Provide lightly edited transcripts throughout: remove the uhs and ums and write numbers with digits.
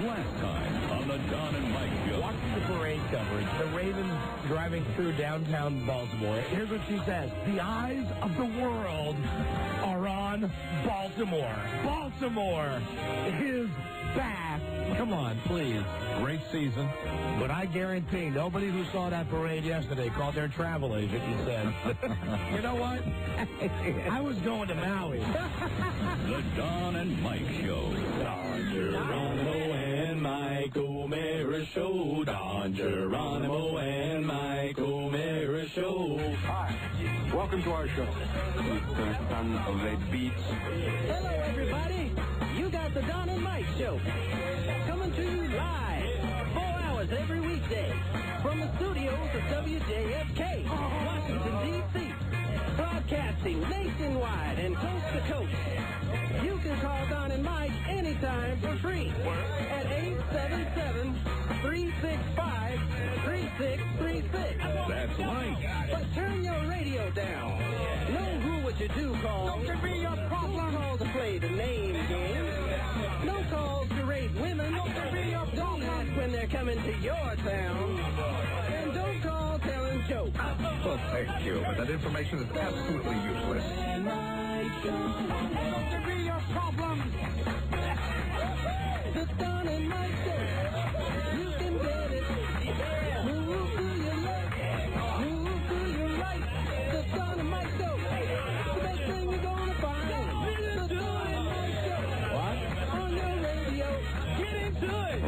Last time on the Don and Mike Show. Watching the parade coverage, the Ravens driving through downtown Baltimore. Here's what she says. The eyes of the world are on Baltimore. Baltimore is back. Come on, please. Great season. But I guarantee nobody who saw that parade yesterday called their travel agent and said, you know what? I was going to Maui. The Don and Mike Show. Don Geronimo and Mike O'Mara Show. Don Geronimo and Mike O'Mara Show. Hi, welcome to our show. The son of a beach. Hello, everybody. You got the Don and Mike Show. Coming to you live, 4 hours every weekday, from the studios of WPEK, Washington, D.C., broadcasting nationwide and coast to coast. You can call Don and Mike anytime for free at 877-365-3636. That's right. But turn your radio down. Know who what you do call. Don't be your problem. Don't call to play the name game. No calls to rape women. Don't ask when they're coming to your town. And don't call telling jokes. Well, thank you, but that information is absolutely useless. Don't be your problem. The Don and Mike Show. You can get it. Move to your left. Move to your right. The Don and Mike Show. The best thing you're gonna find. The Don and Mike Show. What? On your radio. Get into it.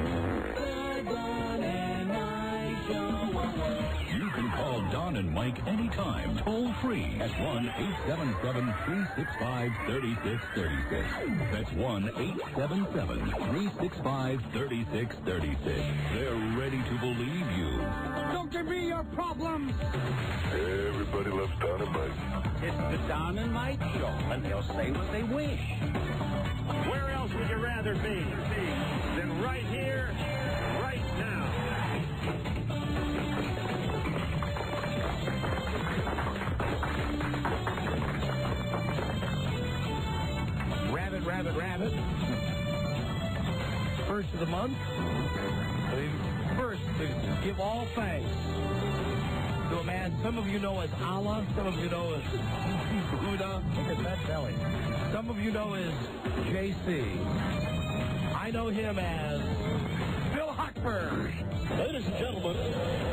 The Don and Mike Show. You can call Don and Mike anytime, toll free at 1-877-365-3636. That's 1-877-365-3636. They're ready to believe you. Don't give me your problems. Everybody loves Don and Mike. It's the Don and Mike Show, and they'll say what they wish. Where else would you rather be than right here, right now? Rabbit. First of the month. First, to give all thanks to a man some of you know as Allah, some of you know as Buddha. Look at that belly. Some of you know as JC. I know him as Bill Hockford. Ladies and gentlemen,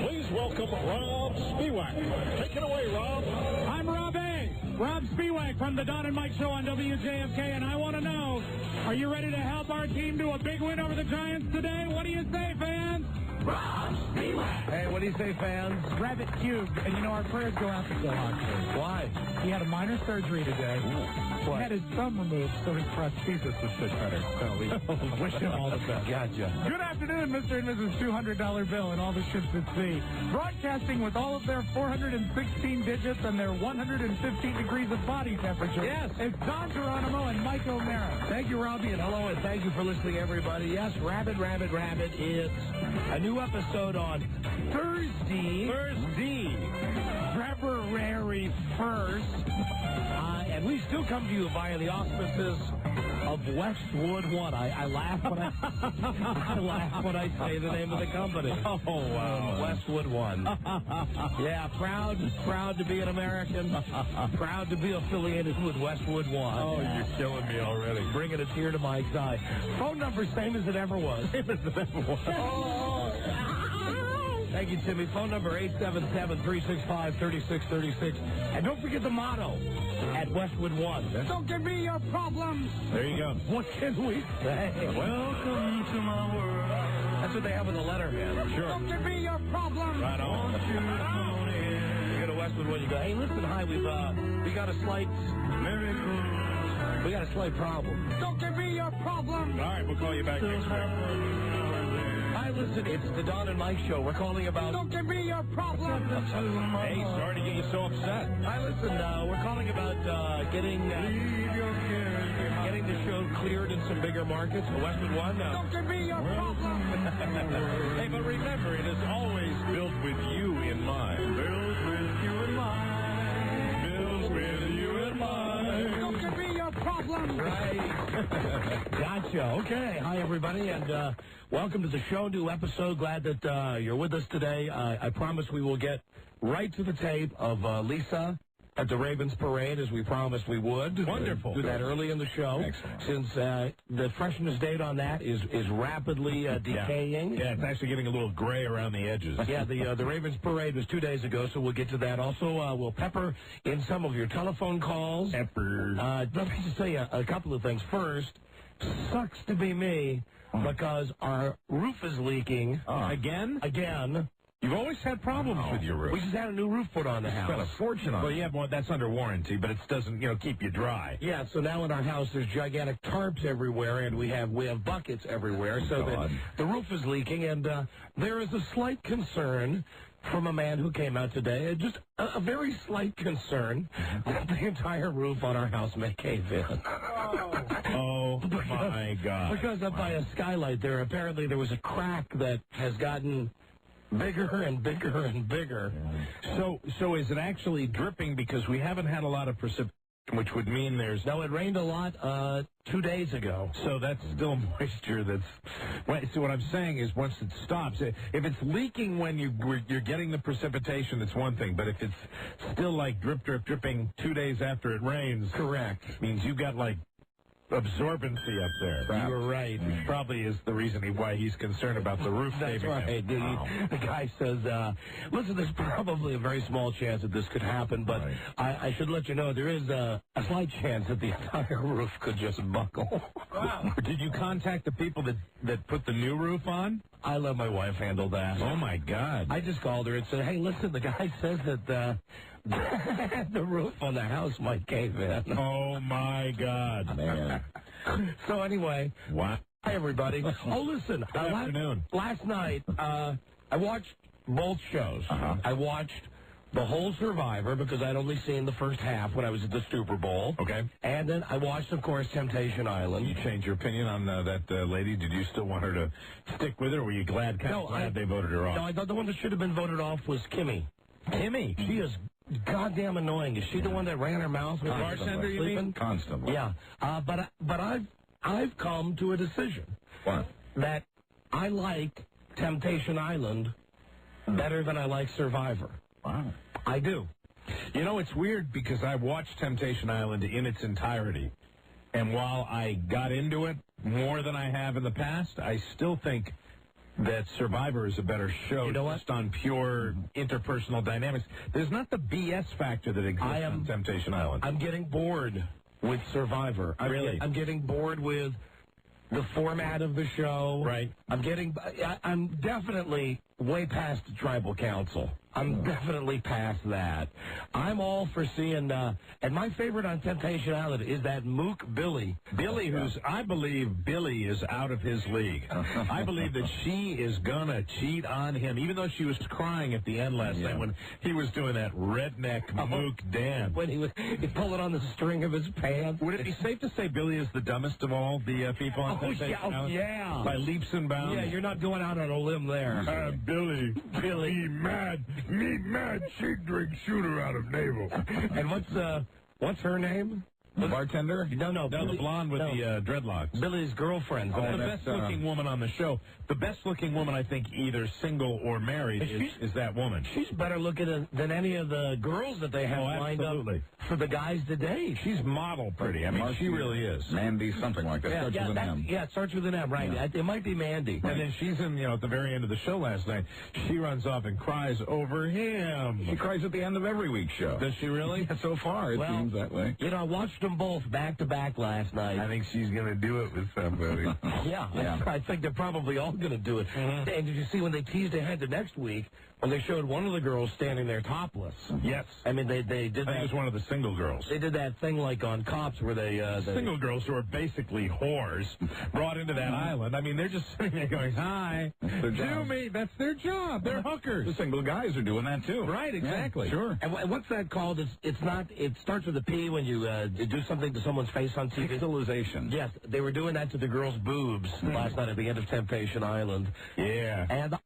please welcome Rob Spiewak. Take it away, Rob. I'm Rob A. Rob Spiewak from the Don and Mike Show on WJFK, and I want to know, are you ready to help our team do a big win over the Giants today? What do you say, fans? Rob Spiewak. Hey, what do you say, fans? Rabbit Cube, and you know our prayers go out to Bill Hockford. Why? He had a minor surgery today. He had his thumb removed, so his prosthesis would fit better. So we wish him all the best. Gotcha. Good afternoon, Mr. and Mrs. $200 Bill and all the ships at sea. Broadcasting with all of their 416 digits and their 115 degrees of body temperature. Yes. It's Don Geronimo and Mike O'Mara. Thank you, Robbie, and hello, and thank you for listening, everybody. Yes, Rabbit. It's a new episode on Thursday, February 1st. And we still come to you via the auspices of Westwood One. I laugh when I say the name of the company. Oh, wow. Westwood One. Yeah, proud to be an American. Proud to be affiliated with Westwood One. Oh, you're killing me already. Bringing a tear to my eye. Phone number same as it ever was. Thank you, Timmy. Phone number 877-365-3636. And don't forget the motto at Westwood One. Don't give me your problems. There you go. What can we say? Welcome to my world. That's what they have in the letterhead. Sure. Don't give me your problems. Right on. You go to Westwood One, you go, hey, listen, hi, we got a slight problem. Don't give me your problems. All right, we'll call you back next week. Hi, listen, it's the Don and Mike Show. We're calling about... Don't give me your problems. Hey, sorry to get you so upset. Hi, listen, we're calling about getting the show cleared in some bigger markets. Westwood One. Don't give me your problems. Hey, but remember, it is always built with you in mind. Built with you in mind. Built with you in mind. Don't give me your problem. Right. Gotcha. Okay. Hi, everybody, and welcome to the show. New episode. Glad that you're with us today. I promise we will get right to the tape of Lisa at the Ravens parade, as we promised we would. Wonderful. Do that early in the show. Excellent. Since the freshness date on that is rapidly decaying. Yeah, it's actually getting a little gray around the edges. Yeah, the Ravens parade was 2 days ago, so we'll get to that. Also, we'll pepper in some of your telephone calls. Pepper. Let me just tell you a couple of things. First, sucks to be me because our roof is leaking. Again? Again. You've always had problems with your roof. We just had a new roof put on the house. Spent a fortune on it. Well, yeah, well, that's under warranty, but it doesn't, keep you dry. Yeah, so now in our house there's gigantic tarps everywhere, and we have buckets everywhere, so that the roof is leaking, and there is a slight concern from a man who came out today, just a very slight concern that the entire roof on our house may cave in. Oh, my God. Because up by a skylight there, apparently there was a crack that has gotten bigger and bigger and bigger. So is it actually dripping because we haven't had a lot of precipitation, which would mean there's... No, it rained a lot 2 days ago. So that's still moisture that's... Right, so what I'm saying is once it stops, if it's leaking when you're getting the precipitation, it's one thing. But if it's still like dripping 2 days after it rains... Correct. Means you've got like absorbency up there. You were right. Which probably is the reason why he's concerned about the roof That's caving right. in. The guy says, listen, there's probably a very small chance that this could happen, but I should let you know there is a slight chance that the entire roof could just buckle. Wow. Did you contact the people that put the new roof on? I let my wife handle that. Oh, my God. I just called her and said, hey, listen, the guy says that the roof on the house might cave in. Oh, my God. Man. So anyway, wow. Hi, everybody. Oh, listen. Good afternoon. Last night, I watched both shows. I watched the whole Survivor because I'd only seen the first half when I was at the Super Bowl. Okay. And then I watched, of course, Temptation Island. You changed your opinion on that lady? Did you still want her to stick with her, or were you glad they voted her off? No, I thought the one that should have been voted off was Kimmy. Kimmy? She is goddamn annoying. Is she the one that ran her mouth with the bartender, you mean? Constantly. Yeah. But I've come to a decision. What? That I like Temptation Island better than I like Survivor. Wow. I do. You know, it's weird because I watched Temptation Island in its entirety. And while I got into it more than I have in the past, I still think that Survivor is a better show just on pure interpersonal dynamics. There's not the BS factor that exists on Temptation Island. I'm getting bored with Survivor. I'm getting bored with the format of the show. Right. I'm definitely way past the tribal council. I'm definitely past that. I'm all for seeing, and my favorite on Temptation Island is that Mook Billy. Billy, I believe Billy is out of his league. I believe that she is going to cheat on him, even though she was crying at the end last night when he was doing that redneck Mook dance. When he was pulling on the string of his pants. Would it be safe to say Billy is the dumbest of all the people on Temptation Island? Yeah. By leaps and bounds? Yeah, you're not going out on a limb there. Billy, me mad, she drink shooter out of navel. And what's her name? The bartender? No, the blonde with the dreadlocks. Billy's girlfriend. The best-looking woman on the show. The best-looking woman, I think, either single or married, is that woman. She's better looking than any of the girls that they have lined up for the guys to date. She's model pretty. I mean, she really is. Mandy, something like that. Starts with an M. Yeah, it starts with an M, right. Yeah. It might be Mandy. And then she's in, at the very end of the show last night, she runs off and cries over him. She cries at the end of every week's show. Does she really? Yeah, so far, it seems that way. I watched them both back-to-back last night. I think she's going to do it with somebody. Yeah. I think they're probably all going to do it. And did you see when they teased ahead to next week, when they showed one of the girls standing there topless? Yes. I mean, they did that. I think it was one of the single girls. They did that thing like on Cops where they single girls who are basically whores brought into that island. I mean, they're just sitting there going, hi, do me. That's their job. They're hookers. The single guys are doing that, too. Right, exactly. Yeah, sure. And what's that called? It starts with a P when you do something to someone's face on TV. Pixelization. Yes, they were doing that to the girls' boobs last night at the end of Temptation Island. Yeah. And,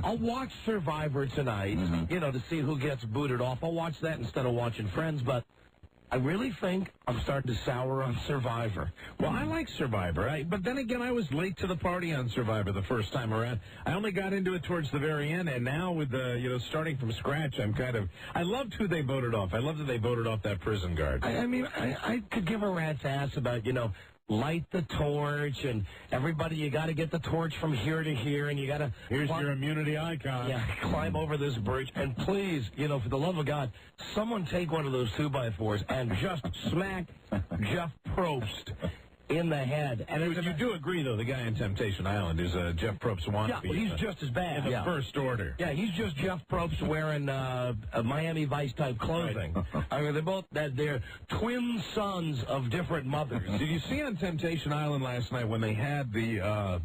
I'll watch Survivor tonight, to see who gets booted off. I'll watch that instead of watching Friends, but I really think I'm starting to sour on Survivor. Well, I like Survivor, but then again, I was late to the party on Survivor the first time around. I only got into it towards the very end, and now with starting from scratch, I loved who they voted off. I loved that they voted off that prison guard. I could give a rat's ass about, light the torch, and everybody, you got to get the torch from here to here, and you got to... Here's your immunity icon. Yeah, climb over this bridge, and please, for the love of God, someone take one of those 2x4s and just smack Jeff Probst in the head. And you do agree, though, the guy in Temptation Island is Jeff Probst wannabe. Yeah, he's just as bad. In the first order. Yeah, he's just Jeff Probst wearing a Miami Vice-type clothing. Right. They're twin sons of different mothers. Did you see on Temptation Island last night when they had the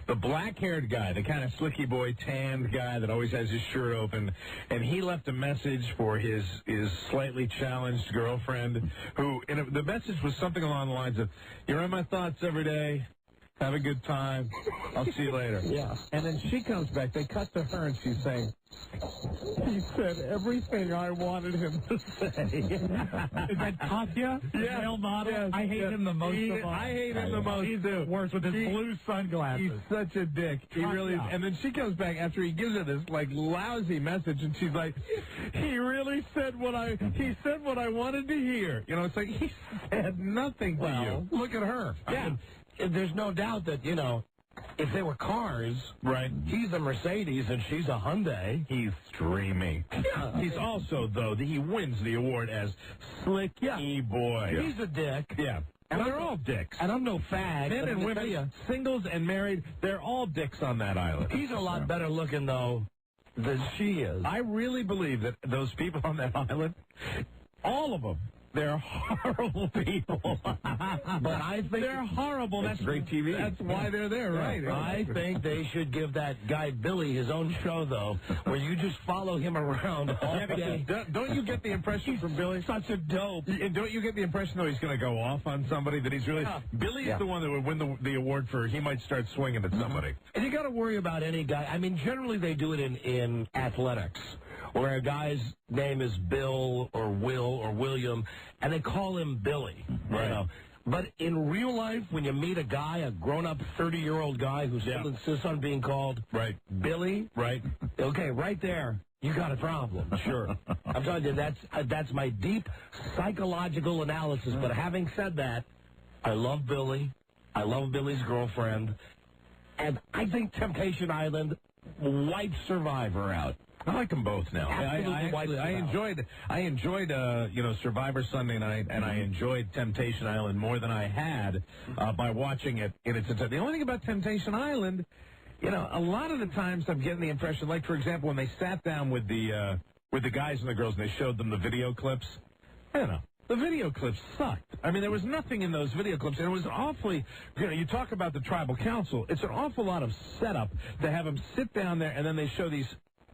black-haired guy, the kind of slicky boy, tanned guy that always has his shirt open, and he left a message for his slightly challenged girlfriend, who, the message was something along the lines of, "You're in my thoughts every day. Have a good time. I'll see you later." Yeah. And then she comes back. They cut to her, and she's saying, "He said everything I wanted him to say." Is that Katya? Yeah. Male model? Yes. I hate him the most of all. I hate him the most, too. Worse with his blue sunglasses. He's such a dick. He really is. And then she comes back after he gives her this, lousy message, and she's like, "He really said what I wanted to hear." It's like, he said nothing to you. Look at her. Yeah. There's no doubt that, if they were cars, right? He's a Mercedes and she's a Hyundai. He's dreaming. Yeah. He's also, though, he wins the award as Slicky Boy. Yeah. He's a dick. Yeah. And they're all dicks. And I'm no fag. Men and women, singles and married, they're all dicks on that island. He's a lot better looking, though, than she is. I really believe that those people on that island, all of them, they're horrible people. But I think they're horrible. That's great TV. That's why they're there, right? I think they should give that guy Billy his own show, though, where you just follow him around all day. Don't you get the impression from Billy? Such a dope. And don't you get the impression, though, he's going to go off on somebody, that he's really... Billy is the one that would win the award for he might start swinging at somebody. And you got to worry about any guy. I mean, generally they do it in athletics, where a guy's name is Bill or Will or William, and they call him Billy. Right. But in real life, when you meet a guy, a grown-up 30-year-old guy who still insists on being called Billy, okay, right there, you got a problem. Sure. I'm telling you, that's my deep psychological analysis. But having said that, I love Billy. I love Billy's girlfriend. And I think Temptation Island wipes Survivor out. I like them both now. I enjoyed Survivor Sunday night, and I enjoyed Temptation Island more than I had by watching it in its entirety. The only thing about Temptation Island, a lot of the times I'm getting the impression, like, for example, when they sat down with the guys and the girls and they showed them the video clips, the video clips sucked. I mean, there was nothing in those video clips, and it was awfully, you talk about the tribal council, it's an awful lot of setup to have them sit down there and then they show these,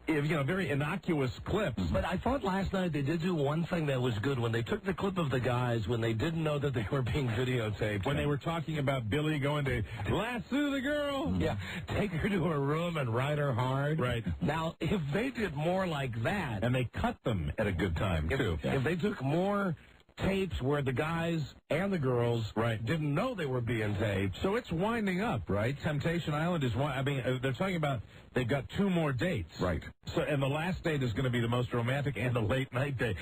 very innocuous clips. But I thought last night they did do one thing that was good when they took the clip of the guys when they didn't know that they were being videotaped. When they were talking about Billy going to lasso the girl. Yeah, take her to her room and ride her hard. Right. Now, if they did more like that. And they cut them at a good time, too. If they took more tapes where the guys and the girls didn't know they were being taped. So it's winding up, right? Temptation Island is they're talking about they've got 2 more dates. Right. So, and the last date is going to be the most romantic and the late night date.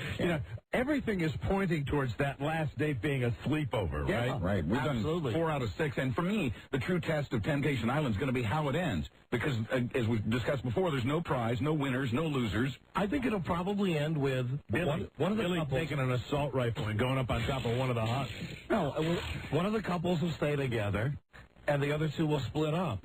Everything is pointing towards that last date being a sleepover, right? Right. We've Absolutely. done 4 out of 6. And for me, the true test of Temptation Island is going to be how it ends. Because, as we've discussed before, there's no prize, no winners, no losers. I think it'll probably end with Billy taking an assault rifle and going up on top of one of the huts. No, one of the couples will stay together, and the other 2 will split up.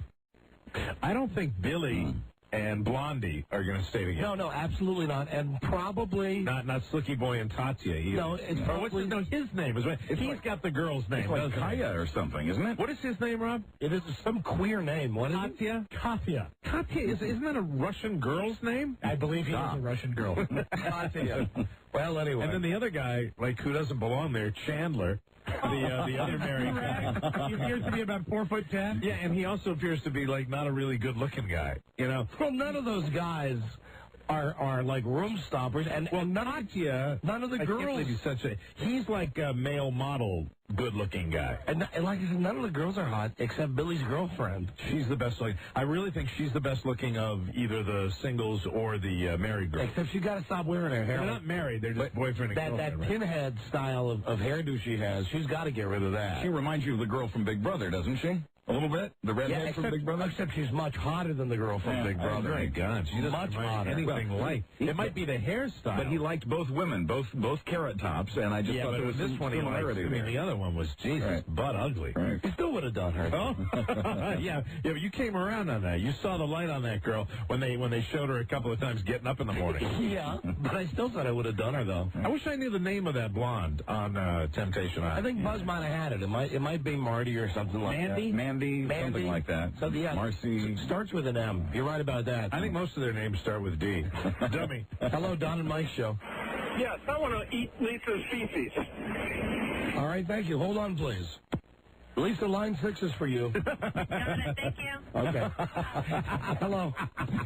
I don't think Billy and Blondie are going to stay together. No, absolutely not. And probably... Not Slicky Boy and Tatya either. No, it's probably... his name is... He's got the girl's name. It's like Kaya or something, isn't it? What is his name, Rob? It is some queer name. What is it? Katya. Isn't that a Russian girl's name? I believe he is a Russian girl. Katya. Well, anyway. And then the other guy, who doesn't belong there, Chandler... The other married guy. He appears to be about 4'10". Yeah, and he also appears to be not a really good-looking guy. Well, none of those guys are like room stoppers, and none of the girls. He's like a male model, good-looking guy. And like I said, none of the girls are hot except Billy's girlfriend. She's the best looking. I really think she's the best looking of either the singles or the married girls. Except she got to stop wearing her hair. They're not married. They're just boyfriend and girlfriend. That right? pinhead style of hairdo she has, she's got to get rid of that. She reminds you of the girl from Big Brother, doesn't she? A little bit? The redhead from Big Brother? Except she's much hotter than the girl from Big Brother. Oh, my God. She doesn't much hotter. Anything like. It might be the hairstyle. But he liked both women, both Carrot Tops, and I just thought there was this some one he liked. similarity there. The other one was, Jesus, butt ugly. Right. He still would have done her. Oh? yeah, but you came around on that. You saw the light on that girl when they showed her a couple of times getting up in the morning. Yeah, but I still thought I would have done her, though. I wish I knew the name of that blonde on Temptation Island. I think Buzz might have had it. It might be Marty or something like that. Mandy, something like that. So, yeah, Marcy. Starts with an M. You're right about that. I think most of their names start with D. Dummy. Hello, Don and Mike Show. Yes, I want to eat Lisa's feces. All right, thank you. Hold on, please. Lisa, line 6 is for you. Got it, thank you. Okay. Hello.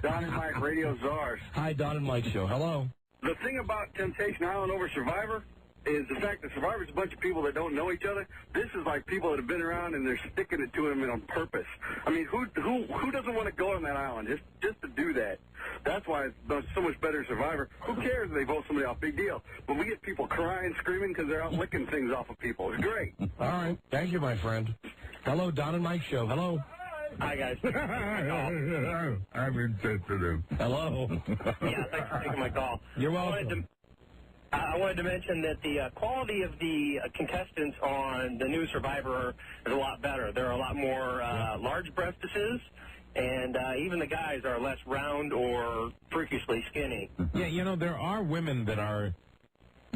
Don and Mike, Radio Czars. Hi, Don and Mike Show. Hello. The thing about Temptation Island over Survivor is the fact that Survivor's a bunch of people that don't know each other. This is like people that have been around and they're sticking it to them on purpose. I mean, who doesn't want to go on that island just to do that? That's why it's so much better Survivor. Who cares if they vote somebody off? Big deal. But we get people crying, screaming because they're out licking things off of people. It's great. All right. Thank you, my friend. Hello, Don and Mike Show. Hello. Hi, guys. I'm insensitive. Hello. Yeah, thanks for taking my call. You're welcome. I wanted to mention that the quality of the contestants on the new Survivor is a lot better. There are a lot more large breastises, and even the guys are less round or freakishly skinny. Yeah, there are women that are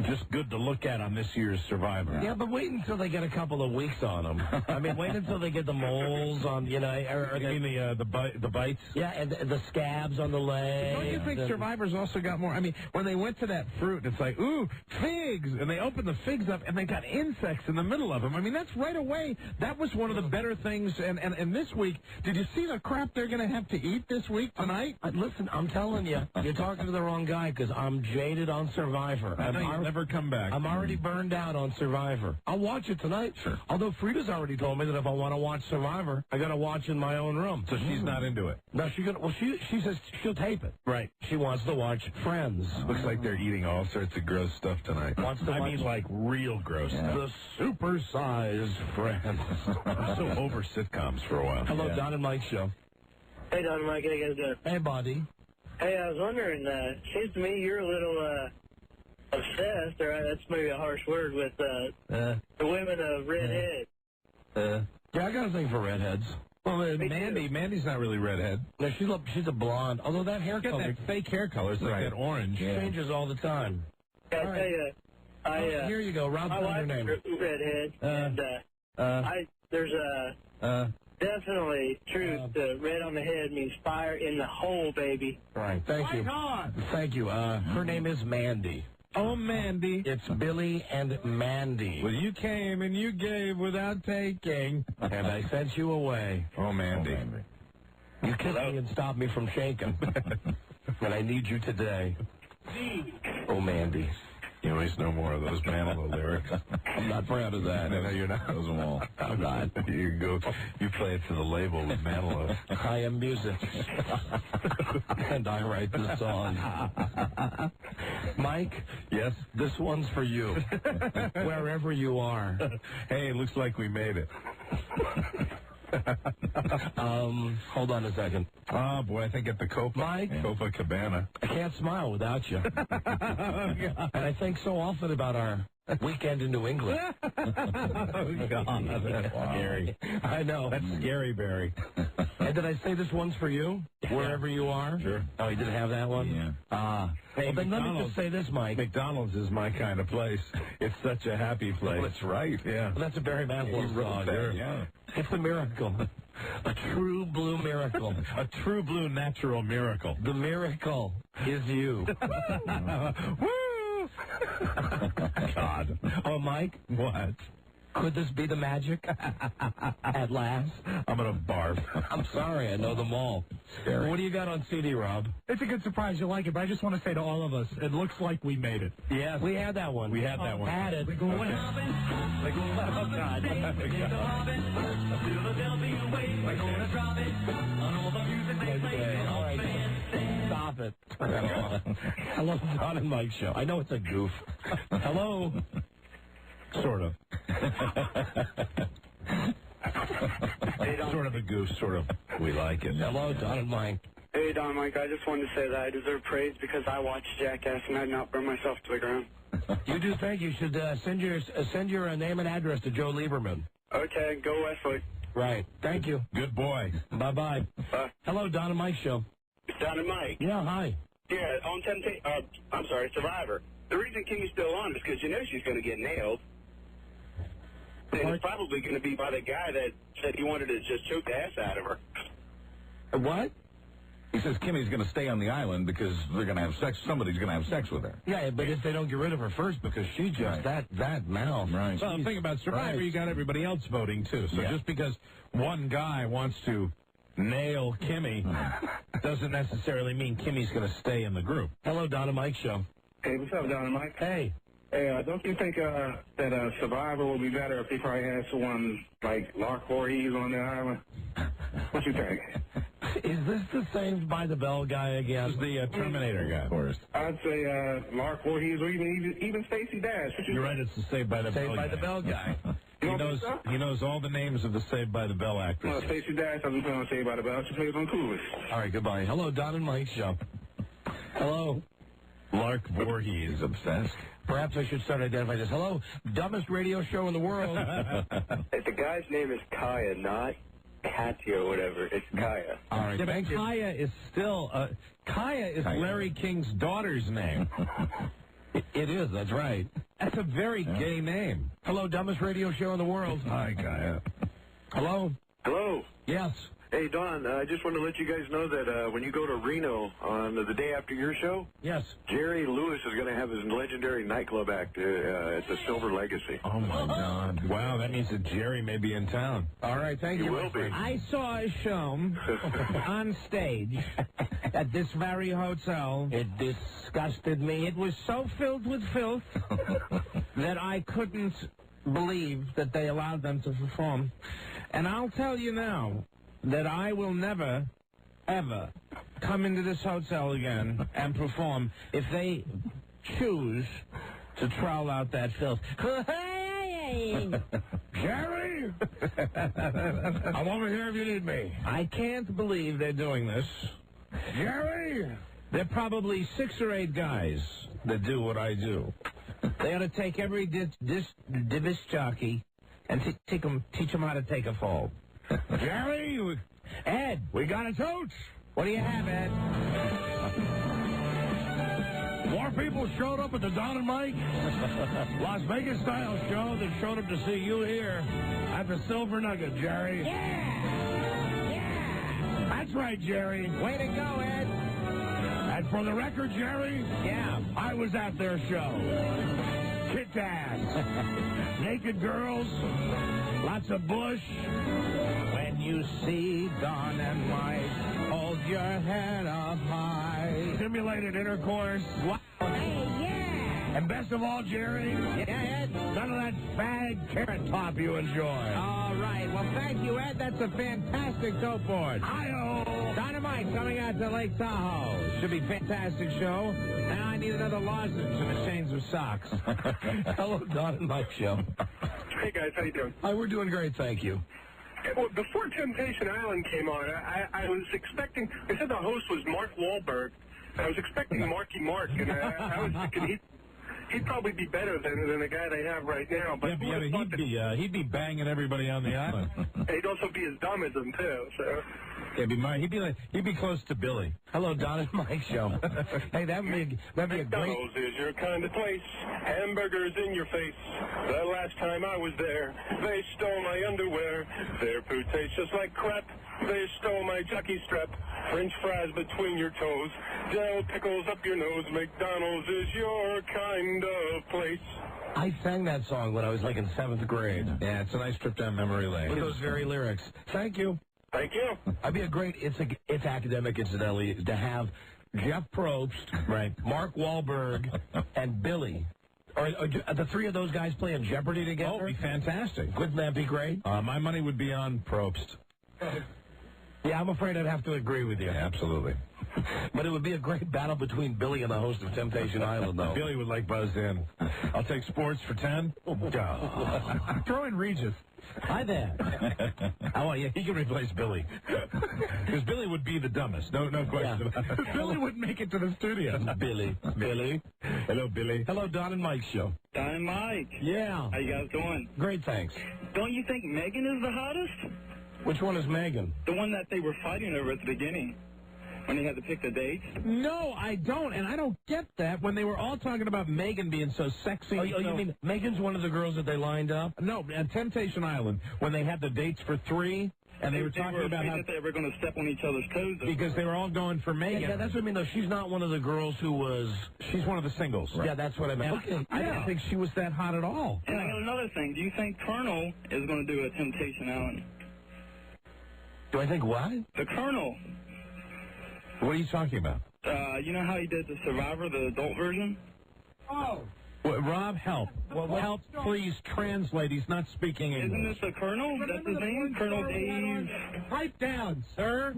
just good to look at on this year's Survivor. Yeah, but wait until they get a couple of weeks on them. I mean, wait until they get the moles on, you mean the bites? Yeah, and the scabs on the legs. Don't you think Survivor's also got more? I mean, when they went to that fruit, it's like, ooh, figs! And they opened the figs up, and they got insects in the middle of them. I mean, that's right away. That was one of the better things. And this week, did you see the crap they're going to have to eat this week tonight? Listen, I'm telling you, you're talking to the wrong guy, because I'm jaded on Survivor. You'll never come back. I'm already burned out on Survivor. I'll watch it tonight. Sure. Although Frida's already told me that if I want to watch Survivor, I got to watch in my own room. So she's not into it. No, she says she'll tape it. Right. She wants to watch Friends. Looks like they're eating all sorts of gross stuff tonight. I mean, like real gross stuff. The super-sized Friends. I'm so over sitcoms for a while. Hello, Don and Mike Show. Hey, Don and Mike, how you guys doing? Hey, buddy. Hey, I was wondering, seems to me you're a little obsessed, or that's maybe a harsh word, with the women of redhead. Yeah, I got a thing for redheads. Well, Mandy's not really redhead. No, she's a blonde. Although that hair Get color, that fake hair color, it's like that orange. changes all the time. I tell you, here you go, Rob. my Your wife's name. redhead, and there's definitely truth. Red on the head means fire in the hole, baby. Right. Thank you. Thank you. Her name is Mandy. Oh, Mandy. It's Billy and Mandy. Well, you came and you gave without taking. And I sent you away. Oh, Mandy. You kissed me and stopped me from shaking. And I need you today. Oh, Mandy. You always know more of those Manilow lyrics. I'm not proud of that. No, you're not. Those them all. I'm not. You play it to the label with Manilow. I am music. And I write the songs. Mike? Yes? This one's for you. Wherever you are. Hey, it looks like we made it. Hold on a second. Oh, boy, I think at the Copacabana. I can't smile without you. And I think so often about our weekend in New England. Oh, God, that's scary. I know. That's scary, Barry. And did I say this one's for you? Wherever you are? Sure. Oh, you didn't have that one? Yeah. Hey, well, then let me just say this, Mike. McDonald's is my kind of place. It's such a happy place. That's right. Yeah. Well, that's a Barry Manilow song. Yeah. It's a miracle. A true blue miracle. A true blue natural miracle. The miracle is you. Woo! God. Oh, Mike? What? Could this be the magic? At last? I'm going to barf. I'm sorry, I know them all. Scary. What do you got on CD, Rob? It's a good surprise. You'll like it, but I just want to say to all of us, it looks like we made it. Yes. We had that one. We had that one. Had it. We go away. Oh, God. All right. Stop it. Hello, Don and Mike Show. I know it's a goof. Hello. Sort of. Sort of a goof, sort of. We like it. Hello, Don and Mike. Hey, Don and Mike, I just wanted to say that I deserve praise because I watched Jackass and I did not burn myself to the ground. You do think you should send your name and address to Joe Lieberman. Okay, go Wesley. Right. Thank you. Good boy. Bye-bye. Bye. Hello, Don and Mike Show. Don and Mike. Yeah, hi. Yeah, on Survivor. The reason Kimmy's still on is because you know she's going to get nailed. And it's probably going to be by the guy that said he wanted to just choke the ass out of her. What? He says Kimmy's going to stay on the island because they're going to have sex. Somebody's going to have sex with her. Yeah, but if they don't get rid of her first because she just, that mouth. Right. Well, the thing about Survivor, you got everybody else voting, too. So just because one guy wants to nail Kimmy doesn't necessarily mean Kimmy's going to stay in the group. Hello, Don and Mike Show. Hey, what's up, Don and Mike? Hey. Hey, don't you think that Survivor will be better if they probably had someone like Lark Voorhees on the island? What you think? Is this the Saved by the Bell guy again? This is the Terminator guy, of course. I'd say Lark Voorhees or even Stacey Dash. You're right, it's the Saved by the Bell guy. Saved by the Bell guy. He knows all the names of the Saved by the Bell actors. No, Stacey Dash, I was going to say by the Bell. She plays on Coolest. All right, goodbye. Hello, Don and Mike Show. Hello. Lark Voorhees. He's obsessed. Perhaps I should start identifying this. Hello, dumbest radio show in the world. The guy's name is Kaya, not Katya or whatever. It's Kaya. All right, Yeah, thank but you. Kaya is still... Kaya is Larry King's daughter's name. It is, that's right. That's a very gay name. Hello, dumbest radio show in the world. Hi, Kaya. Hello? Hello. Yes. Hey, Don, I just want to let you guys know that when you go to Reno on the day after your show, Yes. Jerry Lewis is going to have his legendary nightclub act at the Silver Legacy. Oh, my God. Wow, that means that Jerry may be in town. All right, thank you. You will be. I saw a show on stage at this very hotel. It disgusted me. It was so filled with filth that I couldn't believe that they allowed them to perform. And I'll tell you now that I will never, ever come into this hotel again and perform if they choose to trowel out that filth. Jerry! I'm over here if you need me. I can't believe they're doing this. Jerry! There are probably 6 or 8 guys that do what I do. They ought to take every disc jockey and teach them how to take a fall. Jerry! Ed! We got a totes! What do you have, Ed? More people showed up at the Don and Mike Las Vegas style show that showed up to see you here at the Silver Nugget, Jerry. Yeah! That's right, Jerry. Way to go, Ed! And for the record, Jerry, Yeah. I was at their show. Kicked ass. Naked girls, lots of bush. When you see Don and Mike, hold your head up high. Simulated intercourse. Wow. Hey, yeah! And best of all, Jerry, Yeah, Ed? none of that fag carrot top you enjoy. All right. Well, thank you, Ed. That's a fantastic dope board. Hi-oh. Dynamite coming out to Lake Tahoe. Should be a fantastic show. And I need another lozenge and a change of socks. Hello, Don and Mike Show. Hey, guys, how you doing? Hi, we're doing great, thank you. Well, before Temptation Island came on, I was expecting, they said the host was Mark Wahlberg. I was expecting Marky Mark, and I was thinking he'd probably be better than the guy they have right now. But he'd be banging everybody on the island. he'd also be as dumb as them, too, so... He'd be close to Billy. Hello, Don and Mike Show. Hey, that'd be a great... McDonald's is your kind of place. Hamburgers in your face. The last time I was there, they stole my underwear. Their food tastes just like crap. They stole my jockey strap. French fries between your toes. Dill pickles up your nose. McDonald's is your kind of place. I sang that song when I was like in 7th grade. Yeah, it's a nice trip down memory lane. With those very lyrics. Thank you. Thank you. I'd be a great, it's academic, incidentally, to have Jeff Probst, Right. Mark Wahlberg, and Billy. Or the three of those guys playing Jeopardy together? Oh, it'd be fantastic. Wouldn't that be great? My money would be on Probst. Yeah, I'm afraid I'd have to agree with you. Yeah, absolutely. But it would be a great battle between Billy and the host of Temptation Island, though. Billy would like buzz in. I'll take sports for 10. Throw in Regis. Hi there. Oh, yeah, he can replace Billy. Because Billy would be the dumbest. No question about it. Billy wouldn't make it to the studio. Billy. Hello, Billy. Hello, Don and Mike show. Don and Mike. Yeah. How you guys doing? Great, thanks. Don't you think Megan is the hottest? Which one is Megan? The one that they were fighting over at the beginning when they had to pick the dates? No, I don't, and I don't get that when they were all talking about Megan being so sexy. Oh, you mean Megan's one of the girls that they lined up? No, at Temptation Island, when they had the dates for 3, and they were talking about how... that they were going to step on each other's toes. Because they were all going for Megan. Yeah, that's what I mean, though. She's not one of the girls who was... She's one of the singles. Right? Yeah, that's what I meant. Okay. I didn't think she was that hot at all. And I got another thing. Do you think Colonel is going to do a Temptation Island? Do I think what? The Colonel. What are you talking about? You know how he did the Survivor, the adult version? Oh. Well, Rob, help. Help, please translate. He's not speaking English. Isn't this the Colonel? That's his name? Colonel Dave? Pipe down, sir.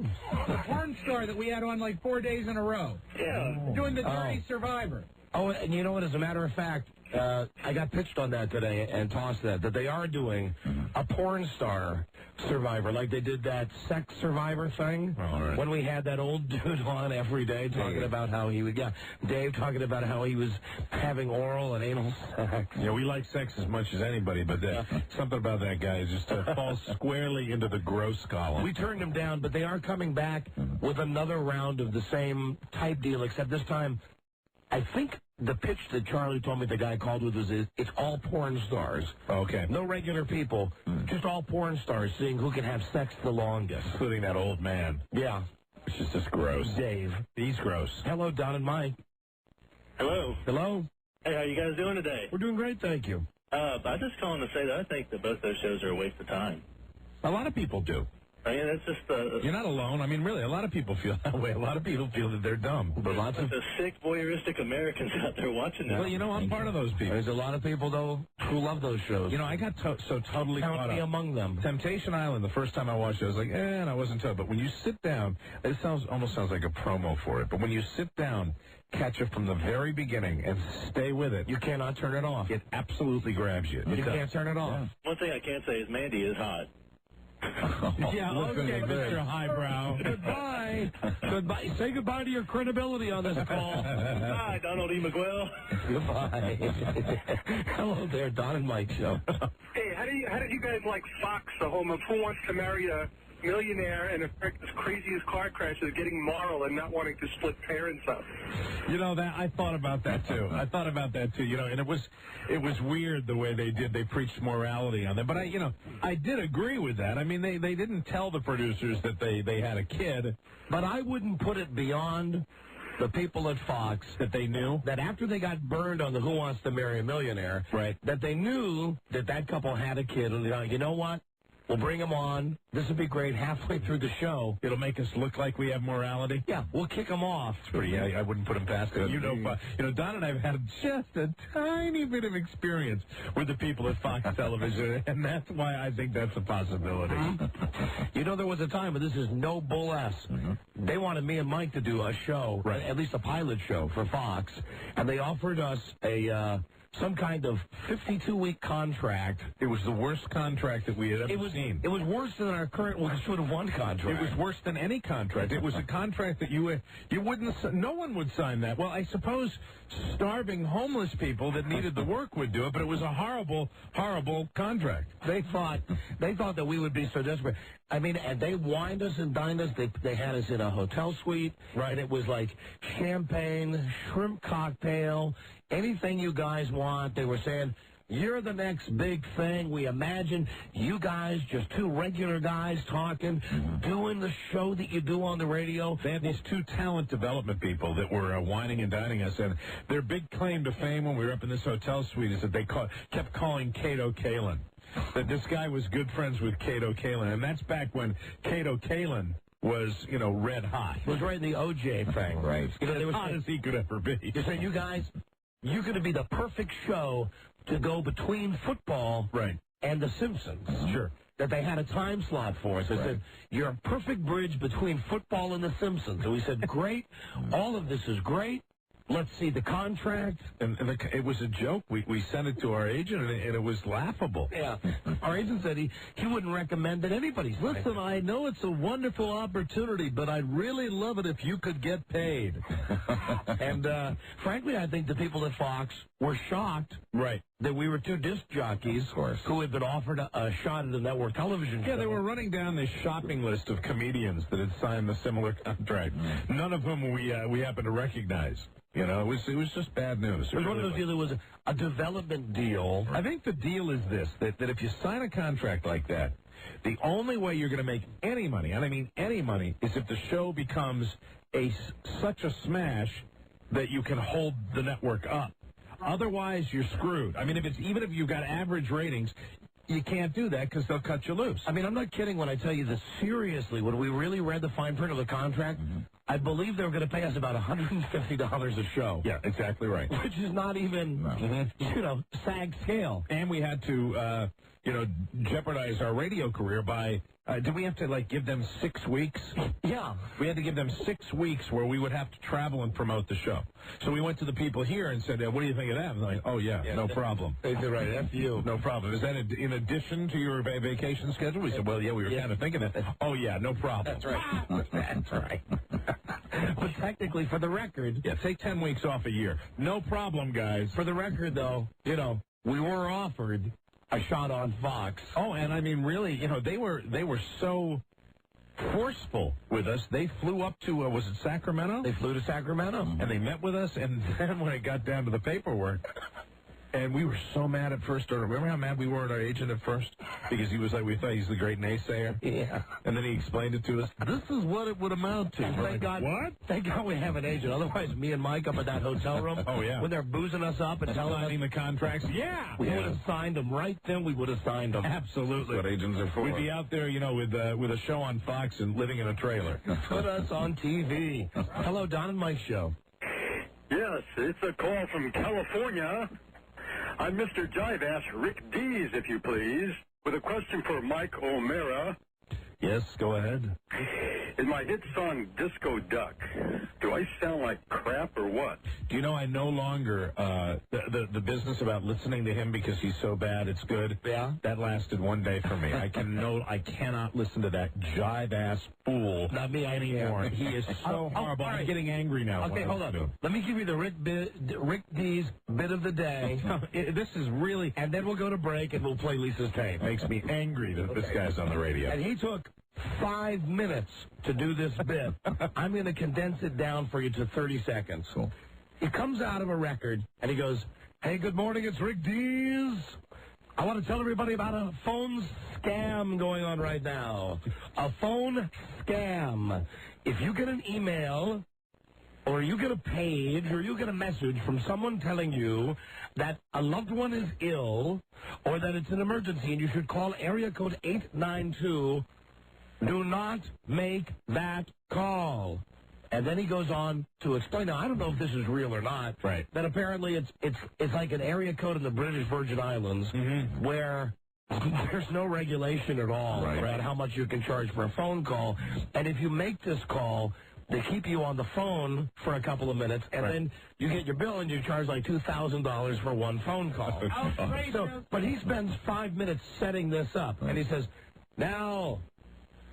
The porn star that we had on like 4 days in a row. Yeah. Doing the Dirty Survivor. Oh, and you know what? As a matter of fact, I got pitched on that today and tossed that they are doing a porn star Survivor, like they did that sex Survivor thing when we had that old dude on every day talking about how he would, Dave talking about how he was having oral and anal sex. Yeah, we like sex as much as anybody, but something about that guy is just falls squarely into the gross column. We turned him down, but they are coming back with another round of the same type deal, except this time, I think the pitch that Charlie told me the guy called with was it's all porn stars. Okay. No regular people, just all porn stars seeing who can have sex the longest. Including that old man. Yeah. It's just gross. Dave. He's gross. Hello, Don and Mike. Hello. Hello. Hey, how you guys doing today? We're doing great, thank you. I'm just calling to say that I think that both those shows are a waste of time. A lot of people do. I mean, that's just You're not alone. I mean, really, a lot of people feel that way. A lot of people feel that they're dumb. But lots of the sick, voyeuristic Americans out there watching that. Well, you know, I'm part of those people. There's a lot of people, though, who love those shows. You know, I got so totally caught Count me up. among them. Temptation Island, the first time I watched it, I was like, and I wasn't told. But when you sit down, it almost sounds like a promo for it. But when you sit down, catch it from the very beginning and stay with it, You cannot turn it off. it absolutely grabs you. You can't turn it off. One thing I can't say is Mandy is hot. Yeah, okay, Mr. Highbrow. Goodbye. Goodbye. Say goodbye to your credibility on this call. Hi, Donald E. McGuell. Goodbye. Hello there, Don and Mike show. Hey, how did you guys like Fox, the home of Who Wants to Marry a Millionaire, and affect this craziest car crash is getting moral and not wanting to split parents up? You know, that I thought about that too. You know, and it was weird the way they preached morality on that. But I did agree with that. I mean, they didn't tell the producers that they had a kid, But I wouldn't put it beyond the people at Fox that they knew. that after they got burned on the Who Wants to Marry a Millionaire, Right. that they knew that couple had a kid, and you know what? We'll bring them on. This will be great. Halfway through the show, It'll make us look like we have morality. yeah, we'll kick them off. I wouldn't put them past it. You know, Don and I have had just a tiny bit of experience with the people at Fox Television, and that's why I think that's a possibility. You know, there was a time, but this is no bull ass. They wanted me and Mike to do a show, Right. at least a pilot show for Fox, and they offered us some kind of 52-week contract. It was the worst contract that we had ever seen. It was worse than our current should have won contract. It was worse than any contract. It was a contract that you wouldn't. No one would sign that. Well, I suppose starving homeless people that needed the work would do it, but it was a horrible, horrible contract. They thought that we would be so desperate. I mean, and they wined us and dined us. They had us in a hotel suite, Right. and it was like champagne, shrimp cocktail, anything you guys want. They were saying, you're the next big thing. We imagine you guys, just two regular guys talking, doing the show that you do on the radio. They had these two talent development people that were whining and dining us, and their big claim to fame when we were up in this hotel suite is that they kept calling Cato Kalin. That this guy was good friends with Cato Kalin, and that's back when Cato Kalin was, red hot. Was right in the OJ thing, right? As hot as he could ever be. You're saying, you guys, you're going to be the perfect show to go between football and The Simpsons. Sure. That they had a time slot for us. They said, you're a perfect bridge between football and The Simpsons. And we said, great. All of this is great. Let's see the contract. And it was a joke. We sent it to our agent, and it was laughable. Yeah. Our agent said he wouldn't recommend that anybody's. Listen, I know it's a wonderful opportunity, but I'd really love it if you could get paid. And frankly, I think the people at Fox were shocked that we were two disc jockeys who had been offered a shot at a network television show. Yeah, they were running down this shopping list of comedians that had signed the similar contract, none of whom we happened to recognize. It was just bad news. It was one of those deals that was a development deal. I think the deal is this, that if you sign a contract like that, the only way you're going to make any money, and I mean any money, is if the show becomes such a smash that you can hold the network up. Otherwise, you're screwed. I mean, even if you've got average ratings, you can't do that because they'll cut you loose. I mean, I'm not kidding when I tell you this. Seriously, when we really read the fine print of the contract, I believe they were going to pay us about $150 a show. Yeah, exactly right. Which is not even, SAG scale. And we had to, jeopardize our radio career by, did we have to, give them 6 weeks? Yeah. We had to give them 6 weeks where we would have to travel and promote the show. So we went to the people here and said, what do you think of that? And they're like, oh, yeah, no problem. They said, right, F you. No problem. Is that in addition to your vacation schedule? We said, well, yeah, we were kind of thinking that. Oh, yeah, no problem. That's right. That's right. But technically, for the record... Yeah, take 10 weeks off a year. No problem, guys. For the record, though, we were offered a shot on Fox. Oh, and I mean, really, they were so forceful with us. They flew up to, was it Sacramento? They flew to Sacramento. And they met with us, and then when it got down to the paperwork... And we were so mad at first. Remember how mad we were at our agent at first? Because he was like, we thought he's the great naysayer. Yeah. And then he explained it to us. This is what it would amount to. Thank God. What? Thank God we have an agent. Otherwise, me and Mike up at that hotel room. Oh, yeah. When they're boozing us up and telling us the contracts. Yeah. We would have signed them right then. We would have signed them. Absolutely. That's what agents are for. We'd be out there, with a show on Fox and living in a trailer. Put us on TV. Hello, Don and Mike Show. Yes, it's a call from California. I'm Mr. Jive-Ass Rick Dees, if you please, with a question for Mike O'Mara. Yes, go ahead. In my hit song, Disco Duck, do I sound like crap or what? Do you know I no longer, the business about listening to him because he's so bad it's good? Yeah. That lasted one day for me. I cannot listen to that jive-ass fool. Not me anymore. He is so horrible. Right. I'm getting angry now. Okay, hold on. Let me give you the Rick Dees bit of the day. This is really... And then we'll go to break and we'll play Lisa's tape. Makes me angry that this guy's on the radio. And he took 5 minutes to do this bit. I'm going to condense it down for you to 30 seconds. Cool. He comes out of a record, and he goes, hey, good morning, it's Rick Dees. I want to tell everybody about a phone scam going on right now. A phone scam. If you get an email, or you get a page, or you get a message from someone telling you that a loved one is ill, or that it's an emergency and you should call area code 892, do not make that call. And then he goes on to explain. Now, I don't know if this is real or not. Right. That apparently it's like an area code in the British Virgin Islands where there's no regulation at all about how much you can charge for a phone call. And if you make this call, they keep you on the phone for a couple of minutes, and then you get your bill and you charge like $2,000 for one phone call. But he spends 5 minutes setting this up, and he says, now...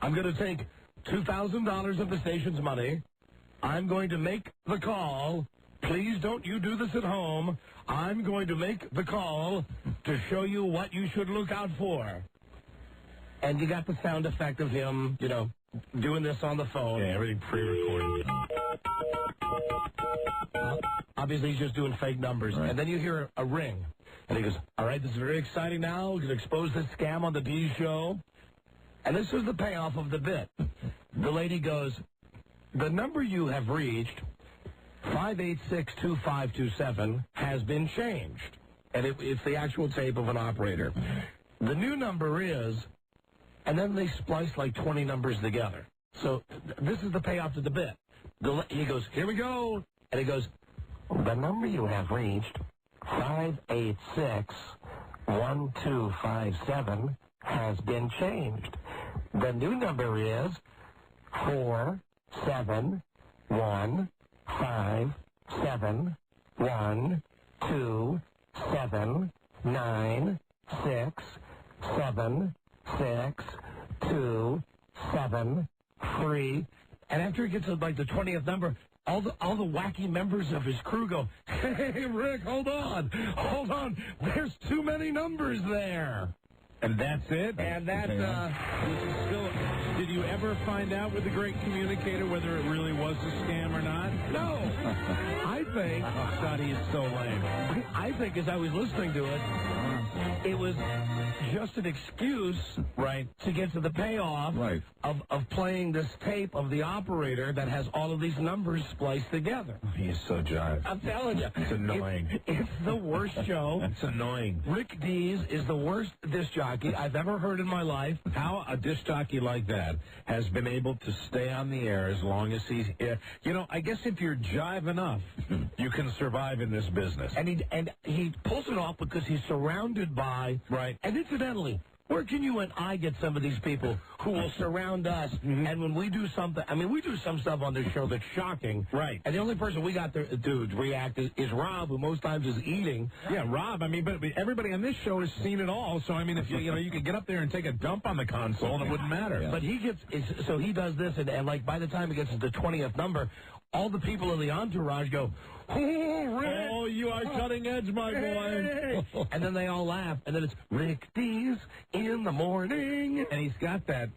I'm going to take $2,000 of the station's money. I'm going to make the call. Please don't you do this at home. I'm going to make the call to show you what you should look out for. And you got the sound effect of him, doing this on the phone. Yeah, everything pre-recorded. Obviously, he's just doing fake numbers. Right. And then you hear a ring. And he goes, all right, this is very exciting now. We're going to expose this scam on the Dees show. And this is the payoff of the bit. The lady goes, the number you have reached, 586-2527, has been changed. And it's the actual tape of an operator. The new number is, and then they splice like 20 numbers together. So this is the payoff to the bit. He goes, here we go. And he goes, the number you have reached, 586-1257, has been changed. The new number is 4715712767273. And after he gets to like the 20th number, all the wacky members of his crew go, hey, Rick, hold on. There's too many numbers there. And that's it? And that's, did you ever find out with the great communicator whether it really was a scam or not? No. I think, Scotty is so lame. I think as I was listening to it, it was just an excuse, right, to get to the payoff of playing this tape of the operator that has all of these numbers spliced together. He is so jive. I'm telling you. It's annoying. It's the worst show. It's annoying. Rick Dees is the worst disc jockey I've ever heard in my life. How a disc jockey like that has been able to stay on the air as long as he's here. You know, I guess if you're jive enough, you can survive in this business. And he pulls it off because he's surrounded by... Right. And incidentally, where can you and I get some of these people who will surround us? And when we do something, I mean, we do some stuff on this show that's shocking. Right. And the only person we got to react is Rob, who most times is eating. Yeah, Rob. I mean, but everybody on this show has seen it all. So, I mean, if you could get up there and take a dump on the console, and it wouldn't matter. Yeah. But he does this, and like by the time he gets to the 20th number, all the people in the entourage go, oh, Rick! Oh, you are cutting edge, my boy. And then they all laugh, and then it's Rick Dees in the morning. And he's got that,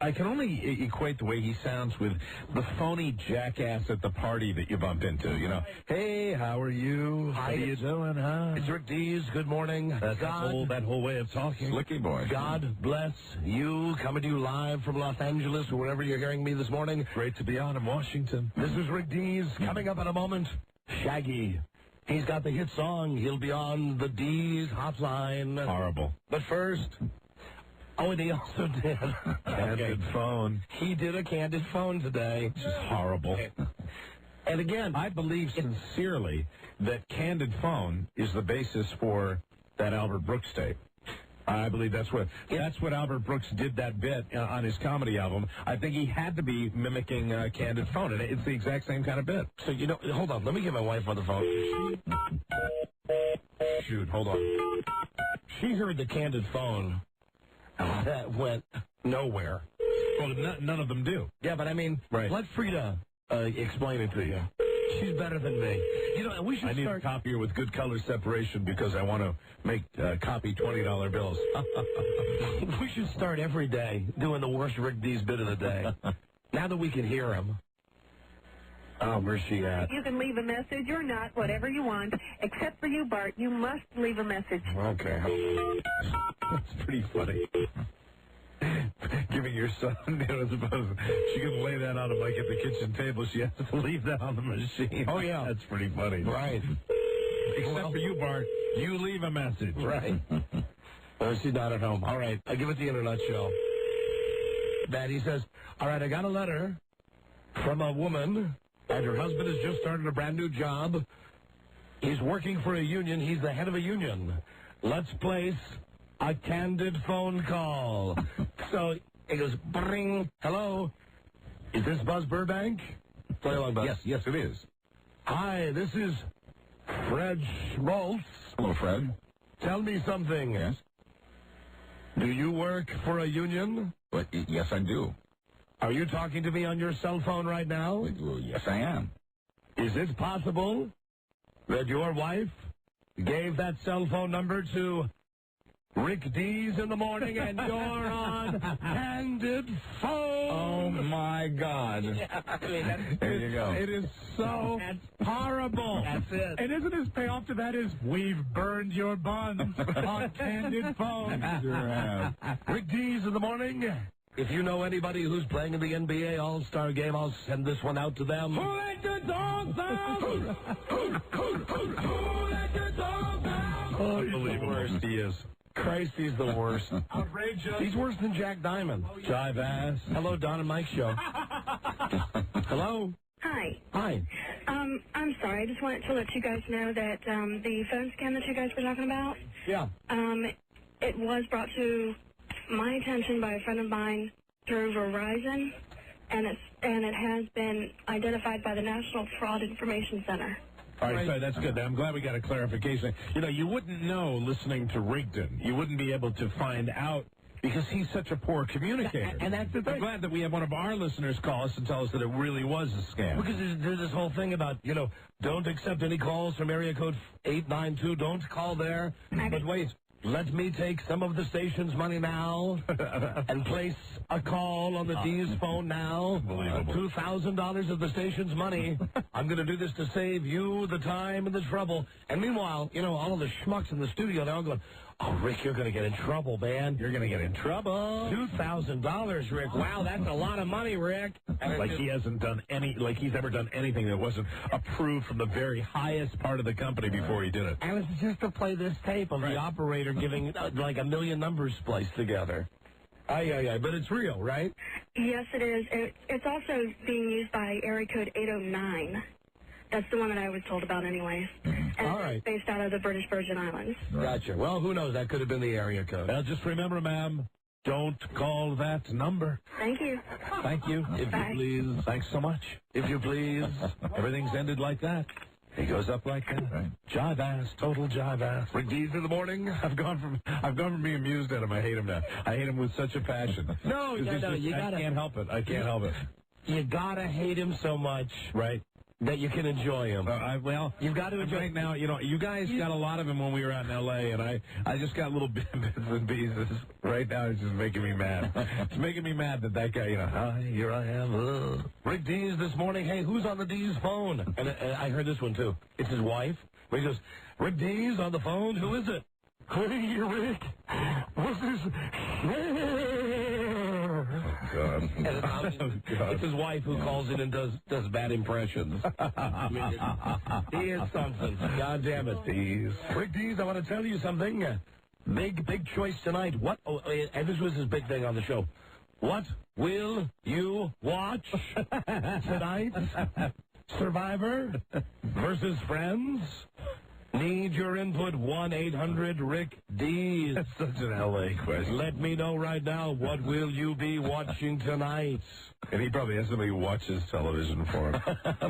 I can only equate the way he sounds with the phony jackass at the party that you bump into, you know. Hey, how are you? How are you doing, huh? It's Rick Dees, good morning. That whole way of talking. Slicky boy. God bless you, coming to you live from Los Angeles, or wherever you're hearing me this morning. Great to be on in Washington. This is Rick Dees, coming up in a moment. Shaggy. He's got the hit song. He'll be on the Dees hotline. Horrible. But first, and he also did candid phone. He did a candid phone today. Just horrible. And again, I believe sincerely that candid phone is the basis for that Albert Brooks tape. I believe that's what Albert Brooks did that bit on his comedy album. I think he had to be mimicking Candid Phone, and it's the exact same kind of bit. So, hold on. Let me get my wife on the phone. Shoot, hold on. She heard the Candid Phone that went nowhere. Well, none of them do. Yeah, but I mean, let Frida explain it to you. She's better than me. We should I need a copier with good color separation because I want to make copy $20 bills. We should start every day doing the worst Rick Dees bit of the day. Now that we can hear him. Oh, where's she at? You can leave a message or not, whatever you want. Except for you, Bart. You must leave a message. Okay. That's pretty funny. Giving your son, she can lay that on him like at the kitchen table. She has to leave that on the machine. Oh, yeah. That's pretty funny. Right. Except for you, Bart. You leave a message. Right. She's not at home. All right. I'll give it to you in a nutshell. Daddy says, all right, I got a letter from a woman, and her husband has just started a brand new job. He's working for a union. He's the head of a union. Let's place a candid phone call. So it goes, bring, hello. Is this Buzz Burbank? Play along, Buzz. Yes, it is. Hi, this is Fred Schmaltz. Hello, Fred. Tell me something. Yes? Do you work for a union? Well, yes, I do. Are you talking to me on your cell phone right now? Well, yes, I am. Is it possible that your wife gave that cell phone number to Rick Dees in the morning, and you're on Candid Phone. Oh, my God. Yeah, I mean, there you go. It is so horrible. That's it. And isn't his payoff to that is, we've burned your buns on Candid Phone. Sure have. Rick Dees in the morning. If you know anybody who's playing in the NBA All-Star Game, I'll send this one out to them. Who let the dogs out? Who let the dogs out? Oh, unbelievable. He is. Christ, he's the worst. Outrageous. He's worse than Jack Diamond. Jive ass. Hello, Don and Mike Show. Hello. Hi. Hi. I'm sorry. I just wanted to let you guys know that the phone scam that you guys were talking about, Yeah. it was brought to my attention by a friend of mine through Verizon, and it has been identified by the National Fraud Information Center. All right, sorry, that's good. I'm glad we got a clarification. You know, you wouldn't know listening to Rigdon. You wouldn't be able to find out because he's such a poor communicator. And that's the thing. I'm glad that we have one of our listeners call us and tell us that it really was a scam. Because there's this whole thing about, don't accept any calls from area code 892. Don't call there. But wait, let me take some of the station's money now and place a call on the D's phone now. Unbelievable. $2,000 of the station's money. I'm going to do this to save you the time and the trouble. And meanwhile, all of the schmucks in the studio, they're all going, oh, Rick, you're going to get in trouble, man. You're going to get in trouble. $2,000, Rick. Wow, that's a lot of money, Rick. Like he hasn't done he's ever done anything that wasn't approved from the very highest part of the company before he did it. And it's just to play this tape of the operator giving like a million numbers spliced together. Aye, but it's real, right? Yes, it is. It's also being used by area code 809. That's the one that I was told about anyways. And All right. it's based out of the British Virgin Islands. Gotcha. Well, who knows? That could have been the area code. Well, just remember, ma'am, don't call that number. Thank you. Thank you. If Bye. you please. Thanks so much. If you please. Everything's ended like that. He goes up like that. Right. Jive ass, total jive ass. Rick Dees in the morning. I've gone from being amused at him. I hate him now. I hate him with such a passion. No, you gotta. I can't help it. I can't help it. You gotta hate him so much, Right. that you can enjoy him. You've got to enjoy right now. You guys got a lot of him when we were out in L.A., and I just got little bits and pieces. Right now, it's just making me mad. It's making me mad that guy, hi, here I am. Rick Dees this morning. Hey, who's on the Dees phone? And I heard this one too. It's his wife. Where he goes, Rick Dees on the phone. Who is it? Hey, Rick. What's this? God. And it's his wife who calls in and does bad impressions. I mean, he is something. God damn it. Dees. Rick Dees, I want to tell you something. Big choice tonight. What? Oh, and this was his big thing on the show. What will you watch tonight? Survivor versus Friends? Need your input, 1-800-RICK-DEES. That's such an L.A. question. Let me know right now, what will you be watching tonight? And he probably has somebody who watches television for him.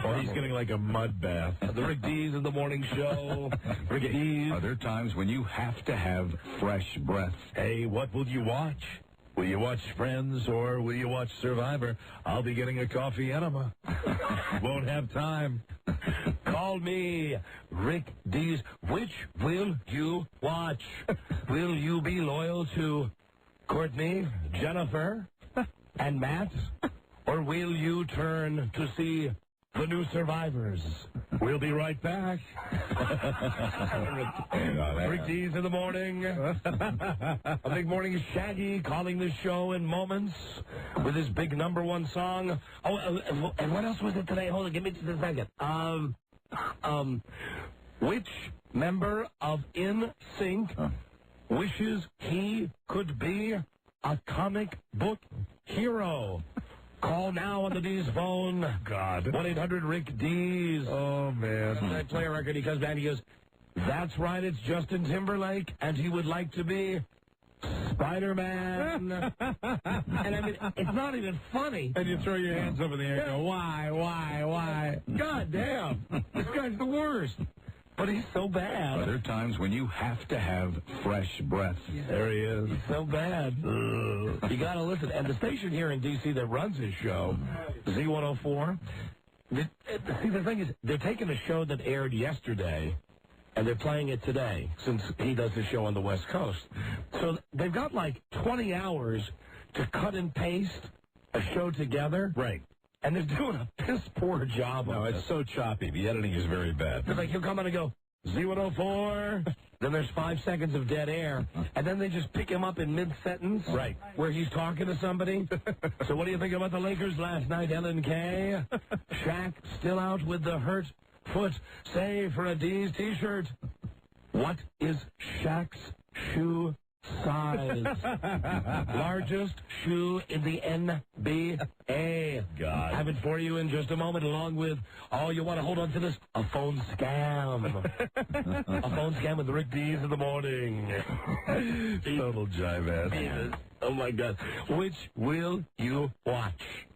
Or he's getting like a mud bath. The Rick Dees in the morning show. Rick Dees. Are there times when you have to have fresh breath? Hey, what will you watch? Will you watch Friends or will you watch Survivor? I'll be getting a coffee enema. Won't have time. Call me, Rick Dees. Which will you watch? Will you be loyal to Courtney, Jennifer, and Matt? Or will you turn to see the new Survivors? We'll be right back. Rick Dees in the morning. A big morning Shaggy calling the show in moments with his big #1 song. Oh, and what else was it today? Hold on, give me just a second. Which member of NSYNC wishes he could be a comic book hero? Call now on the Dees phone. God. 1-800-RICK-DEES. Oh, man. I play a record. He comes back and he goes, that's right, it's Justin Timberlake, and he would like to be Spider-Man. And I mean, it's not even funny. And you throw your hands up in the air and go, why? God damn. This guy's the worst. But he's so bad. Are there times when you have to have fresh breath? There he is. He's so bad. You got to listen. And the station here in D.C. that runs his show, Z104, see, the thing is, they're taking a show that aired yesterday and they're playing it today since he does his show on the West Coast. So they've got like 20 hours to cut and paste a show together. Right. And they're doing a piss-poor job of it. No, it's so choppy. The editing is very bad. They're like, he'll come on and go, Z104. Then there's 5 seconds of dead air. And then they just pick him up in mid-sentence. Right. Where he's talking to somebody. So what do you think about the Lakers last night, Ellen K? Shaq still out with the hurt foot. Save for a D's T-shirt. What is Shaq's shoe size? Largest shoe in the NBA. God. Have it for you in just a moment, along with, oh, you want to hold on to this? A phone scam. A phone scam with Rick Dees in the morning. Total jive ass. Oh, my God. Which will you watch?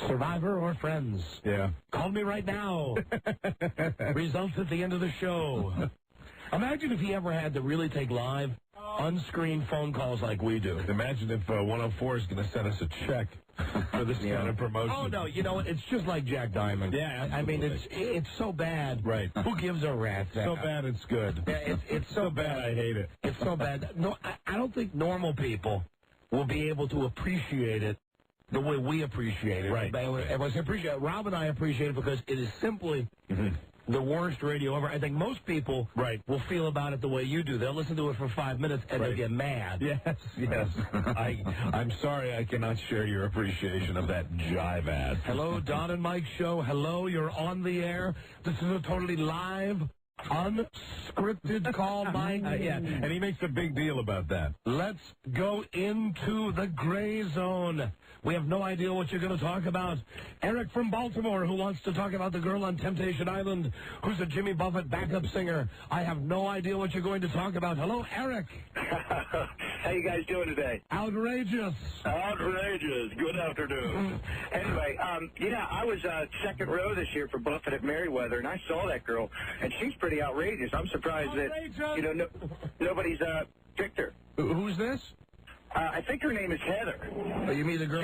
Survivor or Friends? Yeah. Call me right now. Results at the end of the show. Imagine if he ever had to really take live, unscreened phone calls like we do. Imagine if 104 is going to send us a check for this kind of promotion. Oh, no, you know what? It's just like Jack Diamond. Yeah, I mean, absolutely. it's so bad. Right. Who gives a rat's So ass? bad it's good. Yeah, it's so bad. I hate it. It's so bad. No, I don't think normal people will be able to appreciate it the way we appreciate it. Right. Everyone's appreciate it. Rob and I appreciate it because it is simply the worst radio ever. I think most people will feel about it the way you do. They'll listen to it for 5 minutes and they'll get mad. Yes. I'm sorry I cannot share your appreciation of that jive ass. Hello, Don and Mike show. Hello, you're on the air. This is a totally live, unscripted call, Mike. Yeah, and he makes a big deal about that. Let's go into the gray zone. We have no idea what you're going to talk about. Eric from Baltimore, who wants to talk about the girl on Temptation Island, who's a Jimmy Buffett backup singer. I have no idea what you're going to talk about. Hello, Eric. How you guys doing today? Outrageous. Outrageous. Good afternoon. Anyway, I was second row this year for Buffett at Merriweather, and I saw that girl, and she's pretty outrageous. I'm surprised that nobody's picked her. Who's this? I think her name is Heather. Oh, you mean the girl?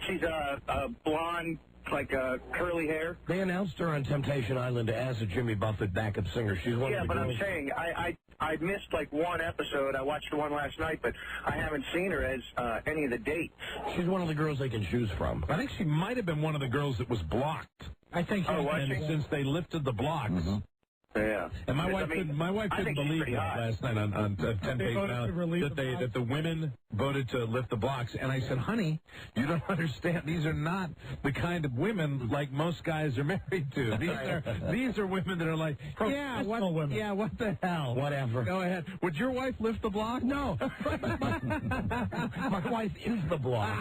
She's a blonde, like curly hair. They announced her on Temptation Island as a Jimmy Buffett backup singer. She's one of the but girls. I'm saying I missed like one episode. I watched the one last night, but I haven't seen her as any of the dates. She's one of the girls they can choose from. I think she might have been one of the girls that was blocked. I think since they lifted the blocks. Yeah. And my wife couldn't believe that last night on Temptation Island that the women voted to lift the blocks. And I said, honey, you don't understand. These are not the kind of women like most guys are married to. These are women that are like, what the hell? Whatever. Go ahead. Would your wife lift the block? No. My wife is the block.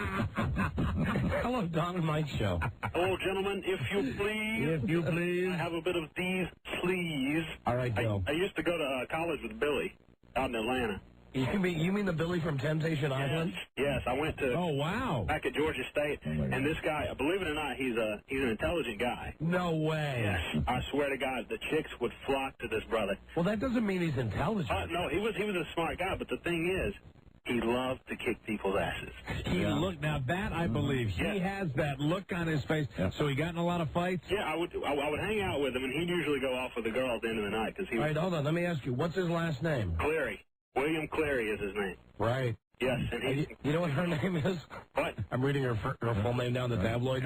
Hello, Don and Mike show. Hello, gentlemen. If you please. If you please. I have a bit of these, please. All right, Joe. I used to go to college with Billy out in Atlanta. You mean the Billy from Temptation Island? Yes, I went to. Oh, wow. Back at Georgia State, and this guy, believe it or not, he's an intelligent guy. No way. Yes, I swear to God, the chicks would flock to this brother. Well, that doesn't mean he's intelligent. No, he was a smart guy, but the thing is, he loved to kick people's asses. Look, now that I believe. He has that look on his face. So he got in a lot of fights? Yeah, I would hang out with him, and he'd usually go off with the girl at the end of the night. All right, hold on. Let me ask you, what's his last name? Cleary. William Cleary is his name. Right. Yes, and you know what her name is? What? I'm reading her full name down the tabloid.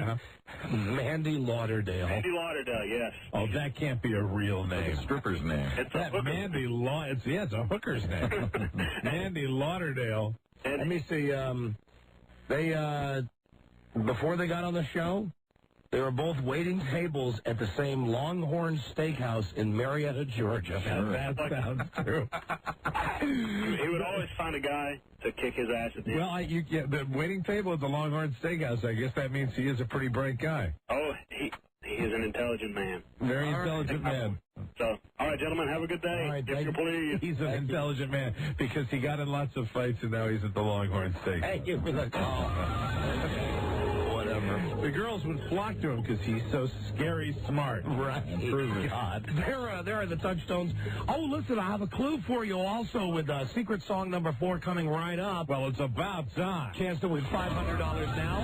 Mandy Lauderdale. Mandy Lauderdale, yes. Oh, that can't be a real name. It's a stripper's name. It's that Mandy it's a hooker's name. Mandy Lauderdale. Let me see. They before they got on the show, they were both waiting tables at the same Longhorn Steakhouse in Marietta, Georgia. That sounds true. He would always find a guy to kick his ass at the end. The waiting table at the Longhorn Steakhouse, I guess that means he is a pretty bright guy. Oh, he is an intelligent man. Very intelligent man. So, all right, gentlemen, have a good day. All right, if you please. He's an intelligent man because he got in lots of fights and now he's at the Longhorn Steakhouse. Thank you for the call. Whatever. The girls would flock to him because he's so scary smart. Right. God. There are the touchstones. Oh, listen, I have a clue for you also with secret song number 4 coming right up. Well, it's about time. Chance to win $500 now.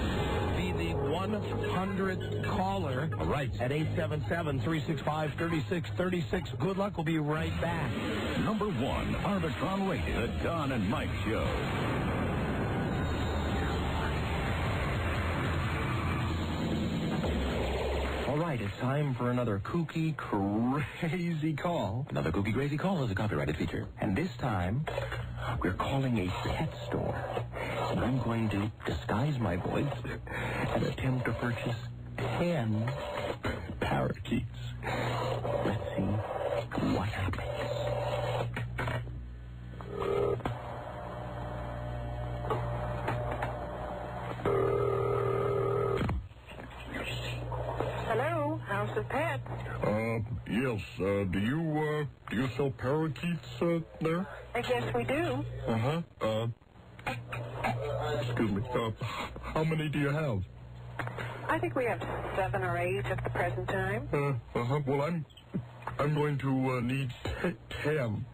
Be the 100th caller. All right. At 877-365-3636. Good luck. We'll be right back. Number 1, Arbitron rated, The Don and Mike Show. All right, it's time for another kooky, crazy call. Another kooky, crazy call is a copyrighted feature. And this time, we're calling a pet store. And I'm going to disguise my voice and attempt to purchase 10 parakeets. Let's see what happens. Hello, House of Pets. Yes, do you sell parakeets, there? I guess we do. Uh-huh, excuse me, how many do you have? I think we have 7 or 8 at the present time. Well, I'm going to need 10.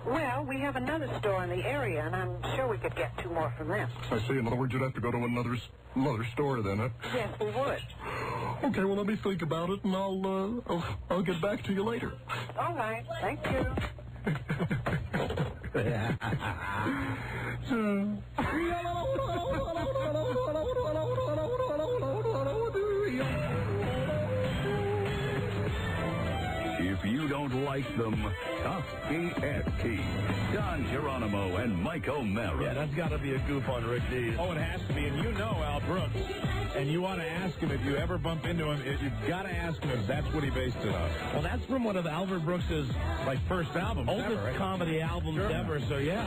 Well, we have another store in the area, and I'm sure we could get 2 more from them. I see, in other words, you'd have to go to another store then, huh? Yes, we would. Okay, well, let me think about it, and I'll get back to you later. All right, thank you. If you don't like them, WPEK. Don Geronimo and Mike O'Mara. Yeah, that's got to be a goof on Rick Dees. Oh, it has to be. And you know Al Brooks. And you want to ask him if you ever bump into him. You've got to ask him if that's what he based it on. Well, that's from one of Albert Brooks's First album. oldest ever, right? comedy albums ever, so yeah.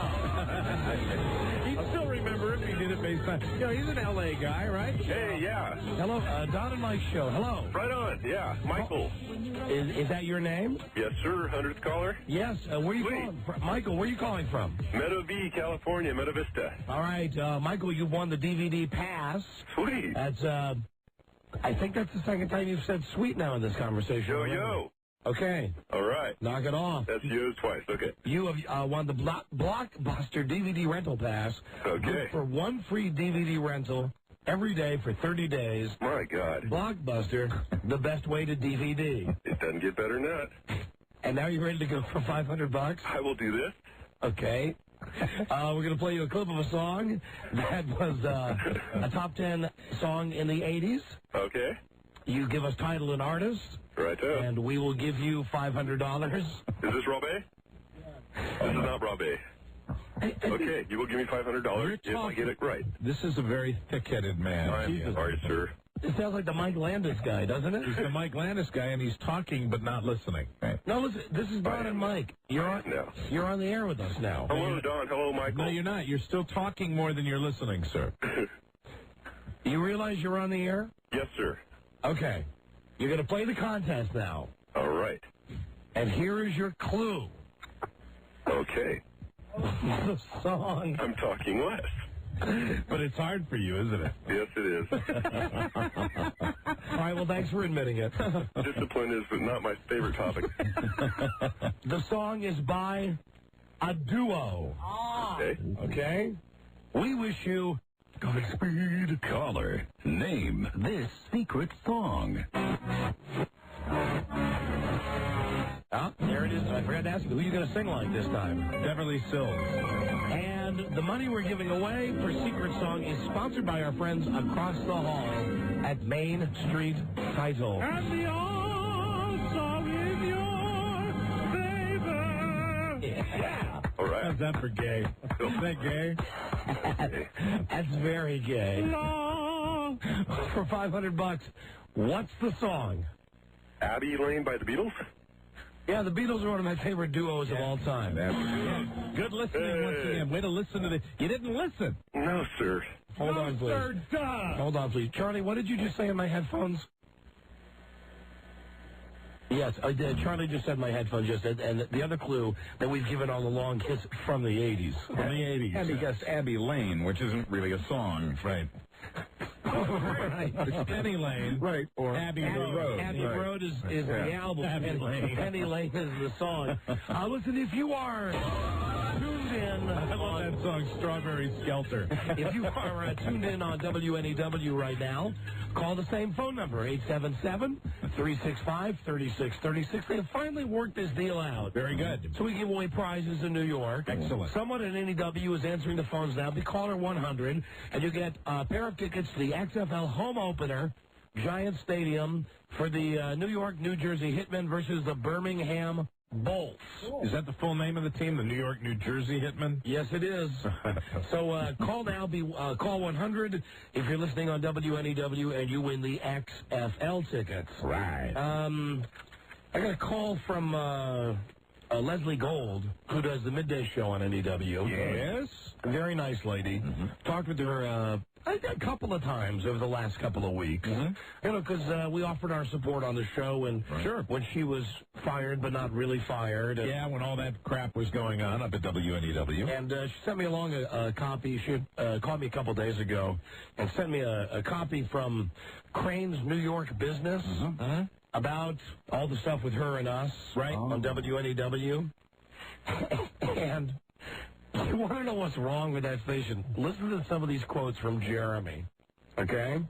He'd still remember if he did it based on... he's an L.A. guy, right? Hey, yeah. Hello, Don and Mike Show. Hello. Right on, yeah. Michael. Is that your name? Yes, sir. 100th caller. Yes. Where are you Sweet. calling from? Michael, where are you calling from? Meadow V, California, Meadow Vista. All right, Michael, you won the DVD pass. Sweet. That's, I think that's the second time you've said sweet now in this conversation. Yo. Okay. All right. Knock it off. That's yours twice. Okay. You have won the Blockbuster DVD rental pass. Okay. Good for one free DVD rental every day for 30 days. My God. Blockbuster, the best way to DVD. It doesn't get better than that. And now you're ready to go for $500? I will do this. Okay. We're going to play you a clip of a song that was a top 10 song in the 80s. Okay. You give us title and artist. Right. And we will give you $500. Is this Robbie? This is not Robbie. Okay, you will give me $500 if I get it right. This is a very thick-headed man. I'm sorry, sir. It sounds like the Mike Landis guy, doesn't it? He's the Mike Landis guy, and he's talking but not listening. Right. No, listen, this is Don and Mike. You're on the air with us now. Hello, Don. Hello, Michael. No, you're not. You're still talking more than you're listening, sir. You realize you're on the air? Yes, sir. Okay. You're going to play the contest now. All right. And here is your clue. Okay. The song. I'm talking less. But it's hard for you, isn't it? Yes, it is. All right, well, thanks for admitting it. Discipline is not my favorite topic. The song is by a duo. Okay. Okay? We wish you Godspeed. Caller, name this secret song. Ah, there it is. I forgot to ask you, who are you going to sing like this time? Beverly Sills. And the money we're giving away for Secret Song is sponsored by our friends across the hall at Main Street Title. And the old song in your favor. Yeah. All right. How's that for gay? Isn't that gay? That's very gay. No. For $500, what's the song? Abbey Lane by the Beatles? Yeah, the Beatles are one of my favorite duos of all time. Good listening once again. Way to listen to this. You didn't listen. No, sir. Hold on, please. Sir, duh. Hold on, please. Charlie, what did you just say in my headphones? Yes, I did. Charlie just said my headphones just said, and the other clue that we've given all along is from the 80s. From the 80s. And he guessed Abbey Lane, which isn't really a song. Right. Right. Penny Lane. Right. Or Abbey Road. Abbey Right. Road is the album. Abbey Lane. Penny Lane is the song. Listen, if you are tuned in I love that song, Strawberry Skelter. If you are tuned in on WNEW right now, call the same phone number, 877-365-3636. They have finally worked this deal out. Very good. So we give away prizes in New York. Excellent. Someone at NEW is answering the phones now. Be caller 100, and you get a pair of tickets to the XFL home opener, Giant Stadium, for the New York, New Jersey Hitmen versus the Birmingham Bolts. Is that the full name of the team, the New York, New Jersey Hitmen? Yes, it is. So call now. Call 100 if you're listening on WNEW and you win the XFL tickets. Right. I got a call from Leslie Gold, who does the midday show on NEW. Yes. A very nice lady. Talked with her a couple of times over the last couple of weeks. You know, because we offered our support on the show, and when she was fired but not really fired. Yeah, when all that crap was going on up at WNEW. And she sent me along a copy. She called me a couple days ago and sent me a copy from Crane's New York Business about all the stuff with her and us, right, on WNEW. And you want to know what's wrong with that station? Listen to some of these quotes from Jeremy, okay?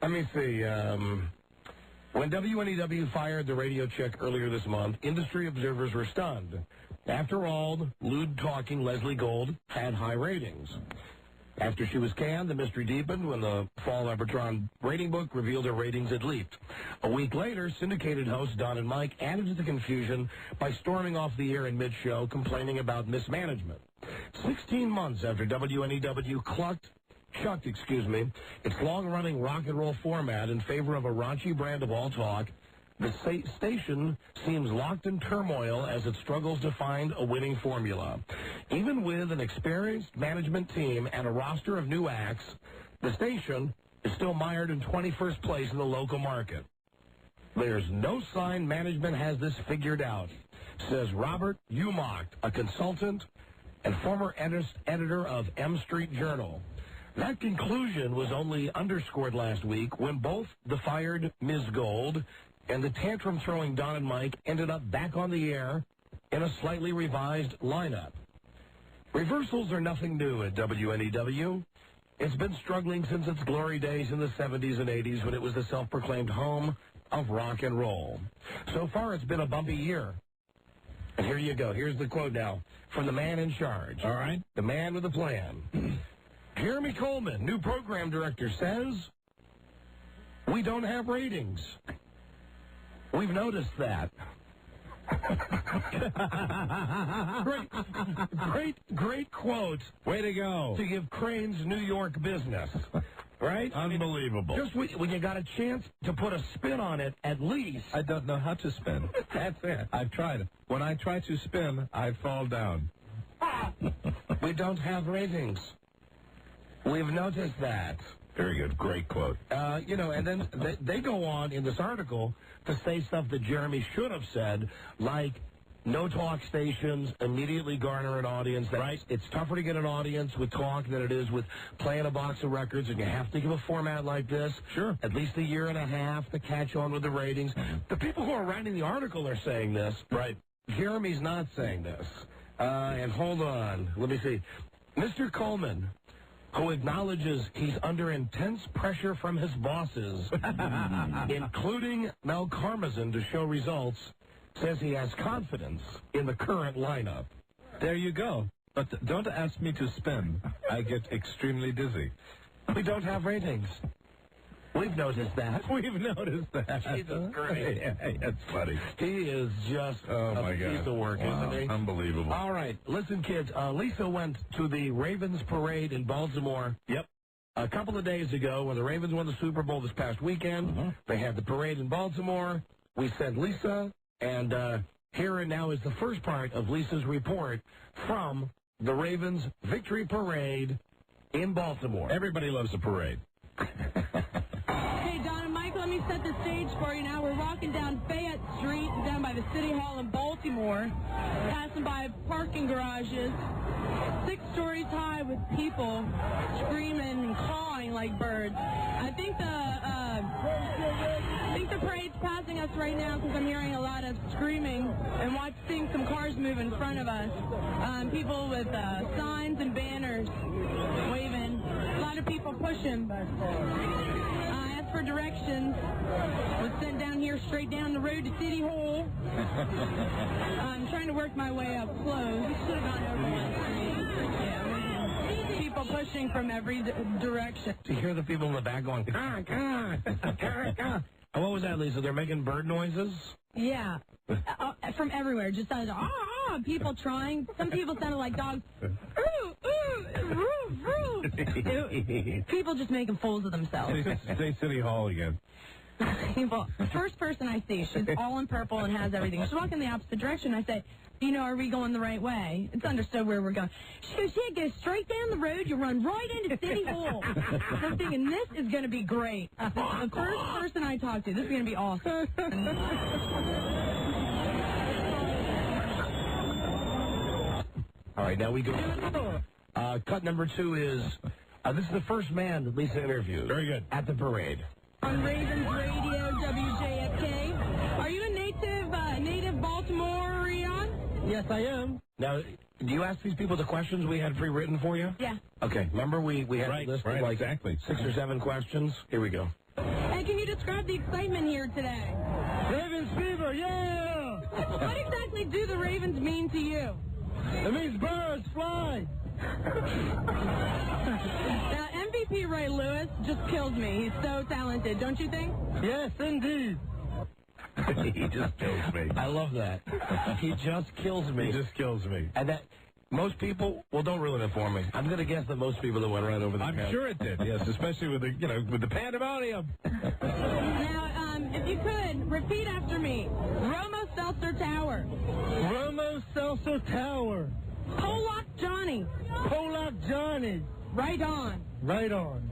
Let me see. When WNEW fired the radio chick earlier this month, industry observers were stunned. After all, lewd-talking Leslie Gold had high ratings. After she was canned, the mystery deepened when the Fall Arbitron rating book revealed her ratings had leaped. A week later, syndicated host Don and Mike added to the confusion by storming off the air in mid-show, complaining about mismanagement. 16 months after WNEW chucked its long-running rock and roll format in favor of a raunchy brand of all talk, the station seems locked in turmoil as it struggles to find a winning formula. Even with an experienced management team and a roster of new acts, the station is still mired in 21st place in the local market. There's no sign management has this figured out, says Robert Umocht, a consultant and former editor of M Street Journal. That conclusion was only underscored last week when both the fired Ms. Gold and the tantrum-throwing Don and Mike ended up back on the air in a slightly revised lineup. Reversals are nothing new at WNEW. It's been struggling since its glory days in the 70s and 80s when it was the self-proclaimed home of rock and roll. So far, it's been a bumpy year. And here you go. Here's the quote now from the man in charge. All right. The man with a plan. Jeremy Coleman, new program director, says, "We don't have ratings. We've noticed that." Great quote. Way to go. To give Crane's New York Business. Right? Unbelievable. Just when you got a chance to put a spin on it, at least. I don't know how to spin. That's it. I've tried. When I try to spin, I fall down. We don't have ratings. We've noticed that. Very good. Great quote. And then they go on in this article to say stuff that Jeremy should have said, like no talk stations immediately garner an audience. Right. It's tougher to get an audience with talk than it is with playing a box of records, and you have to give a format like this. Sure. At least a year and a half to catch on with the ratings. The people who are writing the article are saying this. Right. Jeremy's not saying this. And hold on. Let me see. Mr. Coleman, who acknowledges he's under intense pressure from his bosses, including Mel Karmazin, to show results, says he has confidence in the current lineup. There you go. But don't ask me to spin. I get extremely dizzy. We don't have ratings. We've noticed that. We've noticed that. Jesus Christ. That's funny. He is just a piece of work, isn't he? Unbelievable. All right. Listen, kids. Lisa went to the Ravens parade in Baltimore. Yep. A couple of days ago, when the Ravens won the Super Bowl this past weekend, they had the parade in Baltimore. We sent Lisa, and here and now is the first part of Lisa's report from the Ravens victory parade in Baltimore. Everybody loves a parade. Hey, Don and Mike, let me me set the stage for you now. We're walking down Fayette Street, down by the City Hall in Baltimore, passing by parking garages, 6 stories high with people screaming and cawing like birds. I think the parade's passing us right now because I'm hearing a lot of screaming and seeing some cars move in front of us. People with signs and banners waving. A lot of people pushing. I asked for directions. Was sent down here straight down the road to City Hall. I'm trying to work my way up close. We should have gone over one street. Yeah. People pushing from every direction. To hear the people in the back going, "Caw, caw, caw, caw." And what was that, Lisa? They're making bird noises? Yeah. From everywhere. Just sounded, people trying. Some people sounded like dogs. People just making fools of themselves. Say City Hall again. People. First person I see, she's all in purple and has everything. She's walking the opposite direction. I say, are we going the right way? It's understood where we're going. She goes, yeah, go straight down the road. You run right into City Hall. So I'm thinking, this is going to be great. This is the first person I talk to. This is going to be awesome. All right, now we go. Cut number 2 is, this is the first man that Lisa interviewed. Very good. At the parade. On Ravens Radio, WJFK. Are you a native Baltimorean? Yes, I am. Now, do you ask these people the questions we had pre-written for you? Yeah. Okay, remember we had a list of exactly 6 or 7 questions? Here we go. And can you describe the excitement here today? Ravens fever, yeah! What exactly do the Ravens mean to you? It means birds fly. Now, MVP Ray Lewis just kills me. He's so talented, don't you think? Yes, indeed. He just kills me. I love that. He just kills me. He just kills me. And that most people, well, don't ruin it for me. I'm going to guess that most people that went right over the I'm head. sure it did, yes, especially with the pandemonium. Now, if you could, repeat after me. Romo Seltzer Tower. Romo Seltzer Tower. Pollock Johnny. Pollock Johnny. Right on. Right on.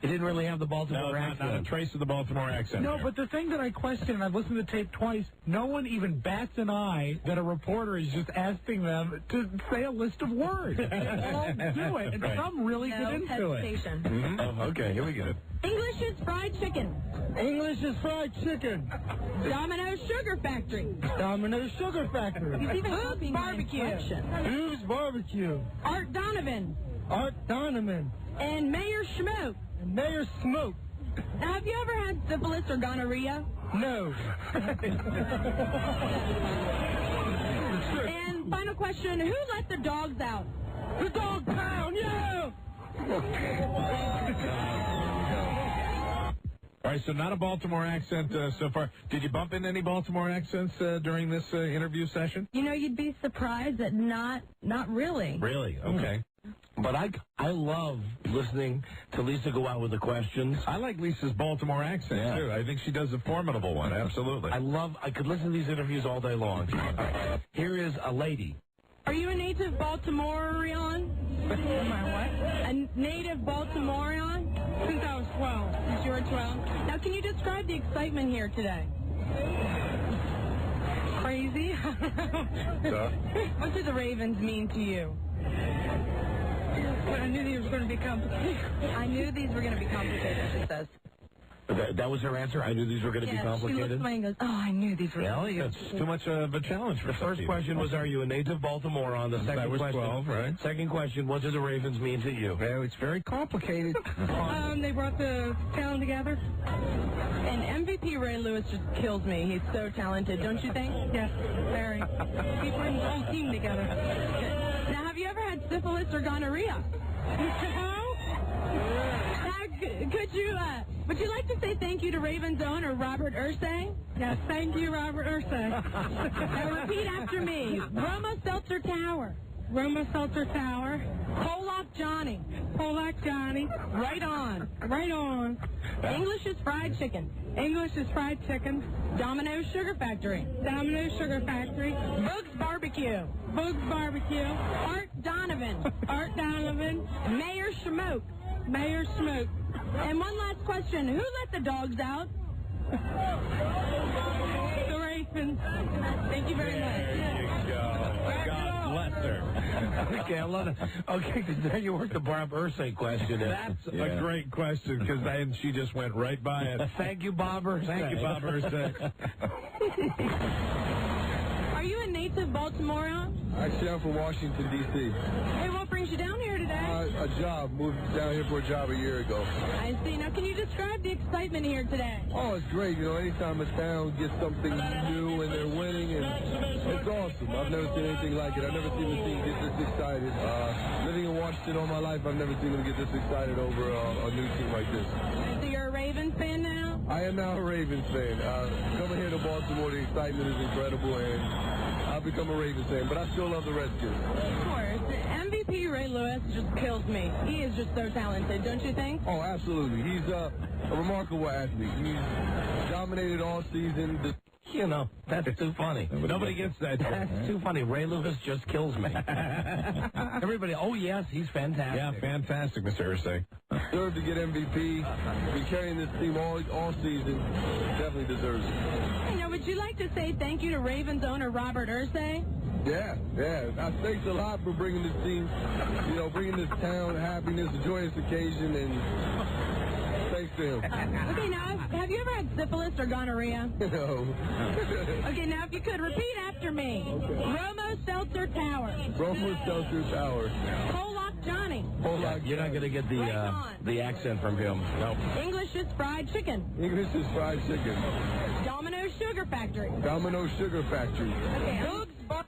It didn't really have the Baltimore accent. Not a trace of the Baltimore accent. No, but the thing that I question, and I've listened to the tape twice, no one even bats an eye that a reporter is just asking them to say a list of words. They all do it, and some really get into it. Hesitation. Okay, here we go. English is fried chicken. English is fried chicken. Domino's Sugar Factory. Domino's Sugar Factory. He's even copying barbecue. Who's barbecue? Art Donovan. Art Donovan. And Mayor Schmoke. And Mayor Smoke. Now, have you ever had syphilis or gonorrhea? No. And final question, who let the dogs out? The dog pound, yeah! All right, so not a Baltimore accent so far. Did you bump into any Baltimore accents during this interview session? You'd be surprised that not really. Really? Okay. But I love listening to Lisa go out with the questions. I like Lisa's Baltimore accent, too. I think she does a formidable one, absolutely. I could listen to these interviews all day long. Here is a lady. Are you a native Baltimorean? Am I what? A native Baltimorean? Since I was 12. Since you were 12. Now, can you describe the excitement here today? Crazy? What do the Ravens mean to you? I knew these were going to be complicated. I knew these were going to be complicated, she says. That was her answer? I knew these were going to be complicated? She looks at me and goes, I knew these were going to be complicated. It's too much of a challenge for the first question was, are you a native Baltimorean? The second question, 12, right? Second question, what do the Ravens mean to you? Well, it's very complicated. They brought the town together. And MVP Ray Lewis just kills me. He's so talented, don't you think? Yes, very. He brings the whole team together. Now, have you ever had syphilis or gonorrhea? No? Could you, would you like to say thank you to Ravens owner Robert Ursay? Yes, thank you, Robert Ursay. Now repeat after me. Roma Seltzer Tower. Roma Seltzer Tower. Pollock Johnny. Pollock Johnny. Right on. Right on. English is fried chicken. English is fried chicken. Domino's Sugar Factory. Domino's Sugar Factory. Boog's Barbecue. Boog's Barbecue. Art Donovan. Art Donovan. Mayor Schmoke. Mayor Schmoke. And one last question. Who let the dogs out? The Ravens. Thank you very much. There you go. God bless her. Okay, I love it. Okay, because there you work the Bob Ursay question. That's a great question, because she just went right by it. Thank you, Bob Ursay. Thank you, Bob Ursay. Are you a native Baltimorean? Actually, I'm from Washington, D.C. Hey, what brings you down here today? A job. Moved down here for a job a year ago. I see. Now, can you describe the excitement here today? Oh, it's great. You know, anytime a town gets something new and they're winning, and it's awesome. I've never seen anything like it. I've never seen the team get this excited. Living in Washington all my life, I've never seen them get this excited over a new team like this. So you're a Ravens fan now? I am now a Ravens fan. Coming here to Baltimore, the excitement is incredible, and I've become a Ravens fan, but I still love the Redskins. Of course. MVP Ray Lewis just kills me. He is just so talented, don't you think? Oh, absolutely. He's a remarkable athlete. He's dominated all season. You know, that's too funny. Nobody gets that. That's too funny. Ray Lewis just kills me. Everybody, oh, yes, he's fantastic. Yeah, fantastic, Mr. Ursay. Deserved to get MVP. Been carrying this team all season. Definitely deserves it. Hey, now, would you like to say thank you to Ravens owner Robert Ursay? Yeah. Thanks a lot for bringing this team, bringing this town happiness, a joyous occasion, and thanks to him. Okay, now, have you ever had syphilis or gonorrhea? No. Okay, now, if you could, repeat after me. Okay. Romo Seltzer Tower. Romo Seltzer Tower. Pollock Johnny. Pollock. You're not going to get the accent from him. Nope. English's Fried Chicken. English's Fried Chicken. Domino's Sugar Factory. Domino's Sugar Factory. Okay,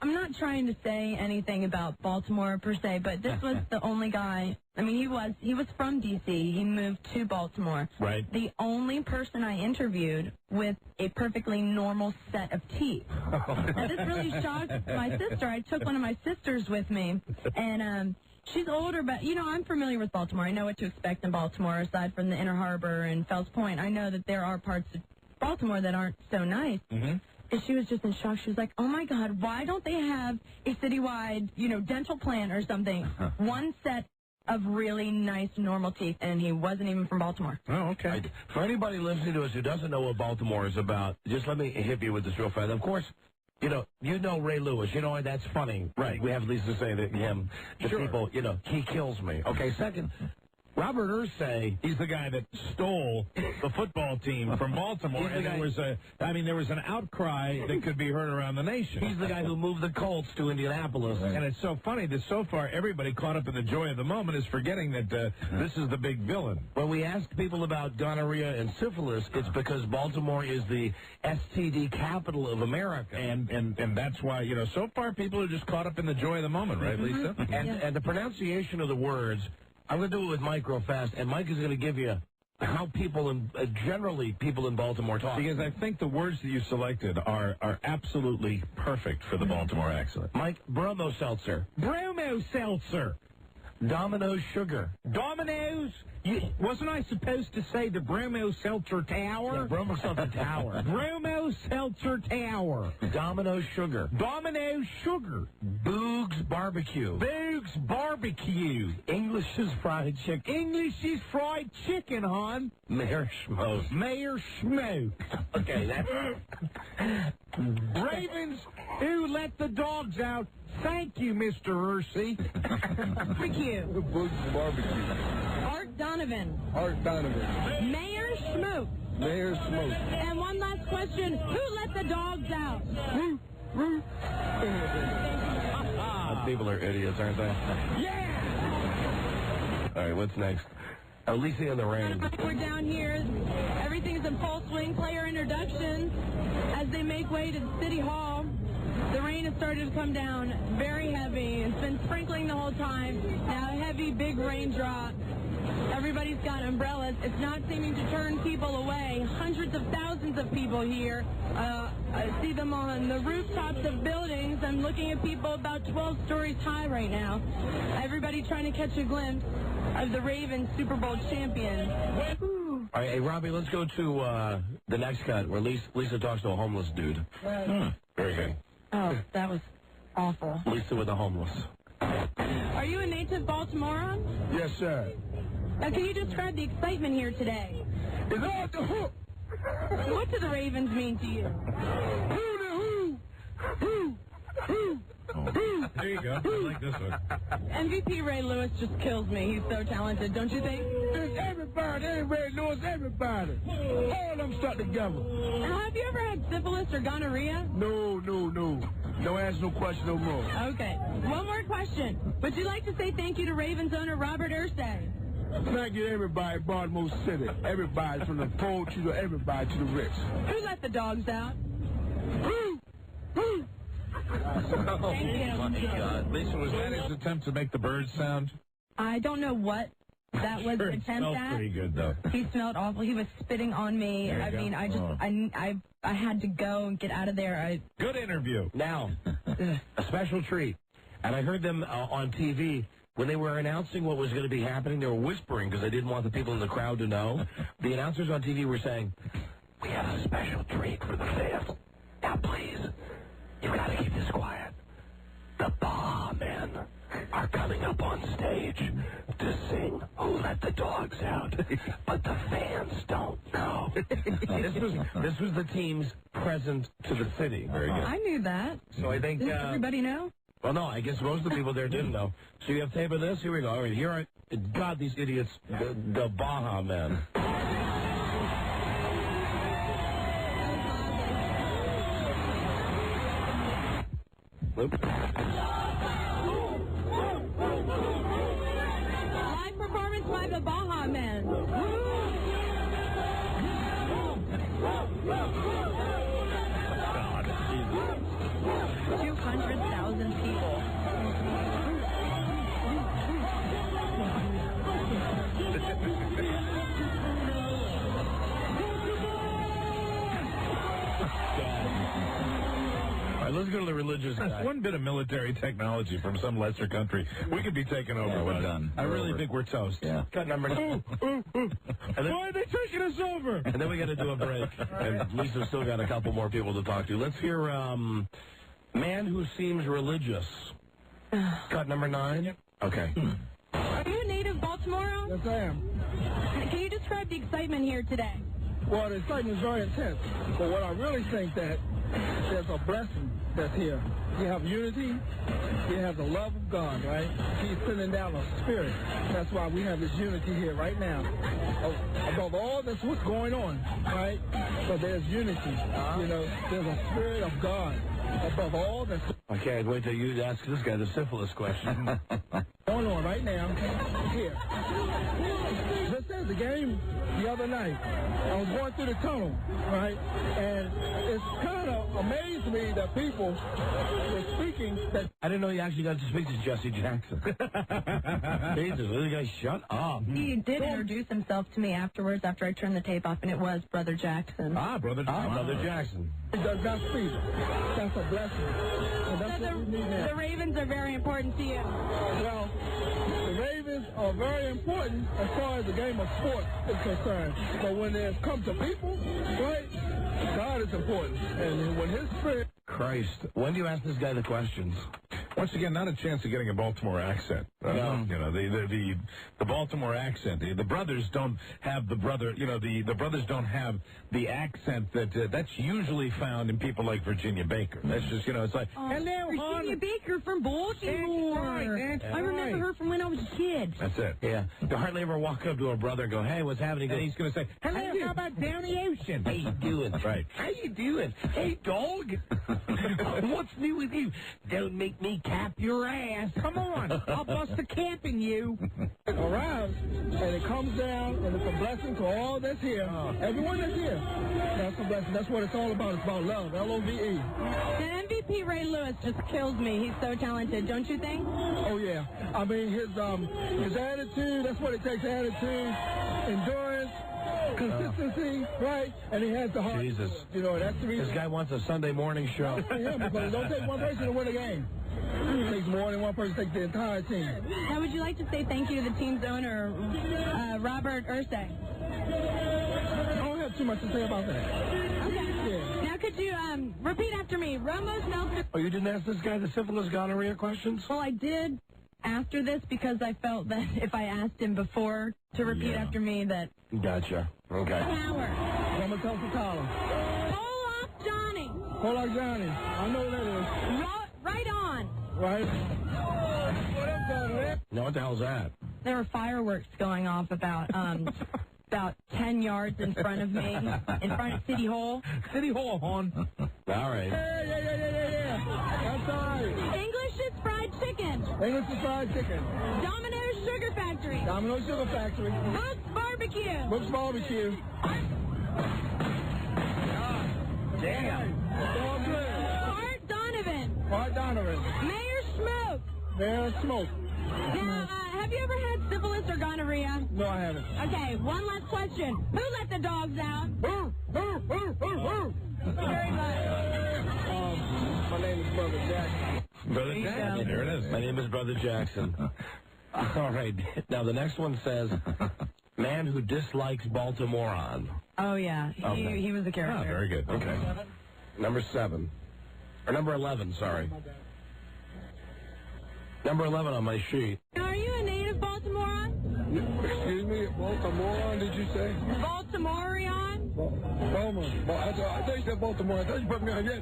I'm not trying to say anything about Baltimore per se, but this was the only guy. I mean, he was from D.C. He moved to Baltimore. Right. The only person I interviewed with a perfectly normal set of teeth. Now, this really shocked my sister. I took one of my sisters with me, and she's older, but, I'm familiar with Baltimore. I know what to expect in Baltimore, aside from the Inner Harbor and Fells Point. I know that there are parts of Baltimore that aren't so nice. Mm-hmm. And she was just in shock. She was like, oh, my God, why don't they have a citywide, dental plan or something? One set of really nice, normal teeth, and he wasn't even from Baltimore. Oh, okay. For anybody listening to us who doesn't know what Baltimore is about, just let me hit you with this real fast. Of course, you know Ray Lewis. That's funny. Right. We have Lisa say that him. The people, he kills me. Okay, second. Robert Ursay, he's the guy that stole the football team from Baltimore, and there was an outcry that could be heard around the nation. He's the guy who moved the Colts to Indianapolis. And it's so funny that so far everybody caught up in the joy of the moment is forgetting that this is the big villain. When we ask people about gonorrhea and syphilis, it's because Baltimore is the STD capital of America. And that's why, so far people are just caught up in the joy of the moment, right, Lisa? And the pronunciation of the words, I'm going to do it with Mike real fast, and Mike is going to give you how generally people in Baltimore talk. Because I think the words that you selected are absolutely perfect for the Baltimore accent. Mike, Bromo Seltzer. Bromo Seltzer. Domino's Sugar. Domino's? Wasn't I supposed to say the Bromo Seltzer Tower? Yeah, Bromo Seltzer Tower. Bromo Seltzer Tower. Domino's Sugar. Domino's Sugar. Boog's Barbecue. Boog's Barbecue. English's Fried Chicken. English's Fried Chicken, hon. Mayor Schmoke. Mayor Schmoke. Okay, that's... Ravens, who let the dogs out? Thank you, Mr. Ursay. Barbecue. Boog's Barbecue. Art Donovan. Art Donovan. Mayor Schmoke. Mayor Smoke. And one last question. Who let the dogs out? People are idiots, aren't they? Yeah! All right, what's next? Alicia in the Rain. We're down here. Everything's in full swing. Player introductions as they make way to City Hall. The rain has started to come down very heavy. It's been sprinkling the whole time. Now a heavy, big raindrop. Everybody's got umbrellas. It's not seeming to turn people away. Hundreds of thousands of people here. I see them on the rooftops of buildings. I'm looking at people about 12 stories high right now. Everybody trying to catch a glimpse of the Ravens Super Bowl champion. All right, hey, Robbie, let's go to the next cut where Lisa talks to a homeless dude. Very good. Oh, that was awful. Lisa with the homeless. Are you a native Baltimorean? Yes, sir. Now, can you describe the excitement here today? It's off the hook. What do the Ravens mean to you? There you go. I like this one. MVP Ray Lewis just kills me. He's so talented, don't you think? It's everybody. Ain't Ray Lewis, everybody. All of them stuck together. Now, have you ever had syphilis or gonorrhea? No. Don't ask no question no more. Okay. One more question. Would you like to say thank you to Ravens owner Robert Ursay? Thank you to everybody in Baltimore City. Everybody from the poor to everybody to the rich. Who let the dogs out? Thank you. Lisa, was that his attempt to make the bird sound? I don't know what that was an attempt Smelled at. pretty good, though. He smelled awful. He was spitting on me. I mean, I had to go and get out of there. Good interview. Now, a special treat. And I heard them on TV. When they were announcing what was going to be happening, they were whispering because they didn't want the people in the crowd to know. The announcers on TV were saying, "We have a special treat for the fans. Now, please, you've got to keep this quiet. The Baha Men are coming up on stage to sing Who Let the Dogs Out, but the fans don't know." This was the team's present to the city. Very good. I knew that. So I think... Didn't everybody know? Well, no, I guess most of the people there didn't know. So you have tape of this? Here we go. All right, here are... God, these idiots. The Baha Men. Oops. Live performance by the Baha Men. 200,000 people. All right, let's go to the religious guy. One bit of military technology from some lesser country. We could be taken over. Yeah, we're done. I really think we're toast. Yeah. Cut number 9. Why are they taking us over? And then we got to do a break. And Lisa's still got a couple more people to talk to. Let's hear man who seems religious. Cut number 9. Okay. Are you a native Baltimorean? Yes, I am. Can you describe the excitement here today? Well, the excitement is very intense. But what I really think that there's a blessing that's here. You have unity. You have the love of God, right? He's sending down a spirit. That's why we have this unity here right now. Above all, that's what's going on, right? So there's unity. You know, there's a spirit of God above all that's Okay, I'd wait till you ask this guy the syphilis question. going on right now here. Just as the game the other night, I was going through the tunnel, right? And it's kind of amazed me that people were speaking that... I didn't know you actually got to speak to Jesse Jackson. Jesus, this guy, shut up. He did introduce himself to me afterwards after I turned the tape off, and it was Brother Jackson. Brother Jackson. He does not speak. That's a blessing. And that's what we need now. The Ravens are very important to you. Well, the Ravens are very important as far as the game of sports is concerned. But when it comes to people, right, God is important. And when his spirit... Christ. When do you ask this guy the questions? Once again, not a chance of getting a Baltimore accent. No. You know, the Baltimore accent. The brothers don't have the brother. You know, the brothers don't have the accent that's usually found in people like Virginia Baker. That's just, you know, it's like, hello, Virginia Baker from Baltimore. I remember her from when I was a kid. That's it. Yeah. You hardly ever walk up to a brother and go, "Hey, what's happening?" And he's going to say, hello, how about down the ocean? How you doing? Right. How you doing? Hey, dog. What's new with you? Don't make me cap your ass. Come on. I'll bust a cap in you. It arrives, and it comes down, and it's a blessing to all that's here. Everyone that's here, that's a blessing. That's what it's all about. It's about love, Love. And MVP Ray Lewis just kills me. He's so talented, don't you think? Oh, yeah. I mean, his attitude, that's what it takes, attitude, endurance, consistency, right? And he has the heart. Jesus. You know, that's the reason. This guy wants a Sunday morning show. Yeah, because it don't take one person to win a game. It takes more than one person to take the entire team. Now, would you like to say thank you to the team's owner, Robert Ursay? I don't have too much to say about that. Okay. Yeah. Now, could you repeat after me? Ramos Nelson. Oh, you didn't ask this guy the syphilis gonorrhea questions? Well, I did after this because I felt that if I asked him before to repeat after me that... Gotcha. Okay. Tower. I'm going to tell Colin. Pollock Johnny. Pollock Johnny. I know what that is. Right on. Right. What up, Johnny? Now, what the hell's that? There were fireworks going off about 10 yards in front of me, in front of City Hall. City Hall, hon. All right. Yeah. That's all right. English is fried chicken. English is fried chicken. Domino's Sugar Factory. Domino's Sugar Factory. Brooks Barbecue. Brooks Barbecue. Damn. All good. Art Donovan. Art Donovan. Mayor Smoke. Mayor Smoke. Now, have you ever had syphilis or gonorrhea? No, I haven't. Okay, one last question. Who let the dogs out? Thank you very much. My name is Brother Jackson. Brother Jackson. There it is. My name is Brother Jackson. All right. Now, the next one says, man who dislikes Baltimorean. Oh, yeah. He was a character. Ah, very good. Okay. Number 7. Or number 11, sorry. Number 11 on my sheet. Are you a native Baltimorean? Excuse me, Baltimorean, did you say? Baltimorean? Baltimore. I thought you said Baltimore. I thought you put me on, yes.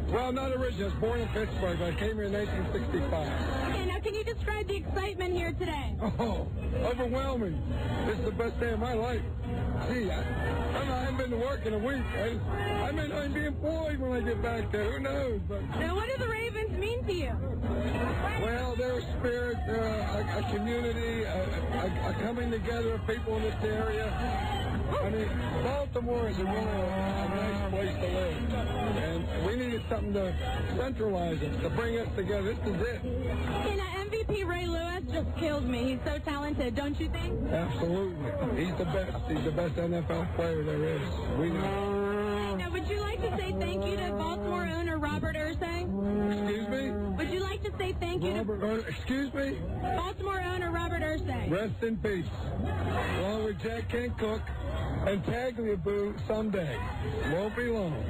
Well, not originally. I was born in Pittsburgh. I came here in 1965. Okay, now can you describe the excitement here today? Oh, overwhelming. This is the best day of my life. Gee, I haven't been to work in a week. I may not even be employed when I get back there. Who knows? But now, what do the Ravens mean to you? Well, they're a spirit, they're a community, a coming together of people in this area. I mean, Baltimore is a really nice place to live. And we needed something to centralize us, to bring us together. This is it. MVP Ray Lewis just killed me. He's so talented, don't you think? Absolutely. He's the best. He's the best NFL player there is. We know. Now, would you like to say thank you to Baltimore owner Robert Ursay? Excuse me? Would you like to say thank you to... excuse me? Baltimore owner Robert Ursay. Rest in peace. Along with Jack Can't Cook and Tagliabue someday. Won't be long.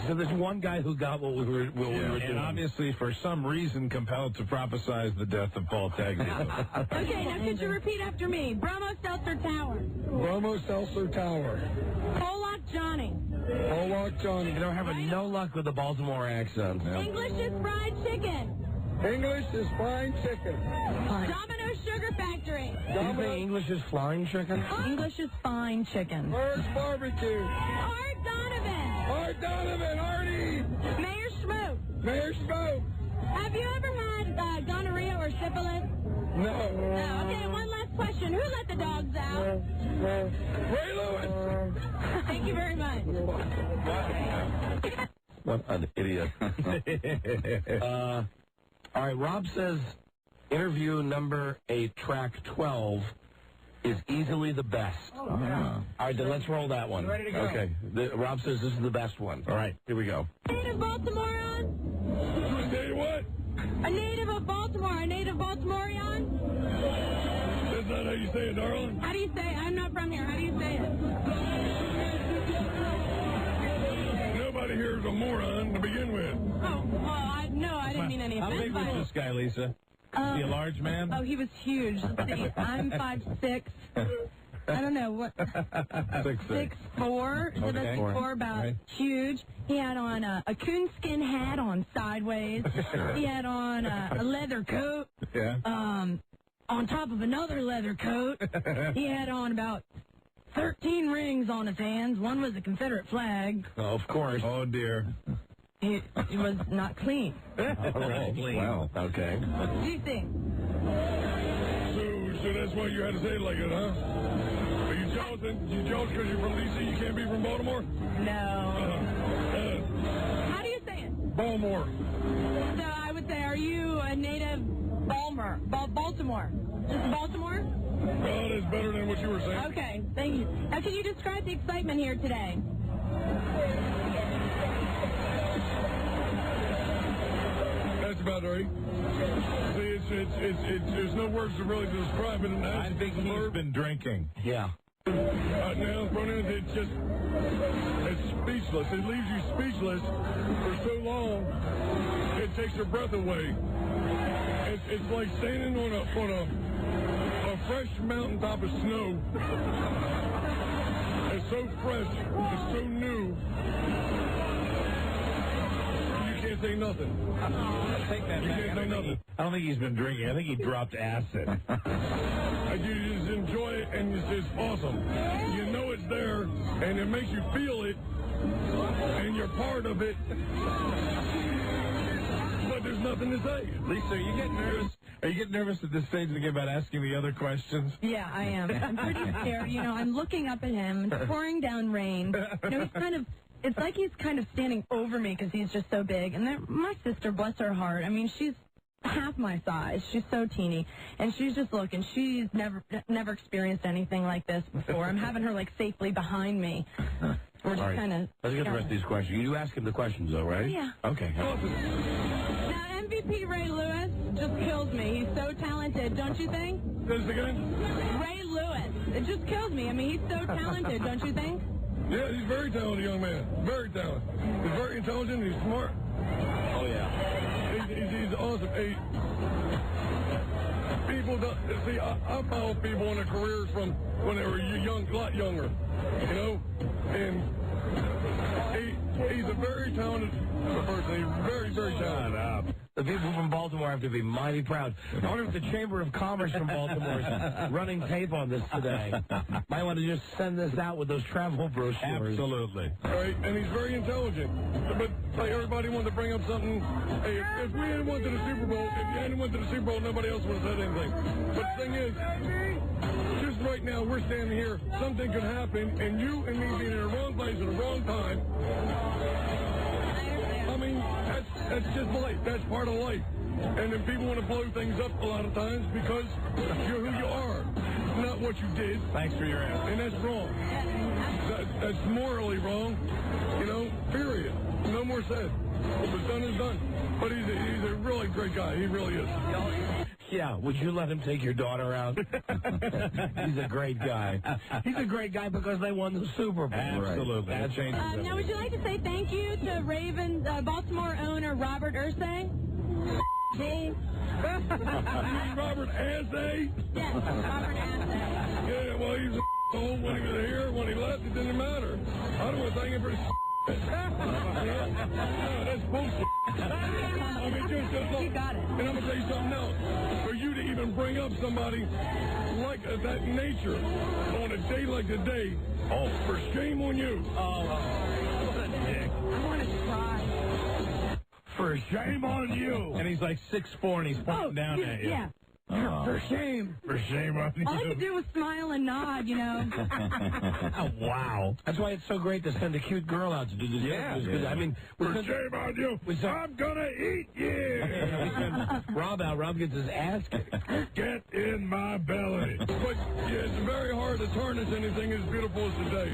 So there's one guy who got what we were doing. And obviously, for some reason, compelled to prophesize the death of Paul Tagliabue. Okay, now could you repeat after me? Bromo Seltzer Tower. Bromo Seltzer Tower. Pollock Johnny. Pollock Johnny. You know, having no luck with the Baltimore accent. English is fried chicken. English is frying chicken. Domino's Sugar Factory. You say English is flying chicken? English is fine chicken. First barbecue. Art Donovan. Art Donovan, Artie. Mayor Smoke. Mayor Smoke. Have you ever had gonorrhea or syphilis? No. No. Okay, one last question. Who let the dogs out? Ray Lewis. Thank you very much. What an idiot. All right, Rob says interview number 8, track 12, is easily the best. Oh, yeah. All right, then let's roll that one. Ready to go. Okay. Rob says this is the best one. All right, here we go. Native Baltimorean? Say what? A native of Baltimore. A native Baltimorean? That's not how you say it, darling. How do you say it? I'm not from here. How do you say it? Nobody here is a moron to begin with. Oh, well, I didn't mean any How offense. big was this guy, Lisa? Is he a large man? Oh, he was huge. Let's see, I'm 5'6". I don't know what. 6'4". So that's 4 about huge. He had on a coonskin hat on sideways. He had on a leather coat. Yeah. On top of another leather coat. He had on about 13 rings on his hands. One was a Confederate flag. Oh, of course. Oh, dear. He was not clean. Clean. Wow. Okay. What do you think? So that's why you had to say it like it, huh? Are you jealous? You jealous because you're from D.C.? You can't be from Baltimore? No. How do you say it? Baltimore. So I would say, are you a native Baltimore? Just Baltimore? Well, it's better than what you were saying. Okay, thank you. Now, can you describe the excitement here today? That's about right. See, there's no words to really describe it. I think he's been drinking. Yeah. Now, Ronan, it's speechless. It leaves you speechless for so long, it takes your breath away. It's like standing on a fresh mountaintop of snow. It's so fresh. It's so new. You can't say nothing. Take that You back. can't say nothing. I don't think he's been drinking. I think he dropped acid. You just enjoy it, and it's just awesome. You know it's there, and it makes you feel it, and you're part of it. But there's nothing to say. Lisa, are you getting nervous? Are you getting nervous at this stage again about asking the other questions? Yeah, I am. I'm pretty scared. You know, I'm looking up at him. It's pouring down rain. You know, it's like he's kind of standing over me because he's just so big. And then my sister, bless her heart, I mean, she's half my size. She's so teeny. And she's just looking. She's never experienced anything like this before. I'm having her, like, safely behind me. We're just kind of... Let's get the rest of these questions. You ask him the questions, though, right? Yeah. Okay. Now, MVP Ray Lewis just kills me. He's so talented, don't you think? Say this again? Ray Lewis. It just kills me. I mean, he's so talented, don't you think? Yeah, he's a very talented young man. Very talented. He's very intelligent. He's smart. Oh, yeah. He's awesome. People don't... See, I follow people in their careers from when they were young, a lot younger, you know? And he's a very talented person. He's very, very talented. The people from Baltimore have to be mighty proud. I wonder if the Chamber of Commerce from Baltimore is running tape on this today. Might want to just send this out with those travel brochures. Absolutely. Right, and he's very intelligent. But like everybody wanted to bring up something. Hey, if we hadn't went to the Super Bowl, if you hadn't went to the Super Bowl, nobody else would have said anything. But the thing is, just right now, we're standing here. Something could happen, and you and me being in the wrong place at the wrong time. I mean, that's just life. That's part of life. And then people want to blow things up a lot of times because you're who you are, not what you did. Thanks for your answer. And that's wrong. That's morally wrong, you know, period. No more said. What's done is done. But he's a really great guy. He really is. Yeah, would you let him take your daughter out? He's a great guy. He's a great guy because they won the Super Bowl. Absolutely. That changes everything. Now, would you like to say thank you to Ravens Baltimore owner Robert Ursay? So, Robert Ursay? Yes, Robert Ursay. Yeah, well, he's a when he was here. When he left, it didn't matter. I don't want to thank him for his no, that's bullshit. I mean, just look. You got it. And I'm going to tell you something else. For you to even bring up somebody like that nature on a day like today, for shame on you. Oh, what a dick. I want to cry. For shame on you. And he's like 6'4", and he's pointing down at you. Yeah. For shame. For shame on you. All I could do was smile and nod, you know. Oh, wow. That's why it's so great to send a cute girl out to do this. Yeah. I mean, For shame on you. I'm going to eat you. We send Rob out. Rob gets his ass kicked. Get in my belly. But, yeah, it's very hard to tarnish anything as beautiful as today.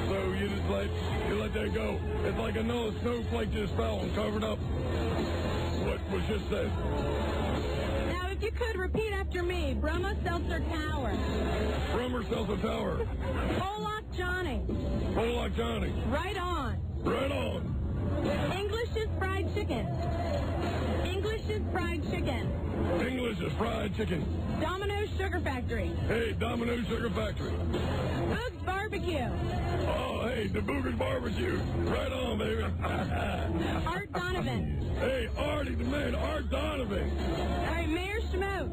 So you just let that go. It's like another snowflake just fell and covered up what was just said. Now, if you could repeat after me, Broma Seltzer Tower. Broma Seltzer Tower. Pollock Johnny. Pollock Johnny. Right on. Right on. English's Fried Chicken. English's Fried Chicken. English is fried chicken. Domino's Sugar Factory. Hey, Domino's Sugar Factory. Boog's Barbecue. Oh, hey, the Booger's Barbecue. Right on, baby. Art Donovan. Hey, Artie, the man, Art Donovan. All right, Mayor Schmoke.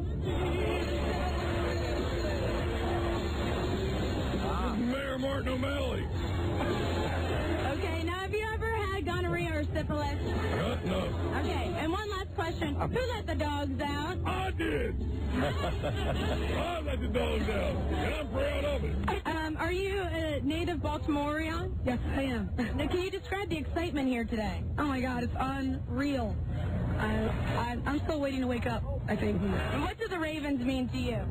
Mayor Martin O'Malley. Okay, now have you ever had gonorrhea or syphilis? No. Okay, and one last question. Who let the dogs out? I did. I let the dogs out, and I'm proud of it. Are you a native Baltimorean? Yes, I am. Now, can you describe the excitement here today? Oh, my God, it's unreal. I'm still waiting to wake up, I think. And what do the Ravens mean to you?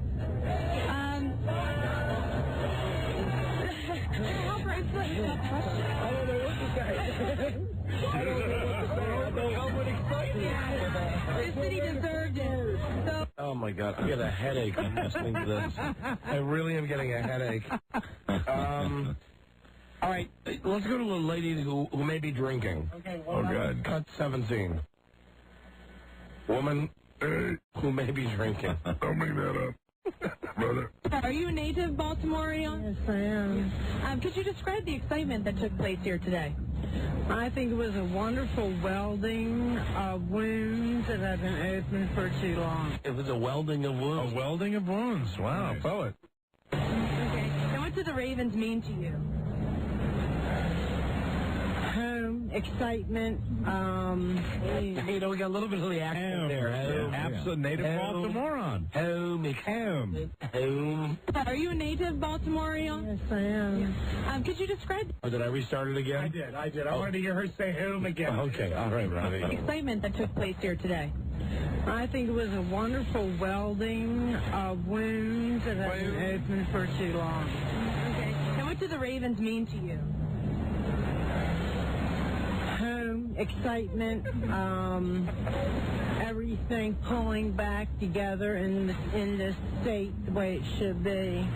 Albert, it's like that question. I don't know what to say. I don't know what to say. I'm excited. This city deserved it. So, Oh, my God. I'm getting a headache listening to this. I really am getting a headache. All right. Let's go to a lady who may be drinking. Okay, Oh, God. Cut 17. Woman who may be drinking. Don't make that up, brother. Are you a native Baltimorean? Yes, I am. Could you describe the excitement that took place here today? I think it was a wonderful welding of wounds that have been open for too long. It was a welding of wounds. A welding of wounds. Wow, nice. Poet. Okay. And what do the Ravens mean to you? Home, excitement, You know, we got a little bit of the accent there. Absolute native Baltimorean. Home. Are you a native Baltimorean? Yes, I am. Could you describe Did I restart it again? I did. I wanted to hear her say home again. Okay, all right, Robbie. the excitement that took place here today? I think it was a wonderful welding of wounds that have been open for too long. Okay. And what do the Ravens mean to you? Home, excitement, everything pulling back together in the state the way it should be.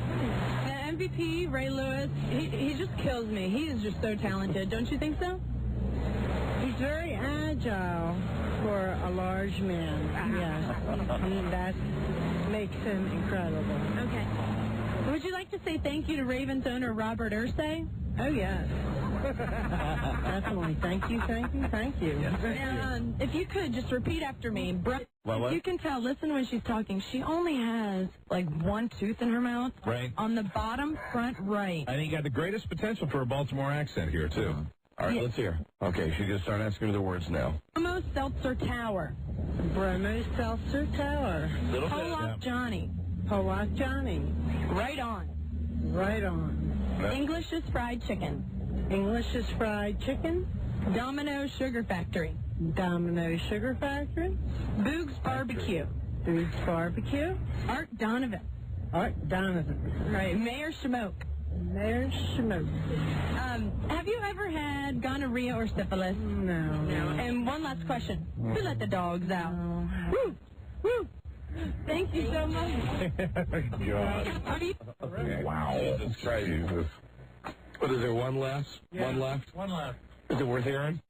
The MVP, Ray Lewis, he just kills me. He is just so talented. Don't you think so? He's very agile for a large man. Yes. That makes him incredible. Okay. Would you like to say thank you to Ravens owner Robert Ursay? Oh, yes. Definitely. Thank you. If you could, just repeat after me. What? You can tell, listen when she's talking, she only has, like, one tooth in her mouth. Right. On the bottom front right. I think you got the greatest potential for a Baltimore accent here, too. All right, let's hear. Okay, she's going to start asking me the words now. Bromo Seltzer Tower. Bromo Seltzer Tower. Pollock Johnny. Pollock Johnny. Right on. Right on. English's Fried Chicken. English's Fried Chicken. Domino's Sugar Factory. Domino's Sugar Factory. Boog's Barbecue. Boog's Barbecue. Art Donovan. Art Donovan. Right. Mayor Schmoke. Mayor Schmoke. Have you ever had gonorrhea or syphilis? No. And one last question. Who let the dogs out? No. Woo! Woo! Thank you so much. God. Wow. Jesus Christ. What is there, one left? Yeah. One left? One left. Is it worth hearing?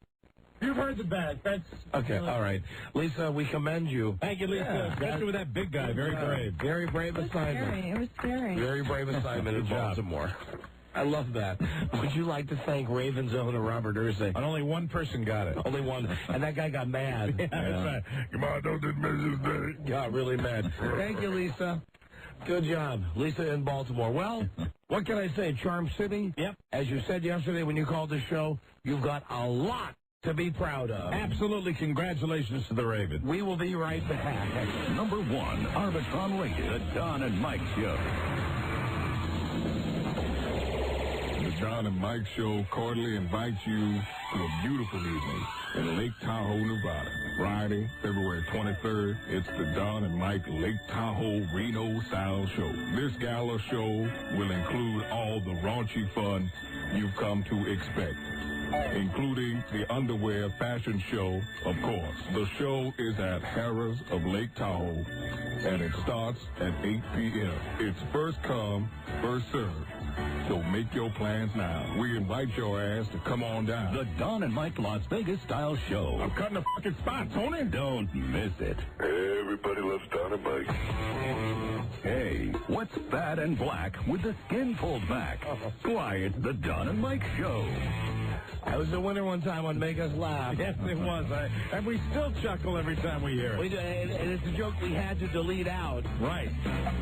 You've heard the bad. That's Okay, all right. Lisa, we commend you. Thank you, Lisa. Especially with that big guy. Very brave. Very brave assignment. It was scary. Very brave assignment in Baltimore. I love that. Would you like to thank Ravens owner Robert Ursay? And only one person got it. Only one. And that guy got mad. That's right. Come on, don't dismiss his day. Got really mad. Thank you, Lisa. Good job. Lisa in Baltimore. Well, what can I say? Charm City? Yep. As you said yesterday when you called the show, you've got a lot to be proud of. Absolutely. Congratulations to the Ravens. We will be right back. Number 1, Arbitron Radio, the Don and Mike Show. The Don and Mike Show cordially invites you to a beautiful evening in Lake Tahoe, Nevada. Friday, February 23rd, it's the Don and Mike Lake Tahoe Reno Style Show. This gala show will include all the raunchy fun you've come to expect, including the underwear fashion show, of course. The show is at Harrah's of Lake Tahoe, and it starts at 8 p.m. It's first come, first served. So make your plans now. We invite your ass to come on down. The Don and Mike Las Vegas Style Show. I'm cutting the fucking spot, Tony. Don't miss it. Everybody loves Don and Mike. Hey, what's fat and black with the skin pulled back? Why, it's the Don and Mike Show. I was the winner one time on Make Us Laugh. Yes, it was. And we still chuckle every time we hear it. We do, and it's a joke we had to delete out. Right.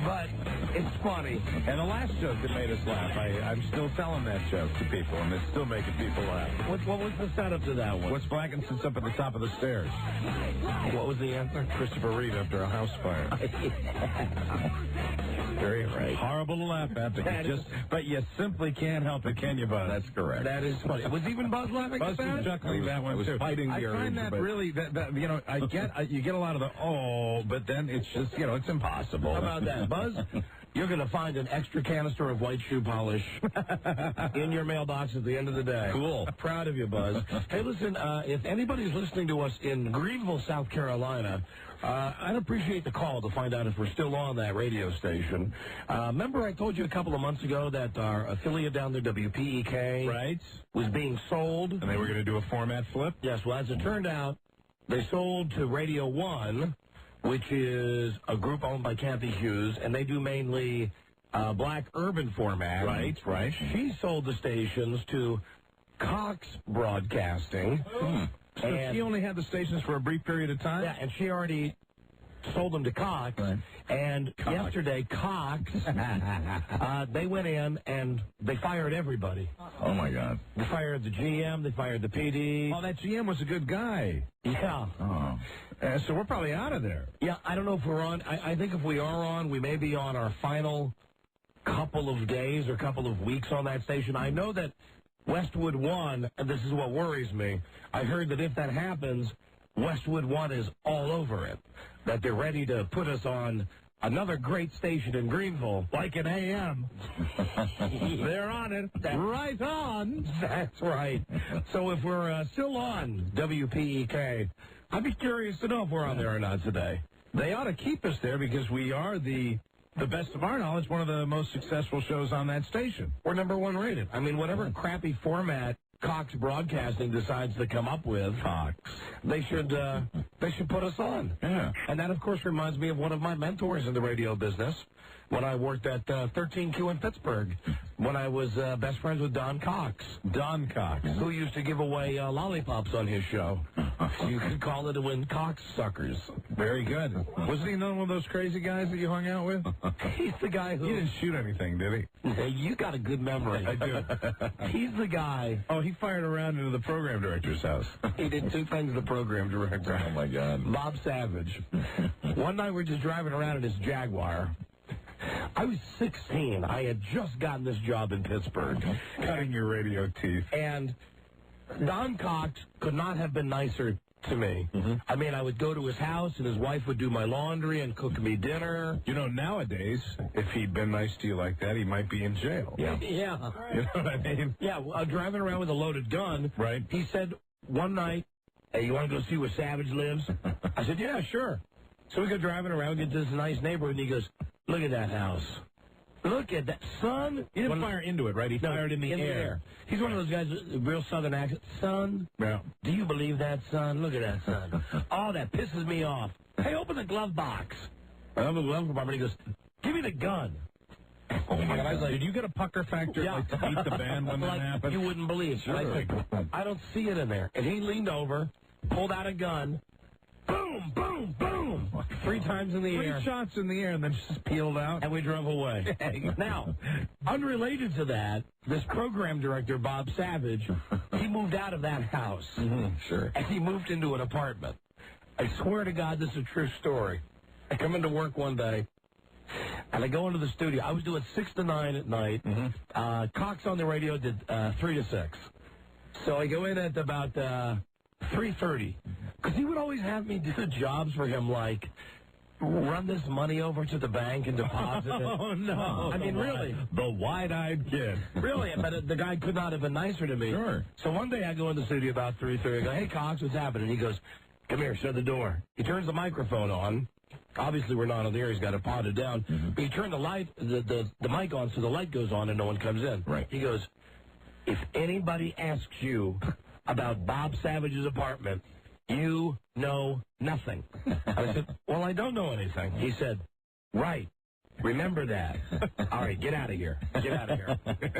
But it's funny. And the last joke that made us laugh, I'm still telling that joke to people, and it's still making people laugh. What was the setup to that one? What's black and sits up at the top of the stairs? What was the answer? Christopher Reeve after a house fire. Very right. Horrible to laugh at, but you simply can't help it, can you, Buzz? That's correct. That is funny. Was even Buzz laughing Buzz at was that? chuckling that one, too. Fighting I the find urge, that really, you know, you get a lot of the, but then it's just, you know, it's impossible. How about that, Buzz? You're going to find an extra canister of white shoe polish in your mailbox at the end of the day. Cool. Proud of you, Buzz. Hey, listen, if anybody's listening to us in Greenville, South Carolina, I'd appreciate the call to find out if we're still on that radio station. Remember I told you a couple of months ago that our affiliate down there, WPEK, right, was being sold? And they were going to do a format flip? Yes, well, as it turned out, they sold to Radio 1. which is a group owned by Kathy Hughes, and they do mainly black urban format. Right. She sold the stations to Cox Broadcasting. So she only had the stations for a brief period of time? Yeah, and she already sold them to Cox. Right. And yesterday, Cox, they went in and they fired everybody. Oh, my God. They fired the GM, they fired the PD. Oh, that GM was a good guy. Yeah. Oh. So we're probably out of there. Yeah, I don't know if we're on. I think if we are on, we may be on our final couple of days or couple of weeks on that station. I know that Westwood One, and this is what worries me, I heard that if that happens, Westwood One is all over it, that they're ready to put us on another great station in Greenville. Like an AM. They're on it. Right on. That's right. So if we're still on WPEK, I'd be curious to know if we're on there or not today. They ought to keep us there because we are the best of our knowledge, one of the most successful shows on that station. We're #1 rated. I mean, whatever crappy format Cox Broadcasting decides to come up with, they should put us on. Yeah. And that, of course, reminds me of one of my mentors in the radio business when I worked at 13Q in Pittsburgh, when I was best friends with Don Cox. Don Cox. Who used to give away lollipops on his show. You could call it when Cox suckers. Very good. Wasn't he another one of those crazy guys that you hung out with? He's the guy who... He didn't shoot anything, did he? Hey, you got a good memory. I do. He's the guy... Oh, he fired around into the program director's house. He did 2 things to the program director. Oh, my God. Bob Savage. One night we're just driving around in his Jaguar. I was 16. I had just gotten this job in Pittsburgh. Cutting your radio teeth. And Don Cox could not have been nicer to me. I mean, I would go to his house, and his wife would do my laundry and cook me dinner. You know, nowadays, if he'd been nice to you like that, he might be in jail. Yeah. You know what I mean? Yeah, driving around with a loaded gun. Right. He said one night, "Hey, you want to go see where Savage lives?" I said, "Yeah, sure." So we go driving around, get to this nice neighborhood, and he goes, "Look at that house. Look at that, son." He didn't fire into it, right? He fired in the air. He's one of those guys with a real southern accent. "Son, yeah. Do you believe that, son? Look at that, son. Oh, that pisses me off. Hey, open the glove box." I open the glove compartment. He goes, "Give me the gun." Oh, my God. I was like, did you get a pucker factor like to beat the band when that happened? You wouldn't believe. Sure. I said, "I don't see it in there." And he leaned over, pulled out a gun. Boom, boom, boom. 3 times in the air. 3 shots in the air and then just peeled out. And we drove away. Now, unrelated to that, this program director, Bob Savage, he moved out of that house. Sure. And he moved into an apartment. I swear to God, this is a true story. I come into work one day, and I go into the studio. I was doing 6 to 9 at night. Cox on the radio did 3 to 6. So I go in at about 3:30. Because he would always have me do jobs for him, like run this money over to the bank and deposit it. Oh, no. I mean, really. The wide-eyed kid. Really, but the guy could not have been nicer to me. Sure. So one day I go in the studio about 3:30. I go, "Hey, Cox, what's happening?" He goes, "Come here, shut the door." He turns the microphone on. Obviously, we're not on the air. He's got it potted down. But he turned the light, the mic on, so the light goes on and no one comes in. Right. He goes, "If anybody asks you about Bob Savage's apartment, you know nothing." I said, "Well, I don't know anything." He said, "Right. Remember that. All right, get out of here. Get out of here."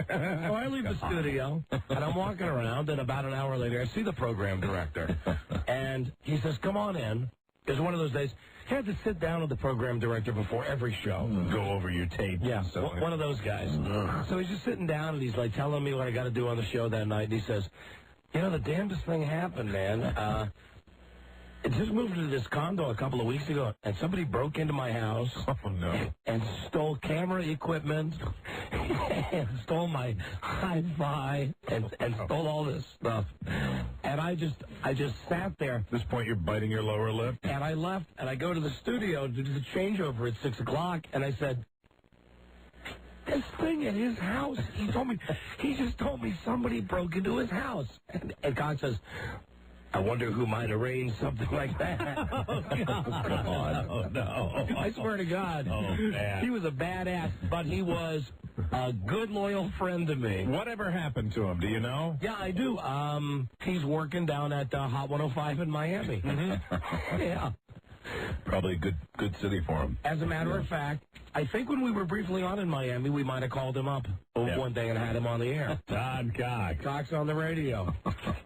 So I leave the studio, and I'm walking around, and about an hour later, I see the program director. And he says, "Come on in." It was one of those days. He had to sit down with the program director before every show. Go over your tape. Yeah, one of those guys. So he's just sitting down, and he's like telling me what I got to do on the show that night. And he says, "You know, the damnedest thing happened, man. I just moved into this condo a couple of weeks ago, and somebody broke into my house. Oh, no. And stole camera equipment, and stole my hi-fi, and stole all this stuff. And I just sat there. At this point, you're biting your lower lip. And I left, and I go to the studio to do the changeover at 6 o'clock, and I said, "This thing at his house, he just told me somebody broke into his house." And Cox says, "I wonder who might arrange something like that." Oh, come on. Oh, no. I swear to God. Oh, man. He was a badass, but he was a good, loyal friend to me. Whatever happened to him, do you know? Yeah, I do. He's working down at Hot 105 in Miami. Yeah. Probably a good city for him. As a matter of fact, I think when we were briefly on in Miami, we might have called him up one day and had him on the air. Don Cox. Cox on the radio.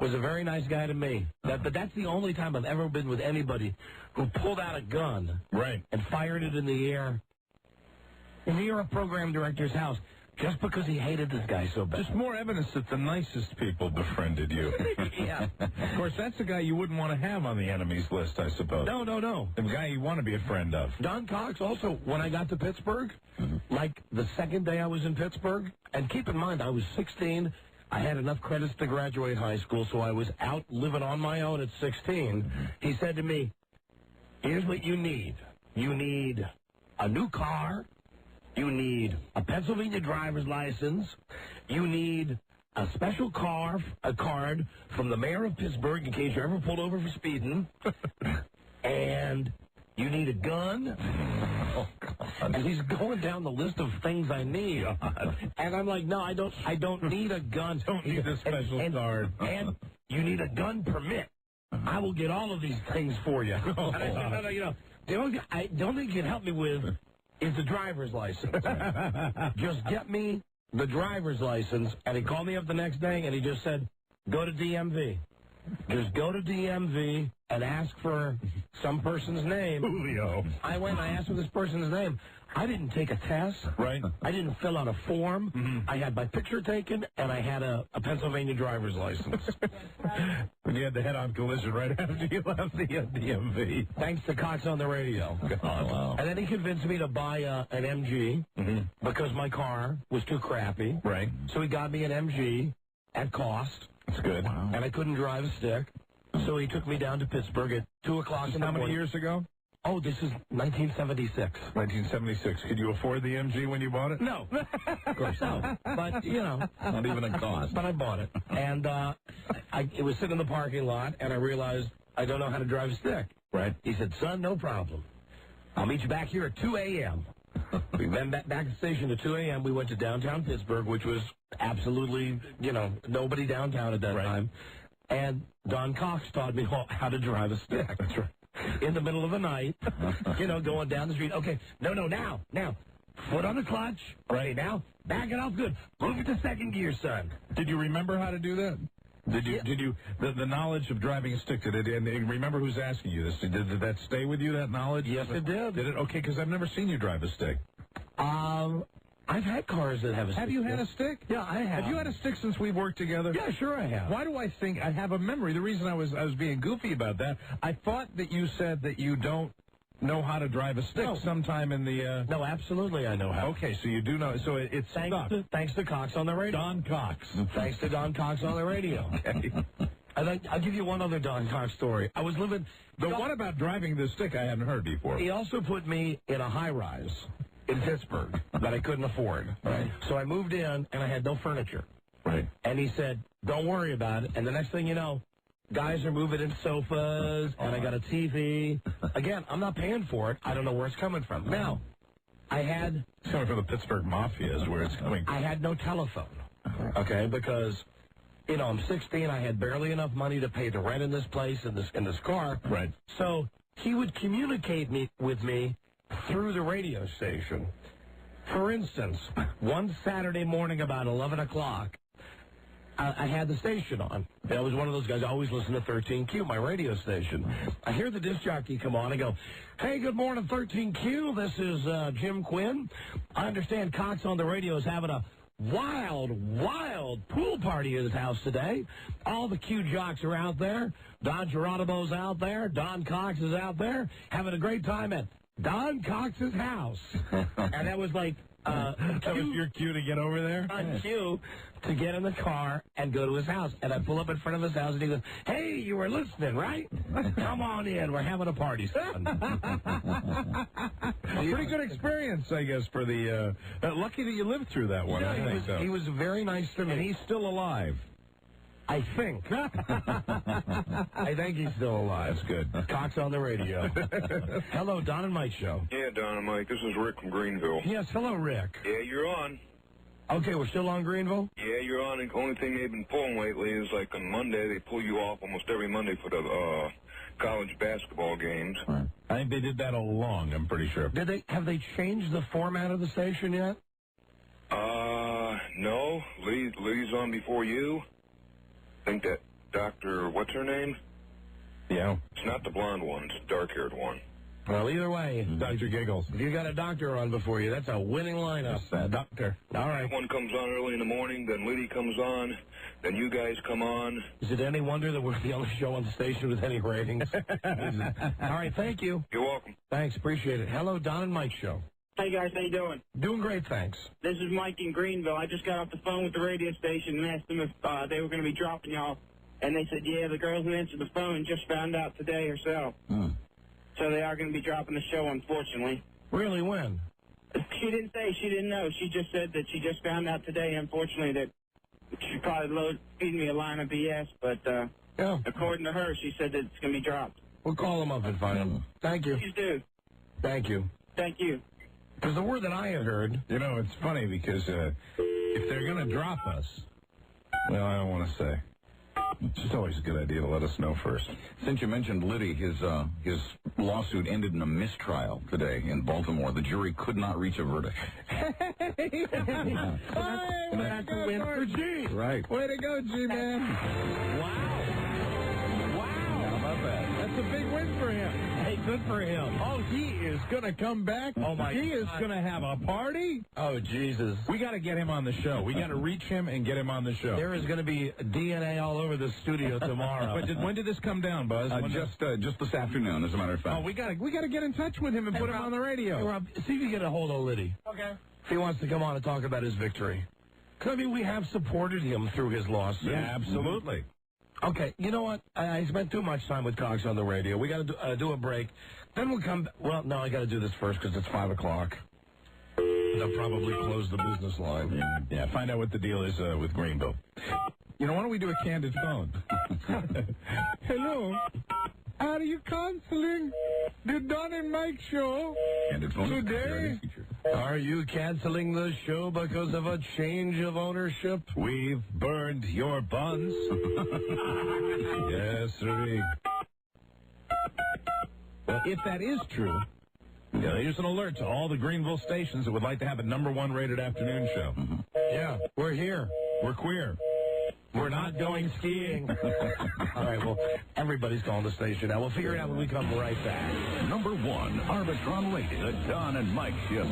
Was a very nice guy to me. But that's the only time I've ever been with anybody who pulled out a gun and fired it in the air near a program director's house just because he hated this guy so bad. Just more evidence that the nicest people befriended you. Yeah. Of course, that's the guy you wouldn't want to have on the enemy's list, I suppose. No. The guy you want to be a friend of. Don Cox also, when I got to Pittsburgh, like the second day I was in Pittsburgh, and keep in mind, I was 16. I had enough credits to graduate high school, so I was out living on my own at 16. He said to me, here's what you need. You need a new car. You need a Pennsylvania driver's license. You need a special card from the mayor of Pittsburgh in case you're ever pulled over for speeding. And you need a gun. Oh, God. And he's going down the list of things I need. And I'm like, no, I don't need a gun. Don't need a special card. And you need a gun permit. I will get all of these things for you. Oh, and I said, no, the only thing you can help me with is the driver's license. Just get me the driver's license. And he called me up the next day, and he just said, go to DMV. Just go to DMV and ask for some person's name. Julio. I went and I asked for this person's name. I didn't take a test. Right. I didn't fill out a form. Mm-hmm. I had my picture taken, and I had a Pennsylvania driver's license. And you had the head-on collision right after you left the DMV. Thanks to Cox on the radio. God, wow. And then he convinced me to buy an MG because my car was too crappy. Right. So he got me an MG at cost. That's good. Wow. And I couldn't drive a stick. So he took me down to Pittsburgh at 2 o'clock in the morning. How many years ago? Oh, this is 1976. 1976. Could you afford the MG when you bought it? No. Of course not. But, Not even a cost. But I bought it. And it was sitting in the parking lot, and I realized I don't know how to drive a stick. Right. He said, son, no problem. I'll meet you back here at 2 a.m. We went back to the station at 2 a.m. We went to downtown Pittsburgh, which was absolutely, nobody downtown at that time. And Don Cox taught me how to drive a stick. That's right. In the middle of the night, going down the street. Okay, no, now. Foot on the clutch. Right now, back it off good. Move it to second gear, son. Did you remember how to do that? Did you the knowledge of driving a stick, and remember who's asking you this? Did that stay with you, that knowledge? Yes, it did. Did it? Okay, because I've never seen you drive a stick. I've had cars that have a stick. Have you had a stick? Yeah, I have. Have you had a stick since we've worked together? Yeah, sure I have. Why do I think I have a memory? The reason I was being goofy about that, I thought that you said that you don't know how to drive a stick sometime in the... No, absolutely I know how. Okay, so you do know. So it's thanks to Cox on the radio. Don Cox. Thanks to Don Cox on the radio. Okay. I'll give you one other Don Cox story. I was living... The one about driving the stick I hadn't heard before. He also put me in a high-rise in Pittsburgh that I couldn't afford. Right. So I moved in, and I had no furniture. Right. And he said, don't worry about it. And the next thing you know, guys are moving in sofas, and I got a TV. Again, I'm not paying for it. I don't know where it's coming from. Now, it's coming from the Pittsburgh Mafia is where it's coming from. I had no telephone, okay, because, I'm 16. I had barely enough money to pay the rent in this place, in this car. Right. So he would communicate with me through the radio station. For instance, one Saturday morning about 11 o'clock, I had the station on. I was one of those guys, I always listen to 13Q, my radio station. I hear the disc jockey come on. I go, hey, good morning, 13Q. This is Jim Quinn. I understand Cox on the radio is having a wild pool party at his house today. All the Q jocks are out there. Don Geronimo's out there. Don Cox is out there having a great time at Don Cox's house. And that was like... that was your cue to get over there? On cue to get in the car and go to his house. And I pull up in front of his house, and he goes, hey, you were listening, right? Come on in. We're having a party, son. Pretty good experience, I guess, for the... lucky that you lived through that one, Yeah, I think so. He was very nice to me. And he's still alive. I think. I think he's still alive. That's good. Cox on the radio. Hello, Don and Mike show. Yeah, Don and Mike. This is Rick from Greenville. Yes, hello, Rick. Yeah, you're on. Okay, we're still on Greenville? Yeah, you're on. The only thing they've been pulling lately is like on Monday, they pull you off almost every Monday for the college basketball games. Right. I think they did that all along, I'm pretty sure. Have they changed the format of the station yet? No. Lydia's on before you. I think that Dr. What's her name? Yeah. It's not the blonde one. It's the dark-haired one. Well, either way, Dr. Giggles. If you got a doctor on before you, that's a winning lineup. Doctor. All right. That one comes on early in the morning, then Lydia comes on, then you guys come on. Is it any wonder that we're the only show on the station with any ratings? All right, thank you. You're welcome. Thanks, appreciate it. Hello, Don and Mike Show. Hey, guys, how you doing? Doing great, thanks. This is Mike in Greenville. I just got off the phone with the radio station and asked them if they were going to be dropping y'all. And they said, yeah, the girl who answered the phone just found out today herself. So they are going to be dropping the show, unfortunately. Really, when? She didn't say. She didn't know. She just said that she just found out today, unfortunately, that she probably feeding me a line of BS. But according to her, she said that it's going to be dropped. We'll call them up and find them. Thank you. Please do. Thank you. Thank you. Because the word that I had heard... You know, it's funny because if they're going to drop us, well, I don't want to say. It's just always a good idea to let us know first. Since you mentioned Liddy, his lawsuit ended in a mistrial today in Baltimore. The jury could not reach a verdict. That's a win for G. Right. Way to go, G-Man. Wow. How about that? That's a big win for him. Hey, good for him. Oh, he is going to come back. Oh, my He God. is going to have a party. Oh, Jesus. We got to get him on the show. We got to reach him and get him on the show. There is going to be DNA all over the studio tomorrow. But when did this come down, Buzz? Just this afternoon, as a matter of fact. Oh, we got to get in touch with him and put him on the radio. Hey, Rob, see if you get a hold of Liddy. Okay. If he wants to come on and talk about his victory. 'Cause, I mean, we have supported him through his lawsuit. Yeah, absolutely. Okay, you know what? I spent too much time with Cox on the radio. We got to do a break. Then we'll come... Well, no, I got to do this first because it's 5 o'clock. They'll probably close the business line. Yeah, find out what the deal is with Greenville. You know, why don't we do a candid phone? Hello. Are you canceling the Don and Mike show Candid phone today? Are you canceling the show because of a change of ownership? We've burned your buns. Yes, sir. Well, if that is true, here's an alert to all the Greenville stations that would like to have a #1 rated afternoon show. Yeah, we're here. We're queer. We're not going skiing. All right, well, everybody's calling the station now. We'll figure it out when we come right back. #1 Arbitron rated, the Don and Mike Show.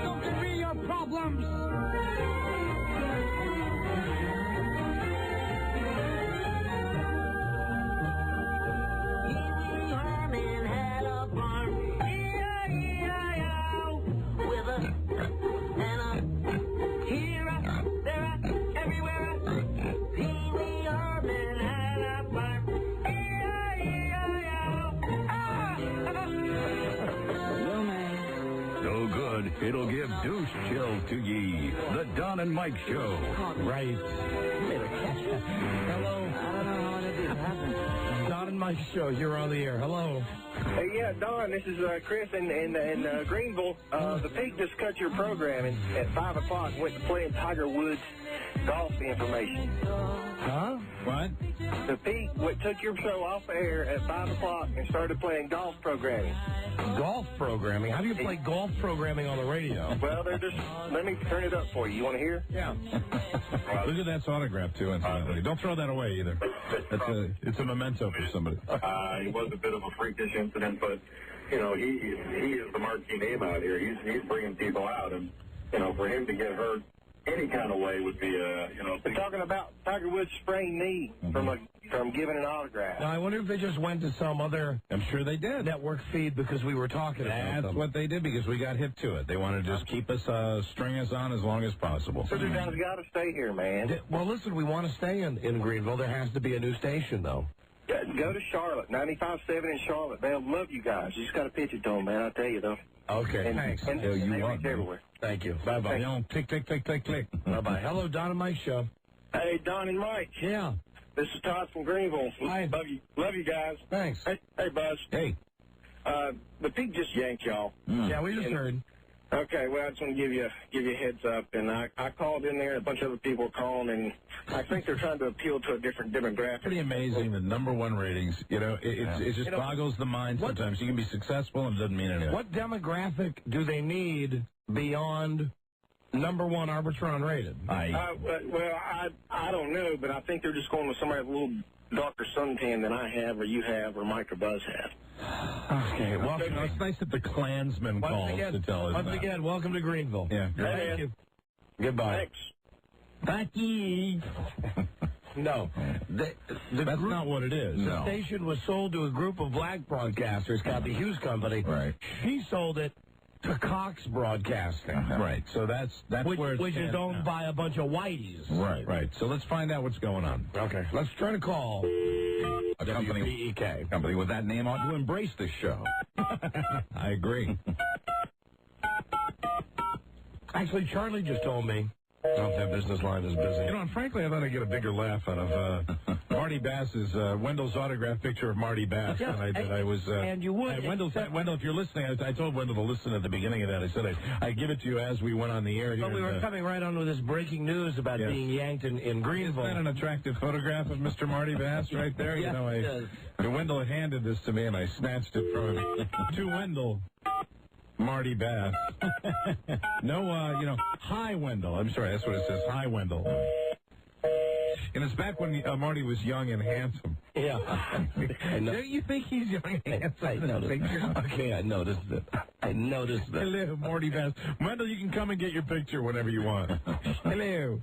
Don't be your problems. So good, it'll give douche chills to ye. The Don and Mike Show. Right. Hello. I don't know how this happened. Don and Mike Show, you're on the air. Hello. Hey, yeah, Don, this is Chris in Greenville. The Peak just cut your programming at 5 o'clock and went to playing Tiger Woods golf information. Huh? What? The Peak took your show off the air at 5 o'clock and started playing golf programming. Golf programming? How do you play golf programming on the radio? Well, they're just... Let me turn it up for you. You want to hear? Yeah. Look at that autograph, too, incidentally. Don't throw that away, either. It's a memento for somebody. It was a bit of a freakish incident, but, you know, he is the marquee name out here. He's bringing people out, and, you know, for him to get hurt any kind of way would be, We're talking about Tiger Woods' sprained knee from giving an autograph. Now, I wonder if they just went to some other I'm sure they did. network feed because we were talking about That's them. what they did because we got hip to it. They wanted to just keep us, string us on as long as possible. So you guys got to stay here, man. Well, listen, we want to stay in Greenville. There has to be a new station, though. Yeah, go to Charlotte, 95.7 in Charlotte. They'll love you guys. You just got to pitch it to them, man. I'll tell you, though. Okay, And- thanks. and- Yeah, you they want reach me. everywhere. Thank you. Bye-bye. You know, click, click, click, click, click. Bye-bye. Hello, Don and Mike Show. Hey, Don and Mike. Yeah. This is Todd from Greenville. Hi. Love you guys. Thanks. Hey, Buzz. Hey. The peak just yanked y'all. Yeah, we just heard. Okay, well, I just want to give you a heads up, and I called in there, and a bunch of other people were calling, and I think they're trying to appeal to a different demographic. Pretty amazing, the #1 ratings. You know, it just boggles the mind sometimes. You can be successful and it doesn't mean anything. What demographic do they need beyond #1 Arbitron rated? Well, I don't know, but I think they're just going with somebody with a little darker suntan than I have, or you have, or Mike or Buzz have. Okay, well, it's nice that the Klansman calls to tell us Once that. again, welcome to Greenville. Yeah. Thank you. Goodbye. Thanks. Thank you. No. That's not what it is. The station was sold to a group of black broadcasters, Kathy Hughes Company. Right. She sold it to Cox Broadcasting. Right. So that's where it which is stands owned now. by a bunch of whiteys. Right. So let's find out what's going on. Okay. Let's try to call A company WPEK. with that name ought to embrace this show. I agree. Actually, Charlie just told me. Oh, that business line is busy. You know, and frankly, I thought I'd get a bigger laugh out of Marty Bass's Wendell's autographed picture of Marty Bass than I did. I was. And you would. Wendell, if you're listening, I told Wendell to listen at the beginning of that. I said I'd give it to you as we went on the air. But we were coming right on with this breaking news about being yanked in Greenville. Isn't that an attractive photograph of Mr. Marty Bass right there? Yes, You know, it does. Wendell had handed this to me, and I snatched it from him. To Wendell. Marty Bass. No, hi, Wendell. I'm sorry, that's what it says. Hi, Wendell. And it's back when Marty was young and handsome. Yeah. Don't you think he's young and handsome? I noticed. Okay, I noticed it. Hello, Marty Bass. Wendell, you can come and get your picture whenever you want. Hello.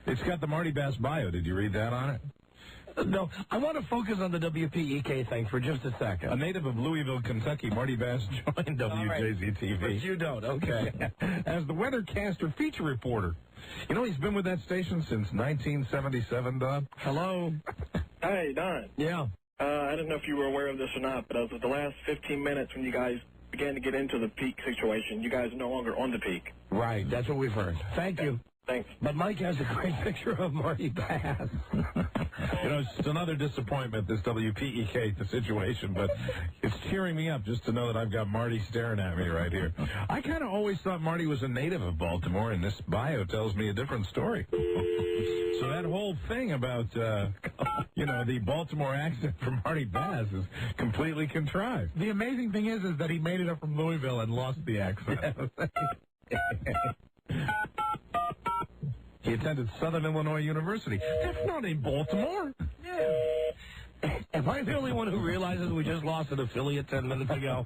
It's got the Marty Bass bio. Did you read that on it? No, I want to focus on the WPEK thing for just a second. A native of Louisville, Kentucky, Marty Bass joined WJZ-TV. But you don't, okay. As the weathercaster feature reporter. You know, he's been with that station since 1977, Don. Hello. Hey, Don. Yeah. I don't know if you were aware of this or not, but as of the last 15 minutes when you guys began to get into the peak situation, you guys are no longer on the peak. Right, that's what we've heard. Thank you. Thanks. But Mike has a great picture of Marty Bass. You know, it's another disappointment, this WPEK situation, but it's cheering me up just to know that I've got Marty staring at me right here. I kind of always thought Marty was a native of Baltimore, and this bio tells me a different story. So that whole thing about, the Baltimore accent from Marty Bass is completely contrived. The amazing thing is that he made it up from Louisville and lost the accent. He attended Southern Illinois University. That's not in Baltimore. Yeah. Am I the only one who realizes we just lost an affiliate 10 minutes ago?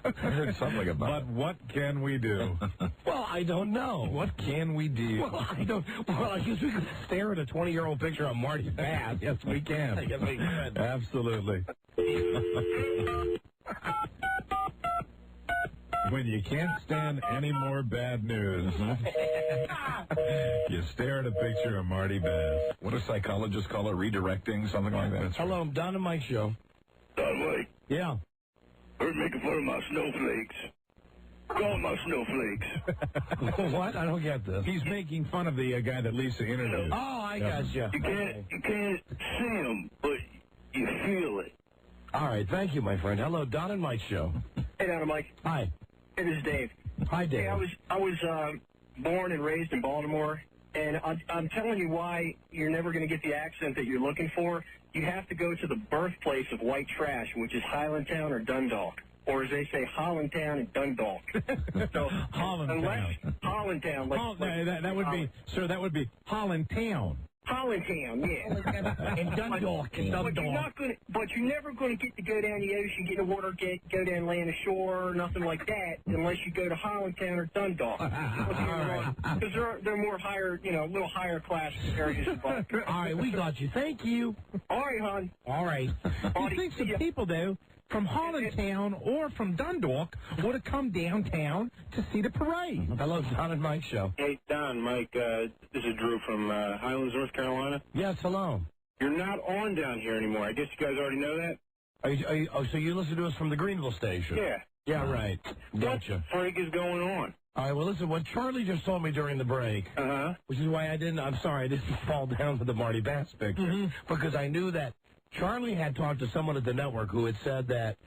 I heard something about it. But what can we do? Well, I don't know. What can we do? Well, I don't. Well, I guess we could stare at a 20-year-old picture of Marty Bass. Yes, we can. I guess we could. Absolutely. When you can't stand any more bad news, you stare at a picture of Marty Bass. What do psychologists call it? Redirecting, something like that. Hello, Don and Mike Show. Don Mike, Yeah. heard making fun of my snowflakes. Call my snowflakes. What? I don't get this. He's making fun of the guy that Lisa interviewed. Oh, I got you. You can't see them, but you feel it. All right, thank you, my friend. Hello, Don and Mike Show. Hey, Don and Mike. Hi. Hey, this is Dave. Hi, Dave. Hey, I was born and raised in Baltimore, and I'm telling you why you're never going to get the accent that you're looking for. You have to go to the birthplace of white trash, which is Highlandtown or Dundalk. Or as they say, Hollandtown and Dundalk. So, Hollandtown. Unless Hollandtown. That would be Hollandtown. Hollandtown, yeah. In Dundalk. But you're never going to get to go down the ocean, get in the water, go down land ashore, or nothing like that, unless you go to Hollandtown or Dundalk. Because they're more higher, a little higher class areas. All right, we got you. Thank you. All right, hon. All right. You think some people, though, from Hollandtown or from Dundalk would have come downtown to see the parade? Hello, Don and Mike Show. Hey, Don, Mike, this is Drew from Highlands, North Carolina. Yes, hello. You're not on down here anymore. I guess you guys already know that? So you listen to us from the Greenville station? Yeah. Yeah, right. Gotcha. What freak is going on? All right, well, listen, what Charlie just told me during the break, which is why I didn't fall down for the Marty Bass picture, because I knew that Charlie had talked to someone at the network who had said that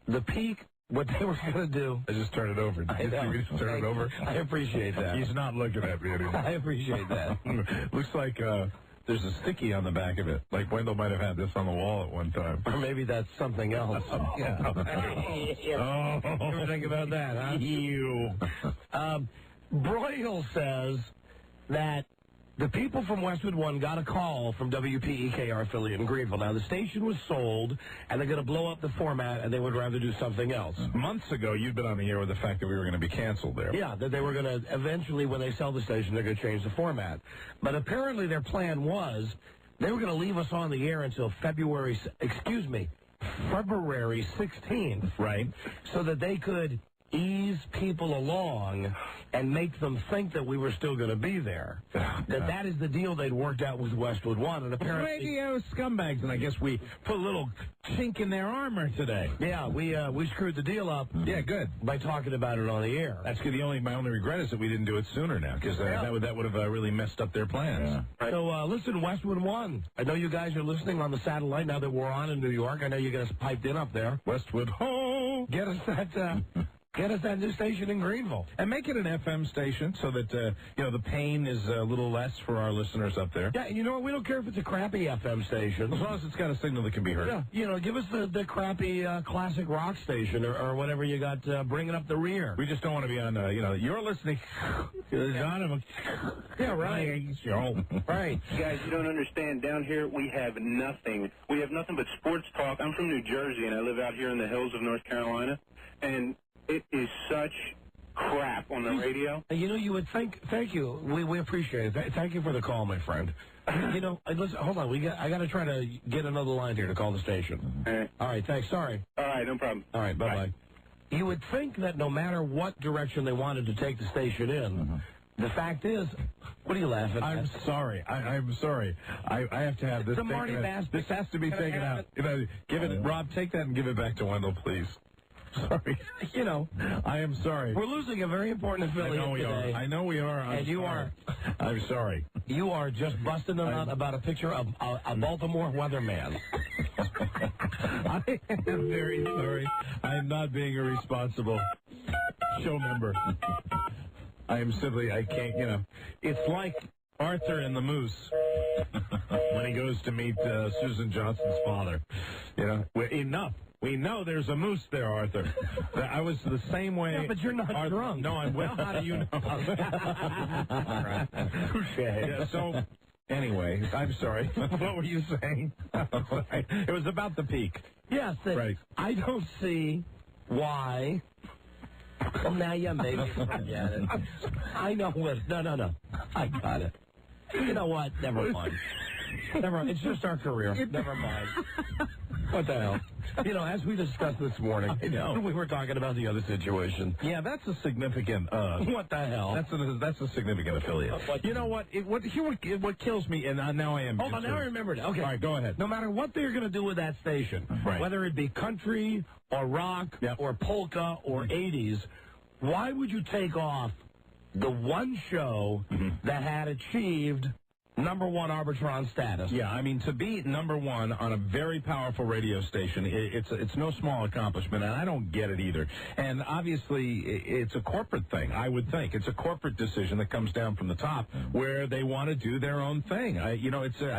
the peak, what they were going to do... I just turned it over. I know. You just turn it over? I appreciate that. He's not looking at me anymore. I appreciate that. Looks like there's a sticky on the back of it. Like Wendell might have had this on the wall at one time. Or maybe that's something else. Yeah. Oh. Ever think about that, huh? Ew. Broyle says that the people from Westwood One got a call from WPEK, our affiliate in Greenville. Now, the station was sold, and they're going to blow up the format, and they would rather do something else. Months ago, you'd been on the air with the fact that we were going to be canceled there. Yeah, that they were going to, eventually, when they sell the station, they're going to change the format. But apparently their plan was they were going to leave us on the air until February 16th. Right. So that they could ease people along and make them think that we were still going to be there. That is the deal they'd worked out with Westwood One, and apparently radio scumbags, and I guess we put a little chink in their armor today. Yeah, we screwed the deal up. Yeah, good. By talking about it on the air. That's good. My only regret is that we didn't do it sooner now, because that would have really messed up their plans. Yeah. So listen, Westwood One. I know you guys are listening on the satellite now that we're on in New York. I know you guys piped in up there. Westwood Ho! Get us that. Get us that new station in Greenville. And make it an FM station so that, the pain is a little less for our listeners up there. Yeah, you know what? We don't care if it's a crappy FM station. As long as it's got a signal that can be heard. Yeah, give us the crappy classic rock station or whatever you got bringing up the rear. We just don't want to be on, you're listening to John. Yeah, right. Right. You guys, you don't understand. Down here, we have nothing. We have nothing but sports talk. I'm from New Jersey, and I live out here in the hills of North Carolina. And it is such crap on the radio. You would think. Thank you. We appreciate it. Thank you for the call, my friend. Listen. Hold on. I got to try to get another line here to call the station. All right. Thanks. Sorry. All right. No problem. All right. Bye. You would think that no matter what direction they wanted to take the station in, the fact is, what are you laughing at? I'm sorry. I'm sorry. I have to have this. The Marty Bass. This has to be taken out. Give it, Rob. Take that and give it back to Wendell, please. Sorry. I am sorry. We're losing a very important affiliate today. I know we are. I'm sorry. You are just busting them out about a picture of a Baltimore weatherman. I am very sorry. I am not being a responsible show member. I can't, It's like Arthur and the Moose when he goes to meet Susan Johnson's father. Enough. We know there's a moose there, Arthur. I was the same way. Yeah, but you're not drunk. No, I'm well. How do you know? Right. Yeah, so, anyway, I'm sorry. What were you saying? It was about the peak. Yes. Right. I don't see why. Well, now you made me forget it. I know what. No. I got it. You know what? Never mind. It's just our career. Never mind. What the hell? As we discussed this morning, we were talking about the other situation. Yeah, that's a significant. What the hell? That's a significant affiliate. You know what? What kills me, and now I am. Hold on, now I remembered it. Okay, all right, go ahead. No matter what they're going to do with that station, whether it be country or rock or polka or 80s, why would you take off the one show that had achieved #1 Arbitron status? Yeah, I mean, to be #1 on a very powerful radio station, it's no small accomplishment, and I don't get it either. And obviously, it's a corporate thing, I would think. It's a corporate decision that comes down from the top where they want to do their own thing. I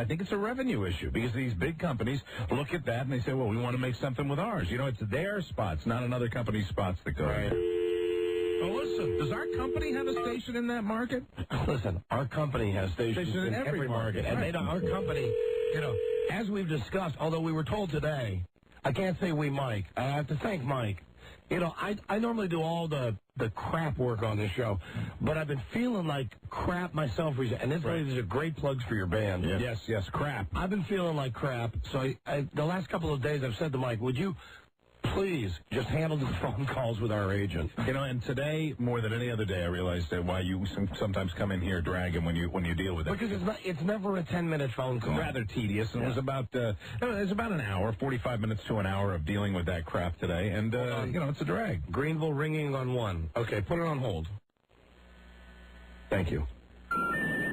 think it's a revenue issue because these big companies look at that and they say, well, we want to make something with ours. It's their spots, not another company's spots that go. Right. Oh, listen, does our company have a station in that market? Listen, our company has stations in every market. And they don't, our company, as we've discussed, although we were told today, I can't say we, Mike. I have to thank Mike. I normally do all the crap work on this show, but I've been feeling like crap myself recently. And this these are great plugs for your band. Yes, crap. I've been feeling like crap. So the last couple of days I've said to Mike, would you please just handle the phone calls with our agent? And today, more than any other day, I realized that why you sometimes come in here dragging when you deal with it. Because it's never a 10-minute phone call. Rather tedious, and it was about an hour, 45 minutes to an hour of dealing with that crap today, and it's a drag. Greenville ringing on 1. Okay, put it on hold. Thank you.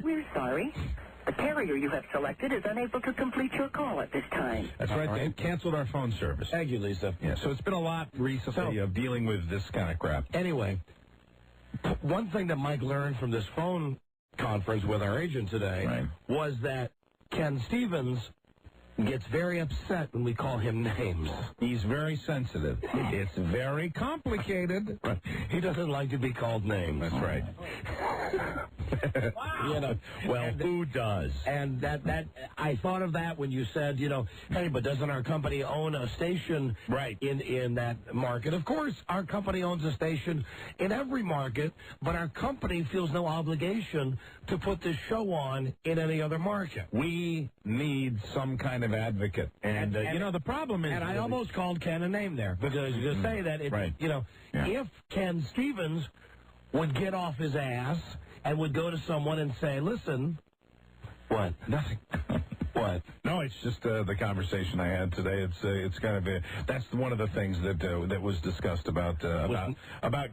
We're sorry. The carrier you have selected is unable to complete your call at this time. That's right. They canceled our phone service. Thank you, Lisa. Yeah, so it's been a lot recently of dealing with this kind of crap. Anyway, one thing that Mike learned from this phone conference with our agent today was that Ken Stevens gets very upset when we call him names. He's very sensitive. It's very complicated. He doesn't like to be called names. That's right. Well, who does? And that I thought of that when you said, hey, but doesn't our company own a station in that market? Of course, our company owns a station in every market, but our company feels no obligation to put this show on in any other market. We need some kind of advocate. And the problem is... And I almost called Ken a name there, because you say that, if Ken Stevens would get off his ass and would go to someone and say, listen, what? Nothing. What? No, it's just the conversation I had today. It's kind of that's one of the things that was discussed about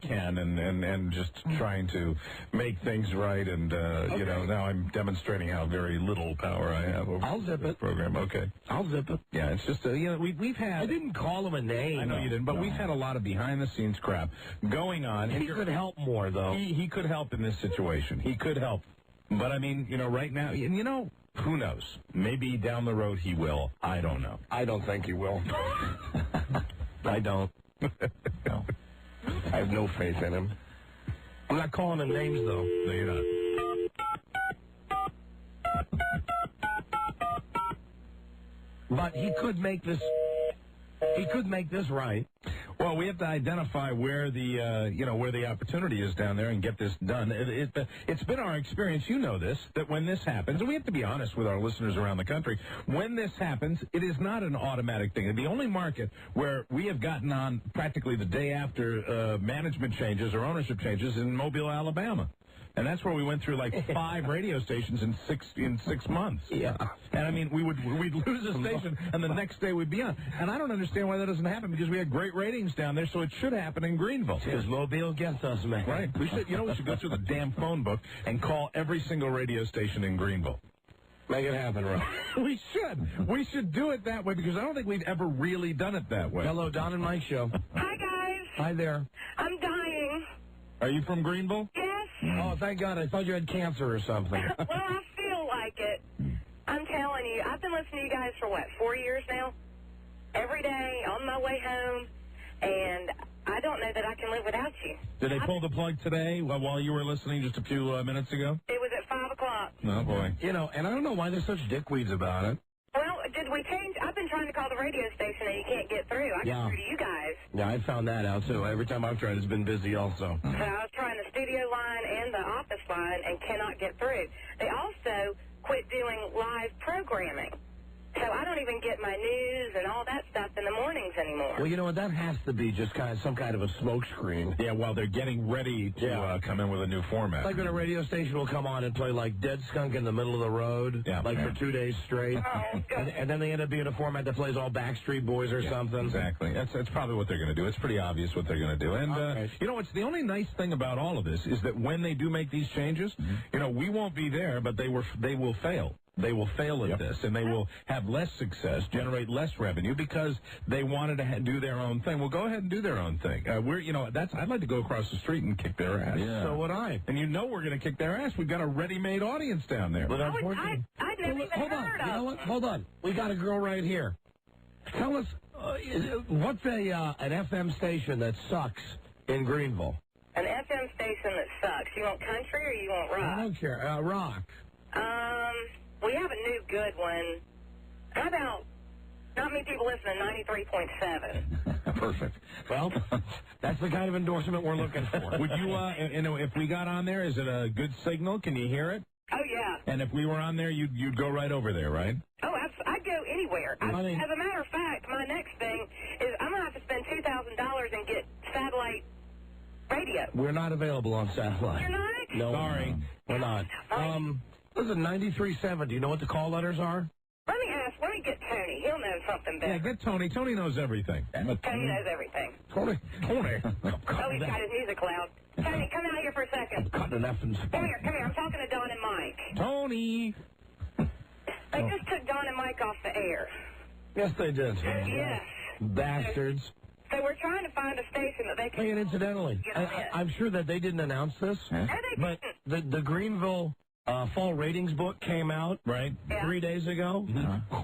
Ken and just trying to make things right. And now I'm demonstrating how very little power I have over the program. Okay, I'll zip it. Yeah, it's just we've had. I didn't call him a name. I know you didn't, but we've had a lot of behind the scenes crap going on. He could help more though. He could help in this situation. He could help, but I mean, right now, who knows? Maybe down the road he will. I don't know. I don't think he will. I don't. No. I have no faith in him. I'm not calling him names, though. No, you're not. But he could make this... He could make this right. Well, we have to identify where the opportunity is down there and get this done. It's been our experience, this, that when this happens, and we have to be honest with our listeners around the country, when this happens, it is not an automatic thing. The only market where we have gotten on practically the day after management changes or ownership changes in Mobile, Alabama. And that's where we went through like 5 radio stations in 6 months. Yeah. And I mean, we'd lose a station, and the next day we'd be on. And I don't understand why that doesn't happen, because we had great ratings down there, so it should happen in Greenville. Because Mobile gets us, man. Right. We should go through the damn phone book and call every single radio station in Greenville. Make it happen, Rob. We should. We should do it that way, because I don't think we've ever really done it that way. Hello, Don and Mike Show. Hi, guys. Hi there. I'm dying. Are you from Greenville? Yes. Oh, thank God. I thought you had cancer or something. Well, I feel like it. I'm telling you, I've been listening to you guys for, 4 years now? Every day, on my way home, and I don't know that I can live without you. Did they pull the plug today while you were listening just a few minutes ago? It was at 5 o'clock. Oh, boy. And I don't know why they're such dickweeds about it. Well, did we change? I've been trying to call the radio station and you can't get through. I get through to you guys. Yeah, I found that out, too. Every time I've tried, it's been busy also. So I was trying the studio line and the office line and cannot get through. They also quit doing live programming. So I don't even get my news and all that stuff in the mornings anymore. Well, you know what? That has to be just some kind of a smoke screen. Yeah, while they're getting ready to come in with a new format. Like when a radio station will come on and play like Dead Skunk in the Middle of the Road, for 2 days straight. Oh, and then they end up being a format that plays all Backstreet Boys or something. Exactly. That's probably what they're going to do. It's pretty obvious what they're going to do. And, it's the only nice thing about all of this is that when they do make these changes, we won't be there, but they will fail. They will fail at this, and they will have less success, generate less revenue, because they wanted to do their own thing. Well, go ahead and do their own thing. I'd like to go across the street and kick their ass. Yeah. So would I. And we're going to kick their ass. We've got a ready-made audience down there. But I'd never even heard of. Hold on. We got a girl right here. Tell us, what's an FM station that sucks in Greenville? An FM station that sucks. You want country or you want rock? I don't care. Rock. We have a new good one. How about not many people listen to 93.7? Perfect. Well, that's the kind of endorsement we're looking for. Would you, if we got on there, is it a good signal? Can you hear it? Oh, yeah. And if we were on there, you'd go right over there, right? Oh, I'd go anywhere. As a matter of fact, my next thing is I'm going to have to spend $2,000 and get satellite radio. We're not available on satellite. You're not? No. Sorry. We're not. Listen, 93.7, do you know what the call letters are? Let me get Tony. He'll know something better. Yeah, get Tony. Tony knows everything. Tony knows everything. Tony. Oh, he's got his music loud. Tony, come out here for a second. Cutting an F and Come here. I'm talking to Don and Mike. Tony. They just took Don and Mike off the air. Yes, they did. Yes. Bastards. So we're trying to find a station that they can... Hey, and incidentally, I'm sure that they didn't announce this, but the Greenville fall ratings book came out, right, 3 days ago.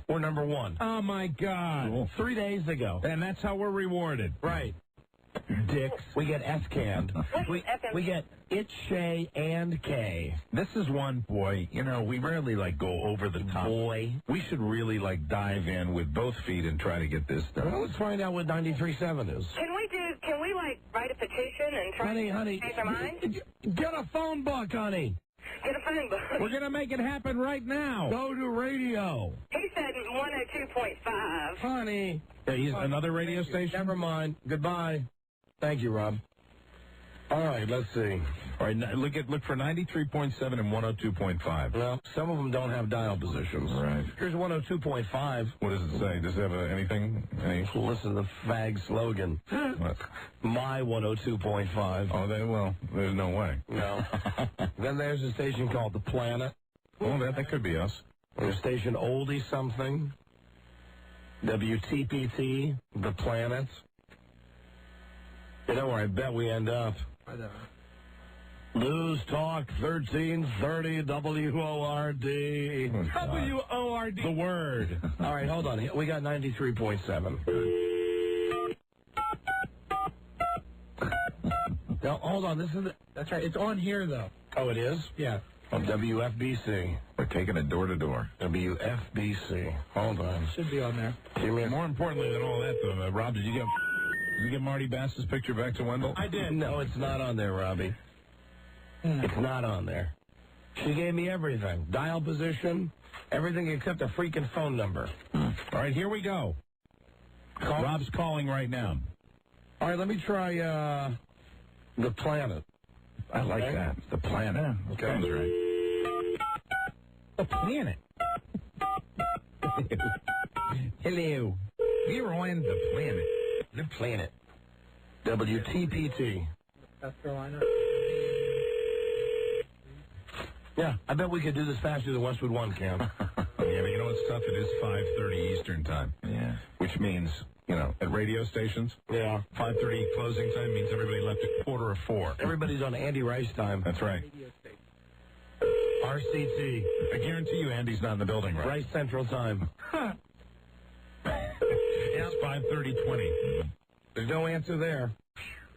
We're number one. Oh, my God. Cool. 3 days ago. And that's how we're rewarded. Right. Dicks. We get S-canned. We get It, Shay, and K. This is one, boy, we rarely, go over the top. Boy. We should really, dive in with both feet and try to get this done. Well, let's find out what 93.7 is. Can we write a petition and try to change our mind? Get a phone book, honey. Get a phone book. We're going to make it happen right now. Go to radio. He said 102.5. Honey. He's another radio station? Never mind. Goodbye. Thank you, Rob. All right, let's see. All right, look for 93.7 and 102.5. Well, some of them don't have dial positions. Right. Here's 102.5. What does it say? Does it have anything? Listen to the fag slogan. What? My 102.5. Oh, there's no way. No. Then there's a station called The Planet. Oh, that could be us. There's a station Oldie something. WTPT, The Planet. You know where I bet we end up? News Talk 1330 WORD. WORD. The word. All right, hold on. We got 93.7. Now, hold on. That's right. It's on here, though. Oh, it is? Yeah. On WFBC. We're taking it door to door. WFBC. Hold on. Should be on there. More importantly than all that, though, Rob, did you get Marty Bass's picture back to Wendell? I did. No, it's not on there, Robbie. It's not on there. She gave me everything. Dial position, everything except a freaking phone number. All right, here we go. Rob's calling right now. All right, let me try The Planet. I like that. The Planet. Okay. Sounds right. The Planet. Hello. We're on The Planet. The Planet. WTPT. South Carolina. Yeah, I bet we could do this faster than Westwood One can. Yeah, but you know what's tough? It is 5:30 Eastern time. Yeah. Which means, at radio stations, 5:30 closing time means everybody left at 3:45. Everybody's on Andy Rice time. That's right. RCT. I guarantee you Andy's not in the building, right? Rice Central time. It's 5:30:20. There's no answer there.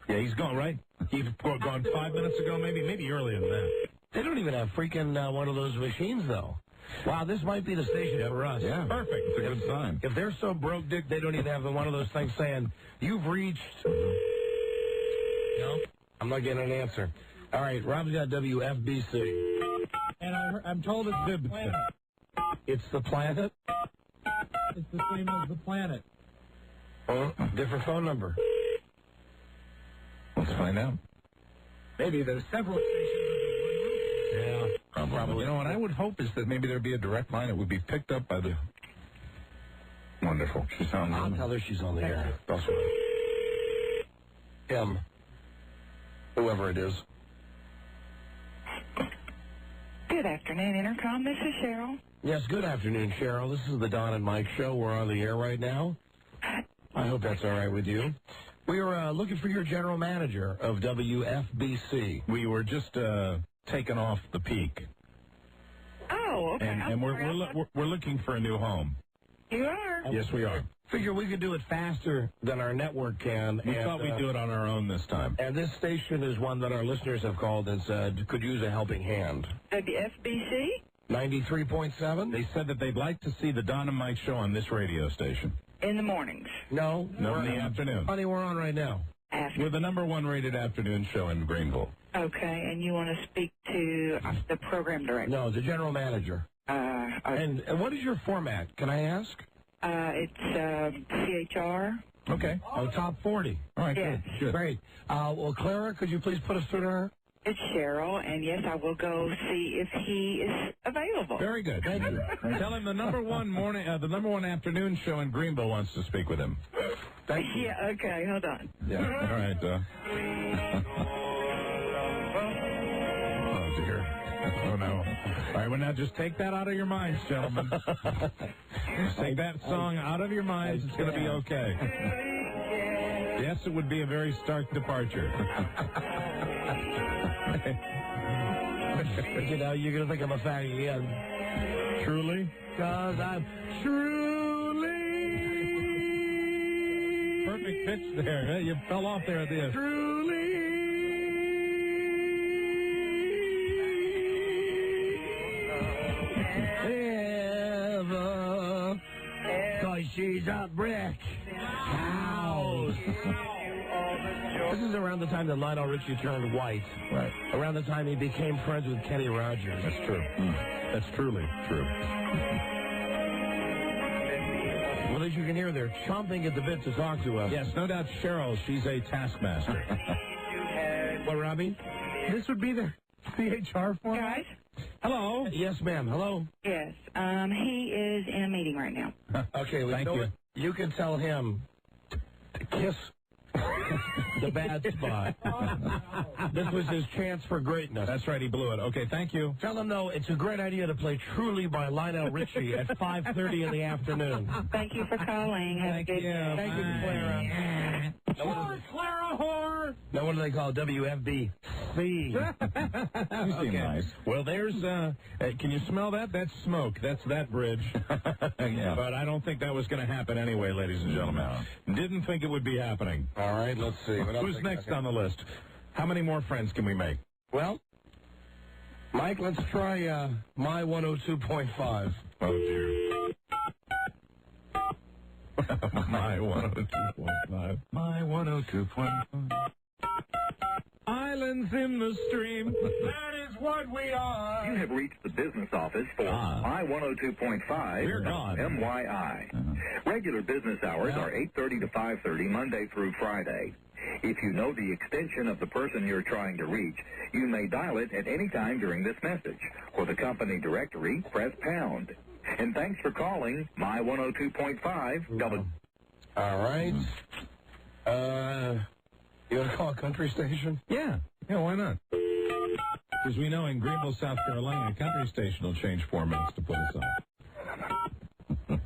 Yeah, he's gone, right? He's gone 5 minutes ago, maybe earlier than that. They don't even have freaking one of those machines, though. Wow, this might be the station for us. Yeah, perfect. It's a good sign. If they're so broke, Dick, they don't even have one of those things saying, you've reached... No, I'm not getting an answer. All right, Rob's got WFBC. And I'm told it's the Planet. It's The Planet? It's the same as The Planet. Oh, different phone number. Let's find out. Maybe there's several stations. Yeah, probably. You know what I would hope is that maybe there'd be a direct line that would be picked up by the... Wonderful. She's on I'll tell her she's on the air. That's right. Him. Whoever it is. Good afternoon, Intercom. This is Cheryl. Yes, good afternoon, Cheryl. This is the Don and Mike Show. We're on the air right now. I hope that's all right with you. We are looking for your general manager of WFBC. We were just taken off the peak. Oh, okay. And we're looking for a new home. You are. Yes, we are. Figure we could do it faster than our network can. We thought we'd do it on our own this time. And this station is one that our listeners have called and said could use a helping hand. WFBC? 93.7? They said that they'd like to see the Don and Mike show on this radio station. In the mornings. No, No, in the afternoon. Honey, we're on right now. We're the #1 rated afternoon show in Greenville. Okay, and you want to speak to the program director? No, the general manager. And what is your format? Can I ask? It's CHR. Okay. Oh, top 40. All right, Yes. good. Great. Well, Clara, could you please put us through to her? It's Cheryl, and yes, I will go see if he is available. Very good. Thank you. Tell him the #1 afternoon show in Greenville wants to speak with him. Thank you. Yeah, okay, hold on. Yeah. All right. Oh, dear. Oh, no. All right, well, now just take that out of your minds, gentlemen. Just take that song out of your minds. It's going to be okay. Yes, it would be a very stark departure. You know, you're going to think I'm a faggot again. Truly? Because I'm truly. Perfect pitch there. You fell off there at the end. Truly. Ever. Because she's a brick house. This is around the time that Lionel Richie turned white. Right. Around the time he became friends with Kenny Rogers. That's true. That's truly true. Well, as you can hear, they're chomping at the bit to talk to us. Yes, no doubt Cheryl, she's a taskmaster. What, Robbie? This would be the CHR format? Guys? Hello? Yes, ma'am. Hello? Yes, he is in a meeting right now. Okay, well, Thank you know you. what? You can tell him to kiss the bad spot. This was his chance for greatness. That's right, he blew it. Okay, thank you. Tell him, though, it's a great idea to play Truly by Lionel Richie at 5:30 in the afternoon. Thank you for calling. Have a good day. Thank you, Clara. Whore, Clara, whore! Now, what do they call WFBC? You seem nice. Well, there's, can you smell that? That's smoke. That's that bridge. Yeah. But I don't think that was going to happen anyway, ladies and gentlemen. Didn't think it would be happening. All right, let's see. What else Who's we got next here? on the list? How many more friends can we make? Well, Mike, let's try My 102.5. Oh, dear. My 102.5. My 102.5. Islands in the stream. That is what we are. You have reached the business office for My 102.5 We're gone. MYI. Regular business hours are 8:30 to 5:30 Monday through Friday. If you know the extension of the person you're trying to reach, you may dial it at any time during this message. For the company directory, press pound. And thanks for calling My 102.5 W. All right. You want to call a country station? Yeah, why not? Because we know in Greenville, South Carolina, a country station will change 4 minutes to put us on.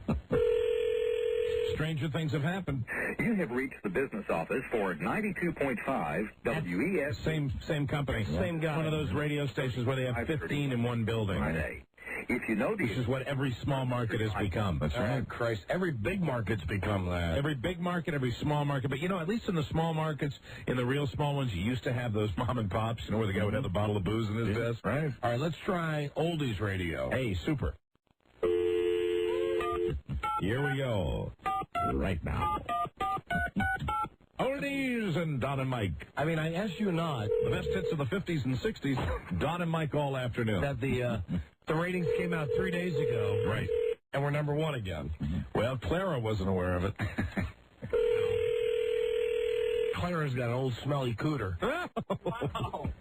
Stranger things have happened. You have reached the business office for 92.5 WES. Same company. Same guy. One of those radio stations where they have 15 in one building. Friday. If you know Which is what every small market has become. That's right. Christ, every big market's become that. Every big market, every small market. But, at least in the small markets, in the real small ones, you used to have those mom and pops, where the guy would have the bottle of booze in his desk. Right. All right, let's try Oldies Radio. Hey, super. Here we go. Right now. Oldies and Don and Mike. I mean, I asked you not. The best hits of the 50s and 60s, Don and Mike all afternoon. That the ratings came out 3 days ago. Right. And we're #1 again. Well, Clara wasn't aware of it. Clara's got an old smelly cooter.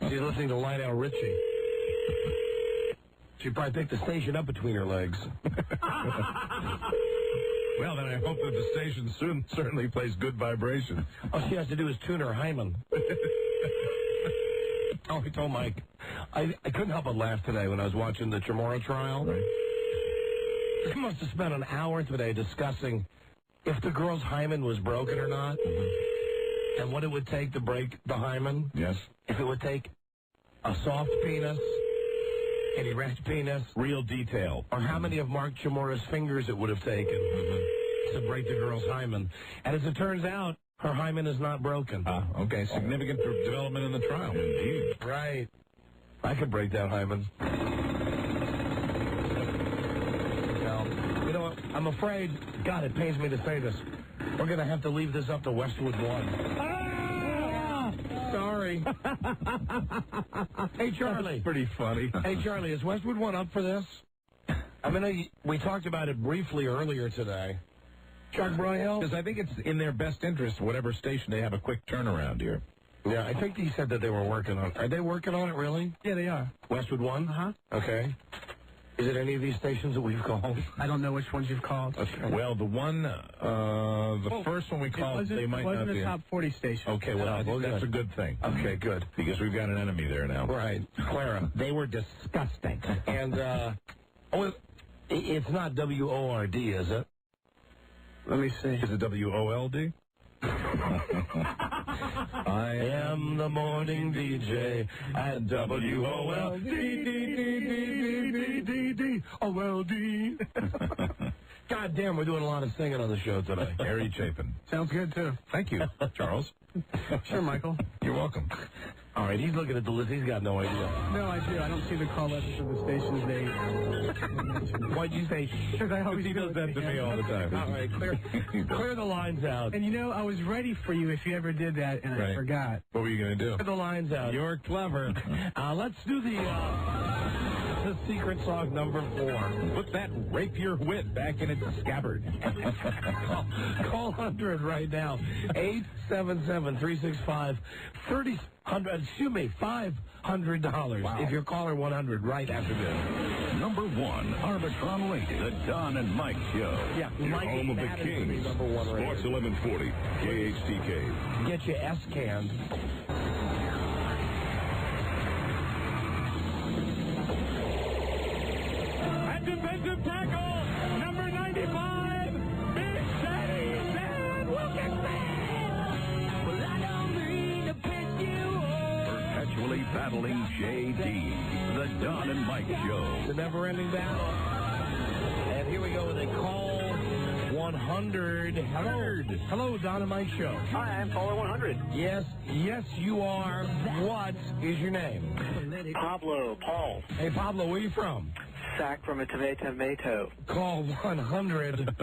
She's listening to Lionel Richie. She probably picked the station up between her legs. Well, then I hope that the station soon certainly plays good vibration. All she has to do is tune her hymen. Oh, I told Mike. I couldn't help but laugh today when I was watching the Chamorro trial. Right. They must have spent an hour today discussing if the girl's hymen was broken or not, and what it would take to break the hymen. Yes. If it would take a soft penis an erect penis, real detail, or how many of Mark Chimura's fingers it would have taken to break the girl's hymen. And as it turns out, her hymen is not broken. Okay, significant development in the trial. Indeed. Right. I could break that hymen. Now, you know what? I'm afraid, God, it pains me to say this. We're going to have to leave this up to Westwood One. Sorry. Hey, Charlie. That's pretty funny. Hey, Charlie, is Westwood One up for this? I mean, we talked about it briefly earlier today. Chuck Broyhill? Because I think it's in their best interest, whatever station, they have a quick turnaround here. Yeah, I think he said that they were working on it. Are they working on it, really? Yeah, they are. Westwood One? Uh-huh. Okay. Is it any of these stations that we've called? I don't know which ones you've called. Okay. Well, the one, first one we called, they might not be. It wasn't a top 40 station. Okay, well, I think that's a good thing. Okay, good. Because we've got an enemy there now. Right. Clara. They were disgusting. And, it's not WORD, is it? Let me see. Is it WOLD? I am the morning DJ at WOLD. God damn, we're doing a lot of singing on the show today. Harry Chapin. Sounds good, too. Thank you, Charles. Sure, Michael. You're welcome. All right, he's looking at the list. He's got no idea. No, I do. I don't see the call letters of the stations they Why'd you say because I always he does that to me all the time. All right, clear the lines out. And you know, I was ready for you if you ever did that, and I forgot. What were you going to do? Clear the lines out. You're clever. Let's do the secret song number 4. Put that rapier wit back in its scabbard. Call 100 right now. 877-365-500. $500 if you're caller 100 right after this. Number 1, Arbitron Radio, the Don and Mike Show. Yeah, your Mike home of the Madden Kings. to be number 1 radio. Sports 1140, KHTK. Get your S-canned. Defensive tackle, number 95, Big Daddy Dan Wilkinson. Well, I don't mean to piss you off. Perpetually battling J.D., the Don and Mike Show. The never-ending battle. And here we go with a call 100. Hello, Don and Mike Show. Hi, I'm caller 100. Yes, you are. What is your name? Pablo, Paul. Hey, Pablo, where are you from? Sack from a tomato. Call 100.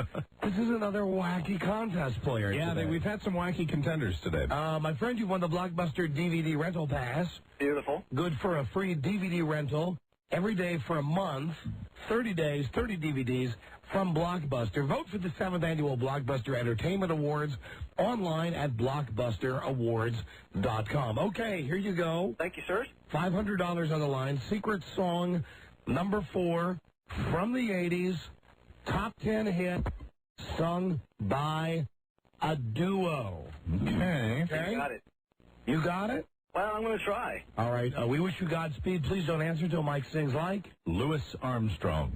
This is another wacky contest player. Yeah, we've had some wacky contenders today. My friend, you won the Blockbuster DVD rental pass. Beautiful. Good for a free DVD rental every day for a month. 30 days, 30 DVDs from Blockbuster. Vote for the 7th Annual Blockbuster Entertainment Awards online at blockbusterawards.com. Okay, here you go. Thank you, sir. $500 on the line. Secret song number 4 from the 80s. Top 10 hit sung by a duo. Okay. You got it. You got it? Well, I'm going to try. All right. We wish you Godspeed. Please don't answer till Mike sings like Louis Armstrong.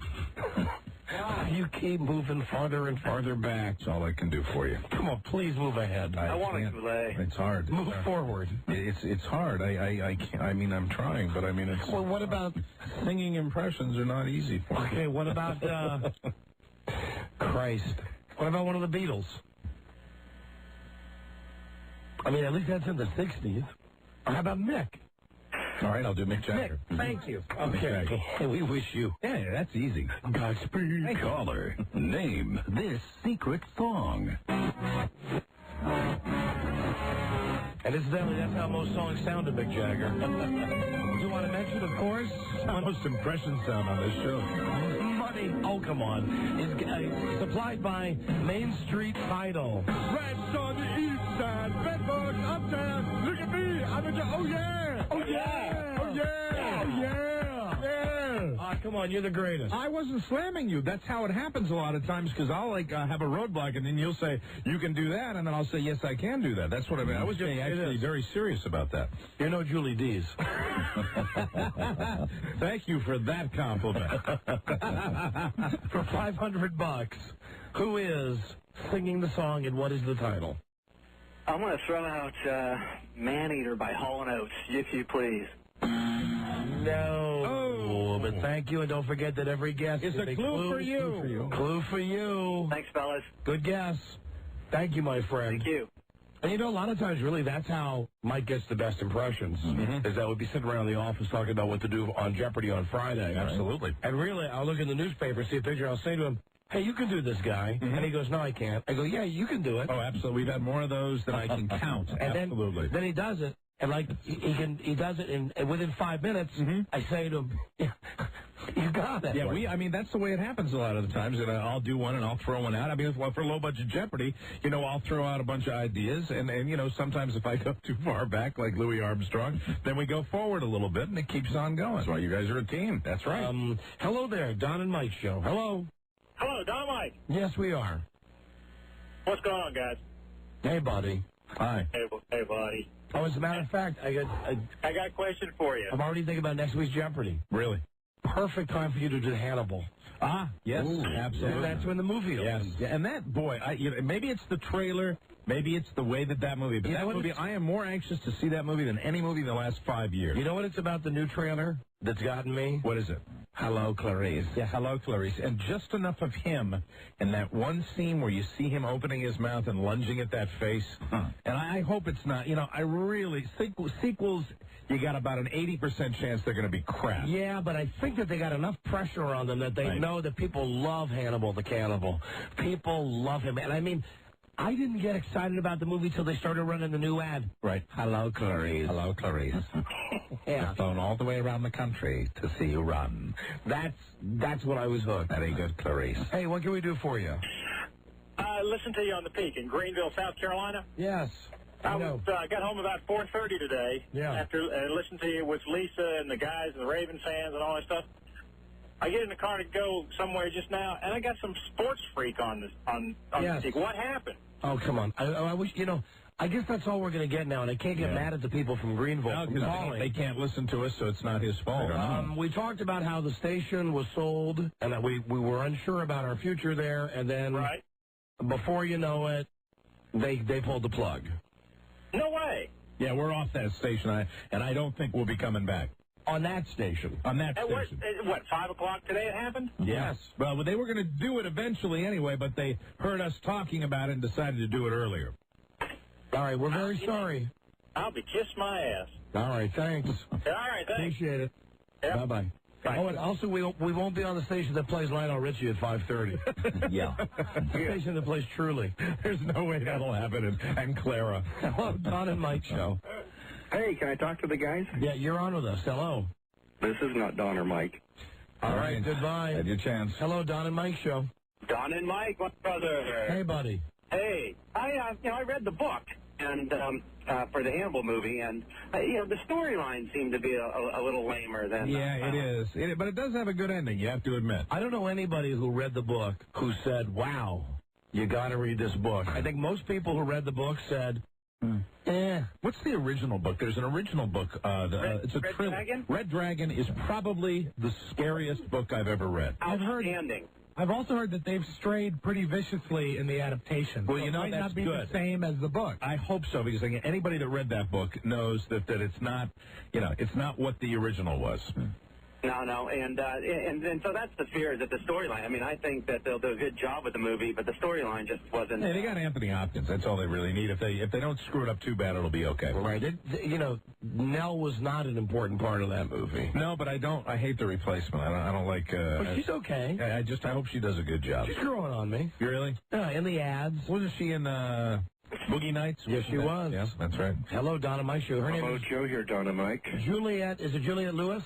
You keep moving farther and farther back. That's all I can do for you. Come on, please move ahead. I want to delay. It's hard. Move forward. It's hard. I can't. I mean, I'm trying, but I mean, it's. Well, what about singing impressions are not easy for me. Okay, what about Christ? What about one of the Beatles? I mean, at least that's in the 60s. Or how about Mick? All right, I'll do Mick Jagger. Mick, thank you. Okay. We wish you. Yeah, that's easy. Godspeed. Hey, caller, name this secret song. And incidentally, that's how most songs sound to Mick Jagger. Do you want to mention, of course, most impression sound on this show? Money. Oh, come on. It's supplied by Main Street Title. Rats on the east side, bedbugs uptown. Look at me. I'm a oh yeah. Oh, yeah. Oh, yeah. Yeah. Oh, yeah. Come on, you're the greatest. I wasn't slamming you. That's how it happens a lot of times, because I'll have a roadblock, and then you'll say, you can do that, and then I'll say, yes, I can do that. That's what I mean. I was being actually very serious about that. You're no Julie Dees. Thank you for that compliment. For $500, who is singing the song, and what is the title? I'm going to throw out Man Eater by Hall & Oates, if you please. No. Oh, But thank you, and don't forget that every guess It's is a clue for you. Clue for you. Thanks, fellas. Good guess. Thank you, my friend. Thank you. And you know, a lot of times, really, that's how Mike gets the best impressions, is that we'll be sitting around the office talking about what to do on Jeopardy on Friday. Absolutely. And really, I'll look in the newspaper, see a picture, I'll say to him, hey, you can do this, guy. And he goes, no, I can't. I go, yeah, you can do it. Oh, absolutely. We've had more of those than I can count. And Absolutely. Then he does it, and like he does it, and within 5 minutes, I say to him, you got it. Yeah, I mean, that's the way it happens a lot of the times. And I'll do one and I'll throw one out. I mean, for low-budget Jeopardy, you know, I'll throw out a bunch of ideas. And, you know, sometimes if I go too far back, like Louis Armstrong, then we go forward a little bit, and it keeps on going. That's why you guys are a team. That's right. Hello there, Don and Mike Show. Hello. Hello, Don Mike. Yes, we are. What's going on, guys? Hey, buddy. Hi. Hey, buddy. Oh, as a matter of fact, I got a question for you. I'm already thinking about next week's Jeopardy. Really? Perfect time for you to do Hannibal. Ah, yes, absolutely. That's when the movie opens. Yes. Yeah, and that, boy, maybe it's the trailer, maybe it's the way that movie, but that movie, I am more anxious to see that movie than any movie in the last 5 years. You know what it's about, the new trailer that's gotten me? What is it? Hello, Clarice. Yeah, hello, Clarice. And just enough of him in that one scene where you see him opening his mouth and lunging at that face. And I hope it's not, you know, I really, sequels, you got about an 80% chance they're going to be crap. Yeah, but I think that they got enough pressure on them that they know that people love Hannibal the Cannibal. People love him. And I mean, I didn't get excited about the movie till they started running the new ad. Right. Hello, Clarice. Hello, Clarice. Yeah. I've flown all the way around the country to see you run. That's what I was hooked. Very good, Clarice. Hey, what can we do for you? I listened to you on the Peak in Greenville, South Carolina. Yes. I got home about 4:30 today. Yeah. After listening to you with Lisa and the guys and the Ravens fans and all that stuff. I get in the car to go somewhere just now, and I got some sports freak on the Peak. What happened? Oh, come on. I wish, you know, I guess that's all we're going to get now, and I can't get mad at the people from Greenville. No, they can't listen to us, so it's not his fault. We talked about how the station was sold, and that we were unsure about our future there, and then before you know it, they pulled the plug. No way. Yeah, we're off that station, and I don't think we'll be coming back. On that station. On that station. What, 5 o'clock today it happened? Yes. Well, they were going to do it eventually anyway, but they heard us talking about it and decided to do it earlier. All right, we're very sorry. I'll be kissed my ass. All right, thanks. All right, thanks. Appreciate it. Yep. Bye-bye. Oh, and also, we won't be on the station that plays Lionel Richie at 5:30. Yeah. The station that plays Truly. There's no way that'll happen. And Clara. Hello, Don and Mike Show. Hey, can I talk to the guys? Yeah, you're on with us. Hello. This is not Don or Mike. All right, goodbye. Had your chance. Hello, Don and Mike Show. Don and Mike, my brother. Hey, buddy. Hey, I read the book and for the Hannibal movie, and the storyline seemed to be a little lamer than. Yeah, it is. But it does have a good ending. You have to admit. I don't know anybody who read the book who said, "Wow, you got to read this book." I think most people who read the book said, What's the original book? There's an original book. It's a Red Dragon? Red Dragon is probably the scariest book I've ever read. Outstanding. I've also heard that they've strayed pretty viciously in the adaptation. Well, you know, it might that's not be good. the same as the book. I hope so, because anybody that read that book knows that it's not, it's not what the original was. No, and so that's the fear, that the storyline. I mean, I think that they'll do a good job with the movie, but the storyline just wasn't. Hey, they got Anthony Hopkins. That's all they really need. If they don't screw it up too bad, it'll be okay. Right. Nell was not an important part of that movie. No, but I hate the replacement. I don't like. But she's okay. I hope she does a good job. She's growing on me. You really? Yeah, in the ads. Wasn't she in Boogie Nights? Yes, she was. Yes, that's right. Hello, Donna Mike Show. Her name is Joe here, Donna Mike. Juliet. Is it Juliet Lewis?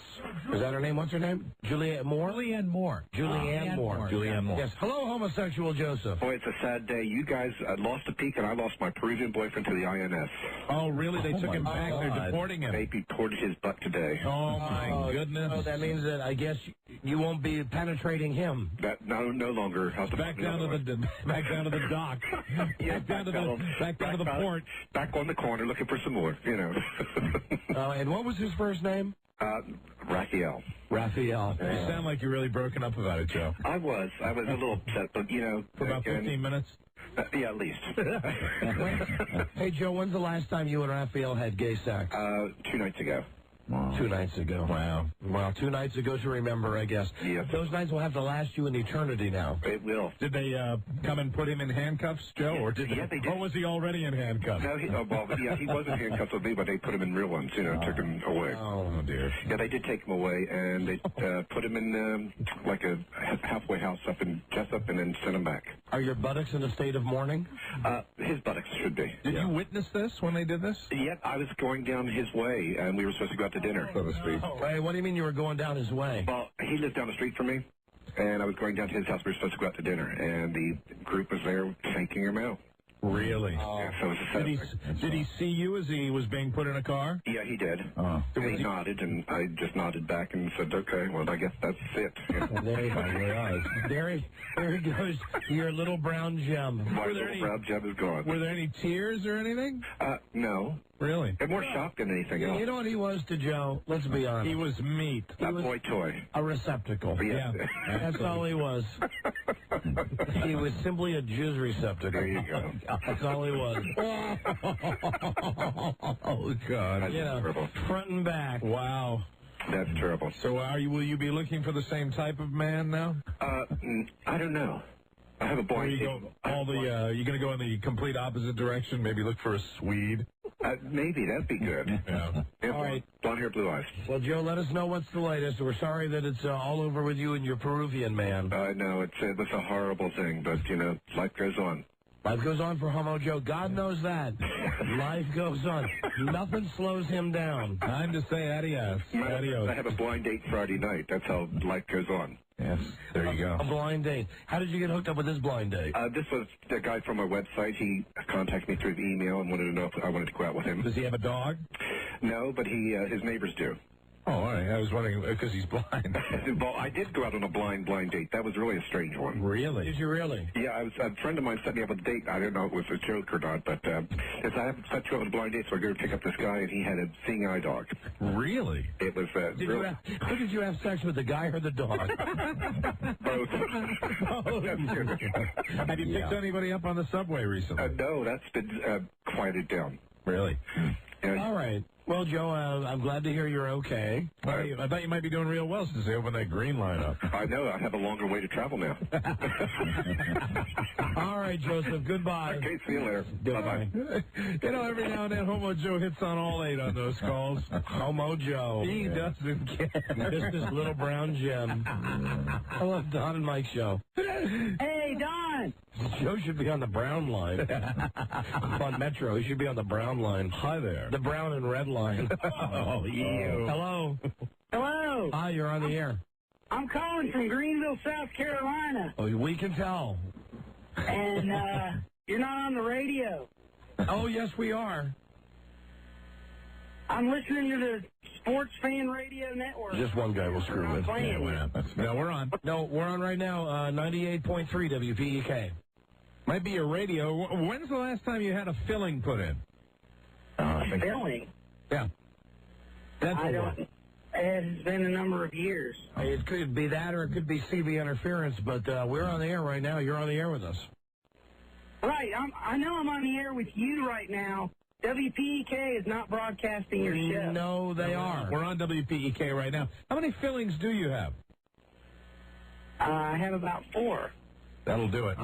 Is that her name? What's her name? Juliet Moore? Julianne Moore. Julianne Moore. Julianne Moore. Yes. Hello, homosexual Joseph. Boy, it's a sad day. You guys lost the Peak, and I lost my Peruvian boyfriend to the INS. Oh, really? They took him back. They're deporting him. They deported his butt today. Oh, my goodness. Oh, that means that I guess you won't be penetrating him. That no longer. Back down to the dock. Yeah, back down to the port. Back on the corner looking for some more, And what was his first name? Raphael. Raphael. You sound like you're really broken up about it, Joe. I was a little upset, but For about 15 minutes? Yeah, at least. Hey, Joe, when's the last time you and Raphael had gay sex? 2 nights ago. Wow. 2 nights ago. Wow. Well, 2 nights ago to remember, I guess. Yes. Those nights will have to last you an eternity now. It will. Did they come and put him in handcuffs, Joe? Or they did. Or was he already in handcuffs? No, he wasn't handcuffed with me, but they put him in real ones, took him away. Oh, dear. Yeah, they did take him away, and they put him in like a halfway house up in Jessup and then sent him back. Are your buttocks in a state of mourning? His buttocks should be. Did you witness this when they did this? Yep, I was going down his way, and we were supposed to go out to dinner, so to speak. Hey, what do you mean you were going down his way? Well, he lives down the street from me, and I was going down to his house. We were supposed to go out to dinner, and the group was there taking him out. Really? Yeah, so it was Did he see you as he was being put in a car? Yeah, he did. Oh. And he nodded, and I just nodded back and said, okay, well, I guess that's it. There he goes, your little brown gem. My little brown gem is gone. Were there any tears or anything? No. Really? And more shocked than anything else. You know what he was to Joe? Let's be honest. He was meat. A boy toy. A receptacle. Yeah. That's all he was. He was simply a jizz receptacle. There you go. That's all he was. Oh, God. Terrible. Front and back. Wow. That's terrible. So will you be looking for the same type of man now? I don't know. I have a blind date. You going to go in the complete opposite direction? Maybe look for a Swede? Maybe. That'd be good. Yeah. All right. Blonde hair, blue eyes. Well, Joe, let us know what's the latest. We're sorry that it's all over with you and your Peruvian man. I know. It's a horrible thing, but, life goes on. Life goes on for Homo Joe. God knows that. Life goes on. Nothing slows him down. Time to say adios. Adios. I have a blind date Friday night. That's how life goes on. Yes, there you go. A blind date. How did you get hooked up with this blind date? This was the guy from our website. He contacted me through the email and wanted to know if I wanted to go out with him. Does he have a dog? No, but his neighbors do. Oh, all right. I was wondering, because he's blind. Well, I did go out on a blind date. That was really a strange one. Really? Did you really? Yeah, a friend of mine set me up with a date. I don't know if it was a joke or not, but I haven't set you up with a blind date, so I go to pick up this guy, and he had a seeing eye dog. Really? It was Who did you have sex with, the guy or the dog? both. Have you picked anybody up on the subway recently? No, that's been quieted down. Really? Yeah. All right. Well, Joe, I'm glad to hear you're okay. I thought you might be doing real well since they opened that green line up. I know. I have a longer way to travel now. All right, Joseph. Goodbye. Okay, see you later. Bye-bye. Every now and then Homo Joe hits on all 8 on those calls. Homo Joe. He doesn't care. Just this little brown gem. I love Don and Mike's show. Hey, Don! Joe should be on the brown line. On Metro, he should be on the brown line. Hi there. The brown and red line. Oh, you. Hello. Hello. Hi, you're on the air. I'm calling from Greenville, South Carolina. Oh, we can tell. And you're not on the radio. Oh, yes, we are. I'm listening to the Sports Fan Radio Network. Just one guy will screw with. Yeah, no, we're on. No, we're on right now, 98.3 WPEK. Might be your radio. When's the last time you had a filling put in? Filling? Yeah. I don't. It has been a number of years. It could be that or it could be CV interference, but we're on the air right now. You're on the air with us. Right. I know I'm on the air with you right now. WPEK is not broadcasting your show. No, they are. We're on WPEK right now. How many fillings do you have? I have about 4. That'll do it.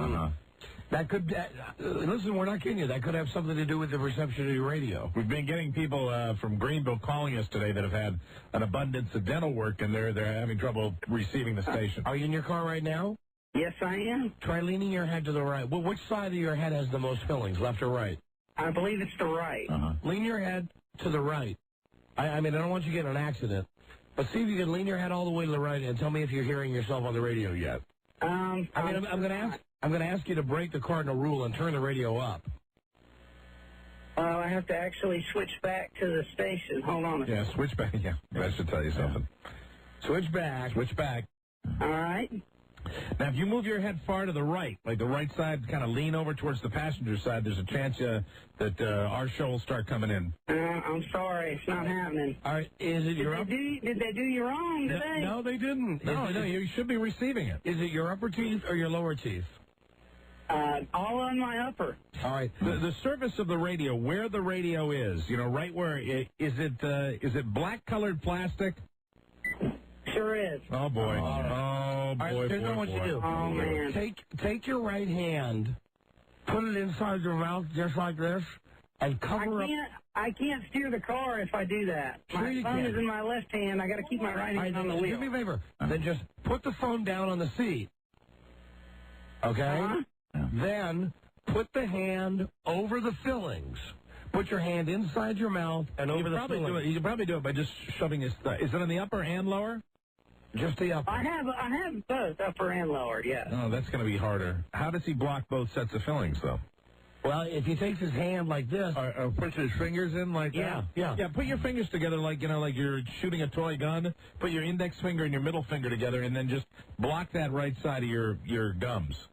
That could, listen, we're not kidding you. That could have something to do with the reception of your radio. We've been getting people from Greenville calling us today that have had an abundance of dental work, and they're having trouble receiving the station. Are you in your car right now? Yes, I am. Try leaning your head to the right. Well, which side of your head has the most fillings, left or right? I believe it's the right. Lean your head to the right. I mean, I don't want you to get in an accident, but see if you can lean your head all the way to the right and tell me if you're hearing yourself on the radio yet. I'm going to ask you to break the cardinal rule and turn the radio up. I have to actually switch back to the station. Hold on a second. Yeah, switch back. Yeah, that should tell you something. Switch back. Switch back. All right. Now, if you move your head far to the right, like the right side, kind of lean over towards the passenger side, there's a chance that our show will start coming in. I'm sorry. It's not happening. All right. Is it your upper... Did they do you wrong today? No, they didn't. No, you should be receiving it. Is it your upper teeth or your lower teeth? All on my upper. All right. The surface of the radio, where the radio is, right where is it black-colored plastic? Sure is. Oh, boy. All right, here's what you do. Oh, man. Take your right hand, put it inside your mouth just like this, and cover up. I can't steer the car if I do that. My phone is in my left hand. I got to keep my right hand on the wheel. Do me a favor. Then just put the phone down on the seat. Okay? Then put the hand over the fillings. Put your hand inside your mouth and over the fillings. You can probably do it by just shoving his thigh. Is it on the upper and lower? Just the upper. I have both, upper and lower, yes. Oh, that's going to be harder. How does he block both sets of fillings, though? Well, if he takes his hand like this, or puts his fingers in like that. Yeah. Put your fingers together like you're shooting a toy gun. Put your index finger and your middle finger together, and then just block that right side of your gums.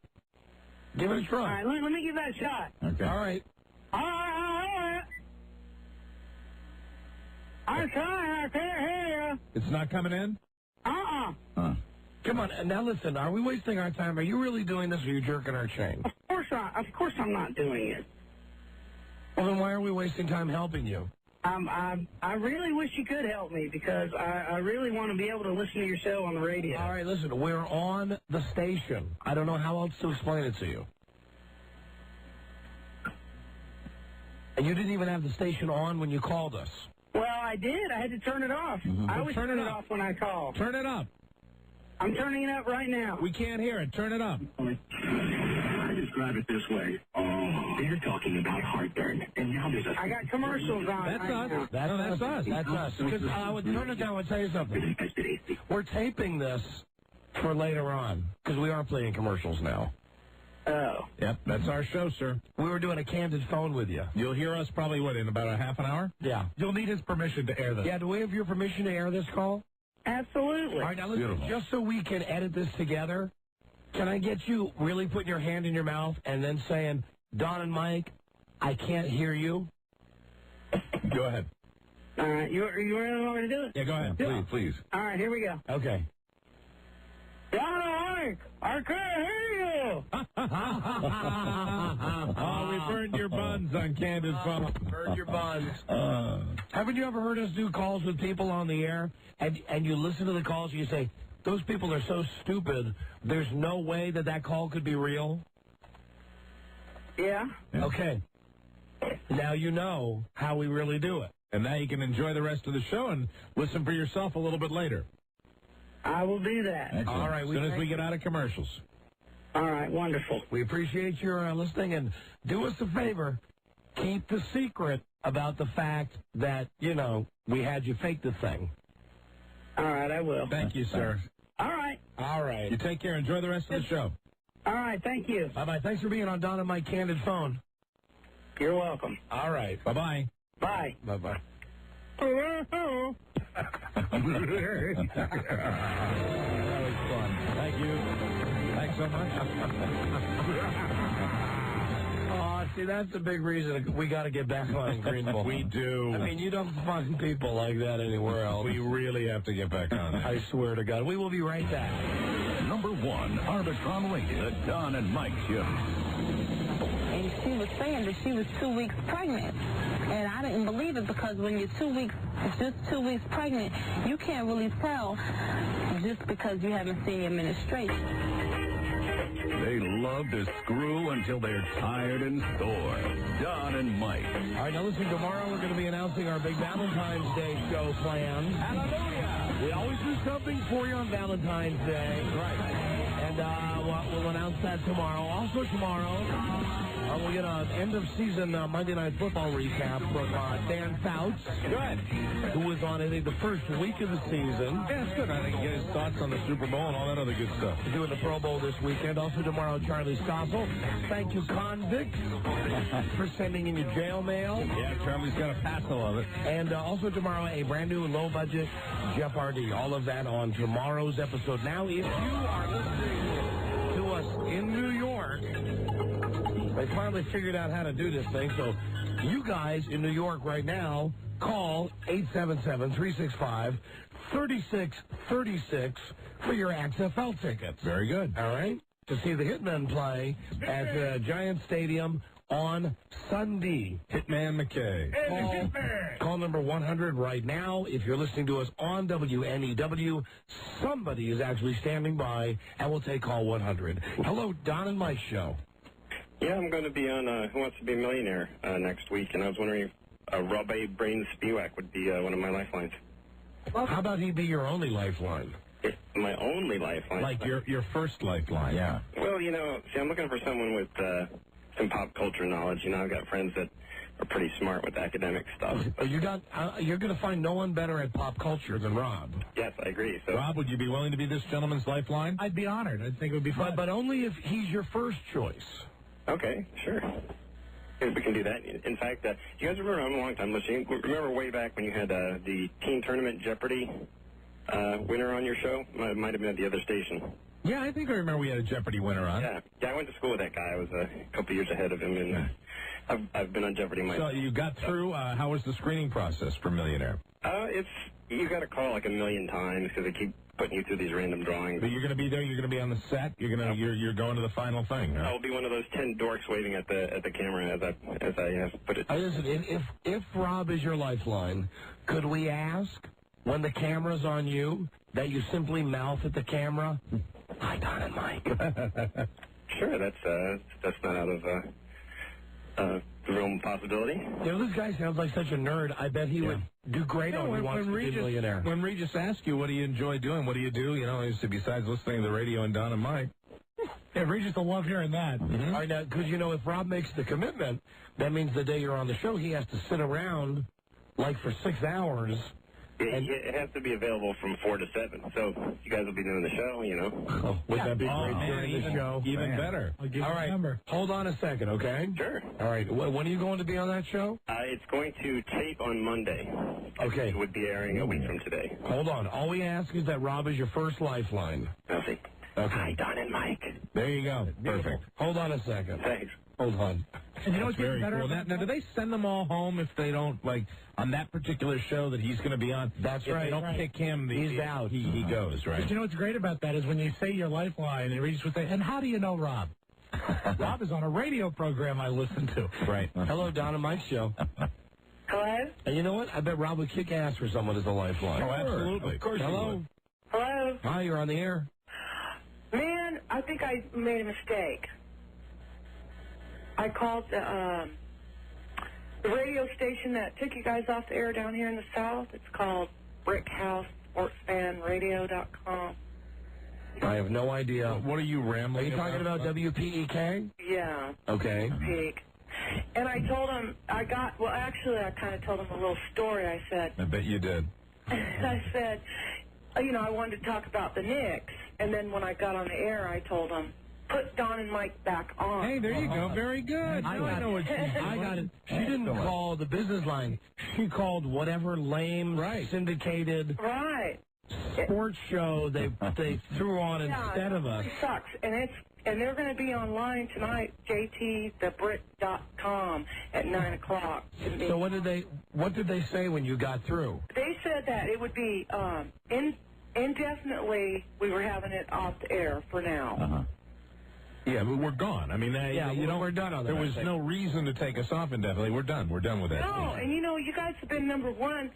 Give it a try. All right, let me give that a shot. Okay. All right. All right. I'm trying. I can't hear you. It's not coming in? Come on. Now listen. Are we wasting our time? Are you really doing this, or are you jerking our chain? Of course I'm not doing it. Well, then why are we wasting time helping you? I really wish you could help me because I really want to be able to listen to your show on the radio. All right, listen, we're on the station. I don't know how else to explain it to you. And you didn't even have the station on when you called us. Well, I did. I had to turn it off. I always turn it off when I call. Turn it up. I'm turning it up right now. We can't hear it. Turn it up. I describe it this way. Oh, they're talking about heartburn, and now there's a... I got commercials on. That's us. That's us. That's us. Because I would turn it down and tell you something. We're taping this for later on, because we are playing commercials now. Oh. Yep, that's our show, sir. We were doing a candid phone with you. You'll hear us probably, in about a half an hour? Yeah. You'll need his permission to air this. Yeah, do we have your permission to air this call? Absolutely. All right, now listen, just so we can edit this together, can I get you really putting your hand in your mouth and then saying, Don and Mike, I can't hear you? Go ahead. All right, you really want me to do it? Yeah, go ahead. Please. All right, here we go. Okay. Don and Mike, I can't hear you. Oh, we burned your buns on Candid Phone. Burned your buns. Haven't you ever heard us do calls with people on the air, and you listen to the calls and you say, those people are so stupid, there's no way that call could be real? Yeah. Okay. Now you know how we really do it. And now you can enjoy the rest of the show and listen for yourself a little bit later. I will do that. Excellent. All right. As soon as we get out of commercials. All right. Wonderful. We appreciate your listening, and do us a favor. Keep the secret about the fact that, we had you fake the thing. All right. I will. Thank you, sir. All right. All right. You take care. Enjoy the rest of the show. All right. Thank you. Bye-bye. Thanks for being on Don and Mike Candid Phone. You're welcome. All right. Bye-bye. Bye. Bye-bye. That was fun. Thank you. Thanks so much. Oh, see, that's the big reason we got to get back on Greenville. We do. I mean, you don't find people like that anywhere else. We really have to get back on it. I swear to God. We will be right back. Number 1, Arbitron Radio, the Don and Mike Show. And she was saying that she was 2 weeks pregnant. And I didn't believe it because when you're 2 weeks, just 2 weeks pregnant, you can't really tell just because you haven't seen your menstruation. They love to screw until they're tired and sore. Don and Mike. All right, now listen, tomorrow we're going to be announcing our big Valentine's Day show plans. Hallelujah! We always do something for you on Valentine's Day. Right. And we'll announce that tomorrow. Also tomorrow, we'll get an end-of-season Monday Night Football recap from Dan Fouts. Good. Who was on, I think, the first week of the season. Yeah, it's good. I think get his thoughts on the Super Bowl and all that other good stuff. We're doing the Pro Bowl this weekend. Also tomorrow, Charlie Stossel. Thank you, convicts, for sending in your jail mail. Yeah, Charlie's got a passel of it. And also tomorrow, a brand-new low-budget Jeff R.D. All of that on tomorrow's episode. Now, if you are listening to us in New York, they finally figured out how to do this thing. So you guys in New York right now, call 877-365-3636 for your XFL tickets. Very good. All right? to see the Hitmen play at the Giant Stadium on Sunday. Hitman McKay. Call number 100 right now. If you're listening to us on WNEW, somebody is actually standing by, and we'll take call 100. Hello, Don and Mike Show. Yeah, I'm going to be on Who Wants to Be a Millionaire next week, and I was wondering if Rob A. Brain Spiewak would be one of my lifelines. How about he be your only lifeline? My only lifeline? Like your first lifeline. Yeah. Well, see, I'm looking for someone with some pop culture knowledge. I've got friends that are pretty smart with academic stuff. You're going to find no one better at pop culture than Rob. Yes, I agree. So, Rob, would you be willing to be this gentleman's lifeline? I'd be honored. I think it would be fun. But only if he's your first choice. Okay, sure. We can do that. In fact, you guys remember, I'm a long-time listener. Remember way back when you had the Teen Tournament Jeopardy winner on your show? It might have been at the other station. Yeah, I think I remember we had a Jeopardy winner on. Yeah, I went to school with that guy. I was a couple years ahead of him, and I've been on Jeopardy myself. So you got through. How was the screening process for Millionaire? You got to call like a million times because they keep putting you through these random drawings. But you're going to be there. You're going to be on the set. You're going to the final thing. Huh? I'll be one of those 10 dorks waving at the camera as I put it. Listen, if Rob is your lifeline, could we ask when the camera's on you that you simply mouth at the camera, "Hi, Don and Mike"? Sure, that's not out of the realm of possibility. This guy sounds like such a nerd. I bet he would do great on Who Wants to Be a Millionaire. When Regis asks you, what do you enjoy doing? What do you do? Besides listening to the radio and Don and Mike. Yeah, Regis will love hearing that. Mm-hmm. All right, now, because, if Rob makes the commitment, that means the day you're on the show, he has to sit around, like, for 6 hours. It has to be available from 4 to 7, so you guys will be doing the show, Oh, would that be great during the show? Even better. I'll give All right, hold on a second, okay? Sure. All right, when are you going to be on that show? It's going to tape on Monday. Okay. It would be airing a week from today. Hold on. All we ask is that Rob is your first lifeline. Nothing. Okay. Hi, Don and Mike. There you go. Perfect. Hold on a second. Thanks. Hold on. And what's very better? Cool. Now, do they send them all home if they don't, on that particular show that he's going to be on? That's if right. They don't pick him. He's out. He goes, right? But what's great about that is when you say your lifeline, and Regis would say, "And how do you know Rob?" Rob is on a radio program I listen to. Right. Hello, Don and Mike Show. Hello? And you know what? I bet Rob would kick ass for someone as a lifeline. Oh, absolutely. Of course. Hello. Hello? Hi, you're on the air. Man, I think I made a mistake. I called the radio station that took you guys off the air down here in the South. It's called BrickHouseSportsFanRadio.com. I have no idea. What are you rambling? Are you talking about WPEK? Yeah. Okay. Peak. And I told him, I kind of told him a little story. I said, I bet you did. I said, I wanted to talk about the Knicks. And then when I got on the air, I told him, put Don and Mike back on. Hey, there you go. Very good. I know what I got it. She didn't call the business line. She called whatever lame, syndicated sports show they threw on instead of us. It sucks. And they're going to be online tonight, jtthebrick.com at 9 o'clock. So what did they say when you got through? They said that it would be indefinitely. We were having it off the air for now. Uh-huh. Yeah, but we're gone. I mean, we're done on that. There was no reason to take us off indefinitely. We're done. We're done with that. No, and you guys have been number one.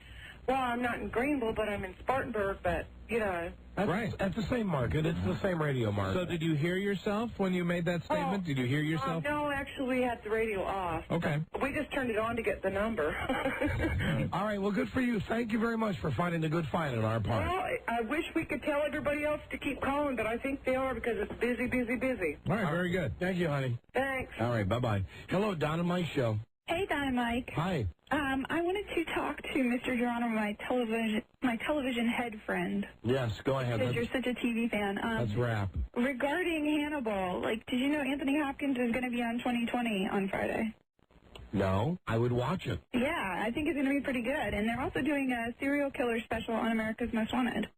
Well, I'm not in Greenville, but I'm in Spartanburg, but, That's the same market. It's the same radio market. So did you hear yourself when you made that statement? Did you hear yourself? No, actually, we had the radio off. Okay. We just turned it on to get the number. All right, well, good for you. Thank you very much for finding the good fight on our part. Well, I wish we could tell everybody else to keep calling, but I think they are because it's busy, busy, busy. All right, very good. Thank you, honey. Thanks. All right, bye-bye. Hello, Don and Mike Show. Hey, Don and Mike. Hi. I wanted to talk to Mr. Geronimo, my television head friend. Yes, go ahead. Because you're such a TV fan. Let's wrap. Regarding Hannibal, did you know Anthony Hopkins is going to be on 2020 on Friday? No, I would watch it. Yeah, I think it's going to be pretty good. And they're also doing a serial killer special on America's Most Wanted.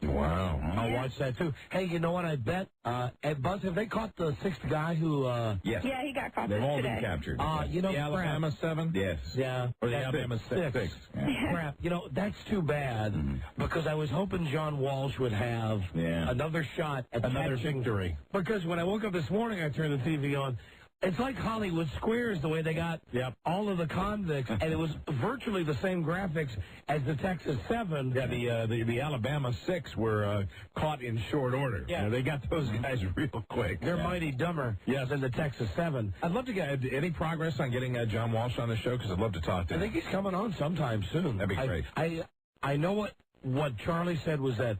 Wow. I'll watch that, too. Hey, you know what? I bet, Buzz, have they caught the sixth guy who, Yes. Yeah, he got caught They've all today. been captured. you know, The Alabama 7? Yes. Yeah. Or the Alabama 6? Crap. You know, that's too bad because I was hoping John Walsh would have another shot at Another catching. victory. Because when I woke up this morning, I turned the TV on. It's like Hollywood Squares, the way they got all of the convicts, and it was virtually the same graphics as the Texas 7. Yeah, the Alabama 6 were caught in short order. Yeah. They got those guys real quick. They're mighty dumber than the Texas 7. I'd love to get any progress on getting John Walsh on the show, because I'd love to talk to him. I think he's coming on sometime soon. That'd be great. I know what Charlie said was that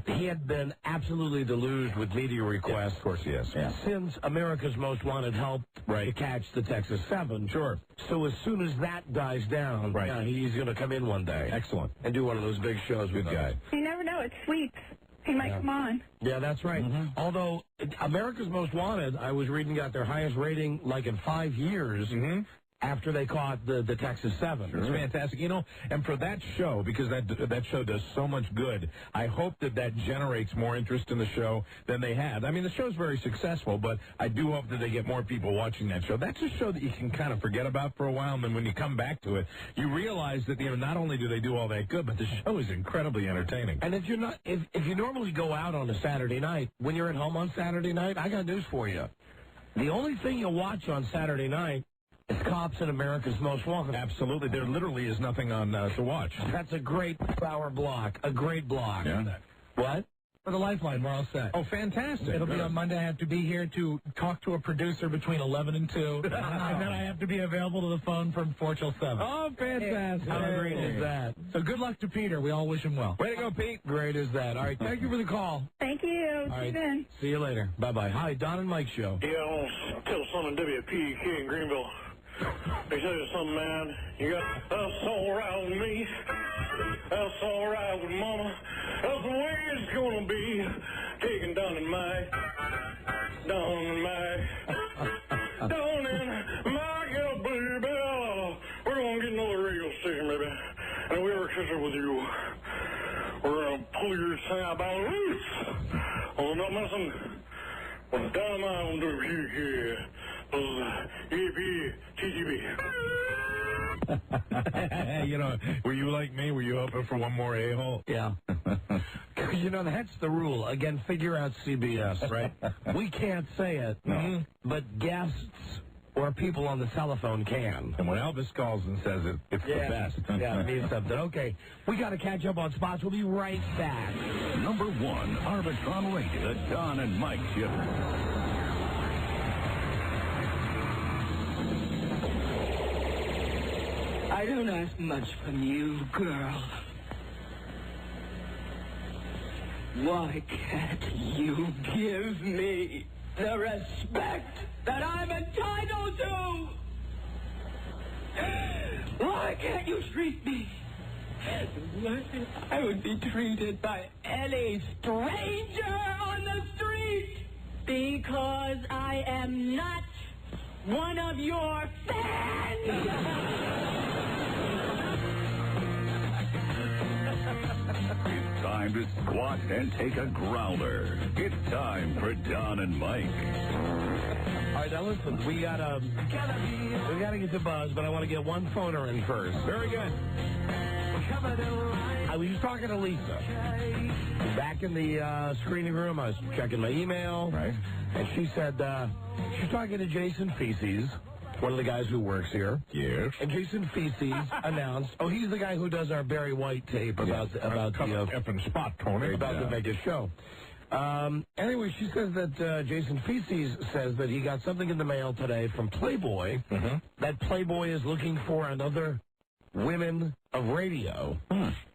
he had been absolutely deluged with media requests. Of course he is. Since America's Most Wanted helped to catch the Texas 7. Sure. So as soon as that dies down, he's going to come in one day. Excellent. And do one of those big shows with us. You never know. It's sweets. He might come on. Yeah, that's right. Although America's Most Wanted, I was reading, got their highest rating like in 5 years. After they caught the Texas 7. It's fantastic. You know, and for that show, because that show does so much good, I hope that generates more interest in the show than they had. I mean, the show's very successful, but I do hope that they get more people watching that show. That's a show that you can kind of forget about for a while, and then when you come back to it, you realize that, you know, not only do they do all that good, but the show is incredibly entertaining. And if you normally go out on a Saturday night, when you're at home on Saturday night, I got news for you. The only thing you'll watch on Saturday night is Cops in America's Most Wanted. Absolutely. There literally is nothing on to watch. That's a great hour block. A great block. Yeah. What? For the Lifeline, we're all set. Oh, fantastic. It'll be on Monday. I have to be here to talk to a producer between 11 and 2. And then I have to be available to the phone from 4 till 7. Oh, fantastic. How great is that? So good luck to Peter. We all wish him well. Way to go, Pete. Great is that. All right, thank you for the call. Thank you. All See right. you then. See you later. Bye-bye. Hi, Don and Mike Show. Yeah, I'll tell son of WPEK in Greenville. They tell you something, man. You got that's all right with me. That's all right with Mama. That's the way it's gonna be. Taking Don and Mike. Don and Mike. Don and Mike, yeah, baby. We're gonna get another radio station, baby. And we ever catch up with you. We're gonna pull your about loose. Oh, not messing. Well, Don and Mike on WPEK. You know, were you like me? Were you hoping for one more a-hole? Yeah. You know, that's the rule. Again, figure out CBS, right? We can't say it, but guests or people on the telephone can. And when Elvis calls and says it, it's the best. Yeah, it means something. Okay, we got to catch up on spots. We'll be right back. Number 1, Arbitron Radio, the Don and Mike Show. I don't ask much from you, girl. Why can't you give me the respect that I'm entitled to? Why can't you treat me like I would be treated by any stranger on the street? Because I am not one of your fans. It's time to squat and take a growler. It's time for Don and Mike. All right, now listen, we gotta get to Buzz, but I want to get one phoner in first. Very good. I was just talking to Lisa. Back in the screening room, I was checking my email. Right. And she said, she's talking to Jason Feces, one of the guys who works here. Yes. And Jason Feces announced, he's the guy who does our Barry White tape about the effing spot, Tony. About to make a show. Anyway, she says that Jason Feces says that he got something in the mail today from Playboy. That Playboy is looking for another Women of Radio.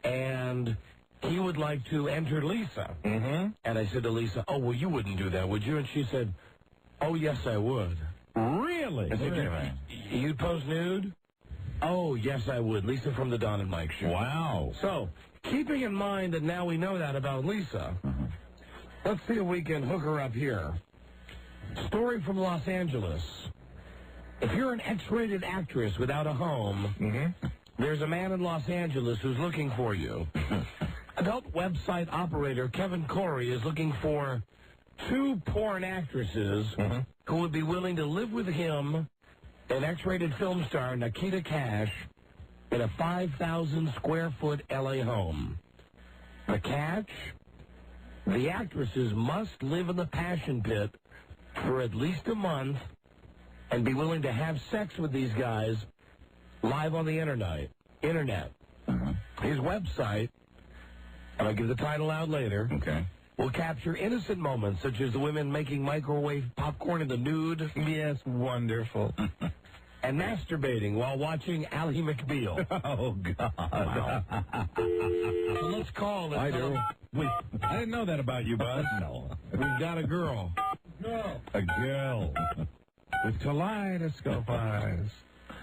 And he would like to enter Lisa. And I said to Lisa, well, you wouldn't do that, would you? And she said, oh, yes, I would. Really? I said, you'd pose nude? Oh, yes, I would. Lisa from the Don and Mike Show. Wow. So, keeping in mind that now we know that about Lisa, let's see if we can hook her up here. Story from Los Angeles. If you're an X-rated actress without a home, there's a man in Los Angeles who's looking for you. Adult website operator Kevin Corey is looking for 2 porn actresses who would be willing to live with him and X-rated film star Nikita Cash in a 5,000-square-foot L.A. home. The catch? The actresses must live in the passion pit for at least a month and be willing to have sex with these guys live on the internet. His website, and I'll give the title out later, will capture innocent moments such as the women making microwave popcorn in the nude. Yes, wonderful. And masturbating while watching Ally McBeal. Oh, God. Wow. So let's call. I do. I didn't know that about you, Bud. No. We've got a girl. A girl. With kaleidoscope eyes.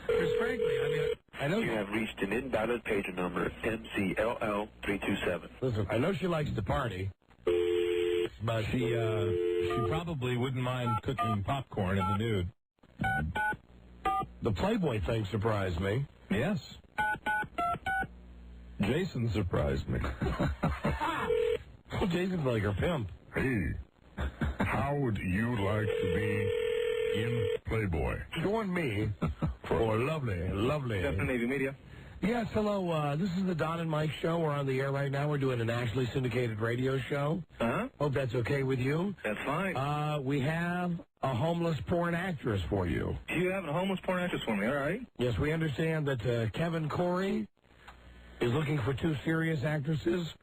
Because frankly, I know you have reached an invalid page number, MCLL327. Listen, I know she likes to party, but she probably wouldn't mind cooking popcorn in the nude. The Playboy thing surprised me. Yes. Jason surprised me. Jason's like her pimp. Hey, how would you like to be in Playboy? Join me for lovely. Captain Navy Media. Yes, hello. This is the Don and Mike show. We're on the air right now. We're doing a nationally syndicated radio show. Hope that's okay with you. That's fine. We have a homeless porn actress for you. You have a homeless porn actress for me, all right? Yes, we understand that Kevin Corey is looking for 2 serious actresses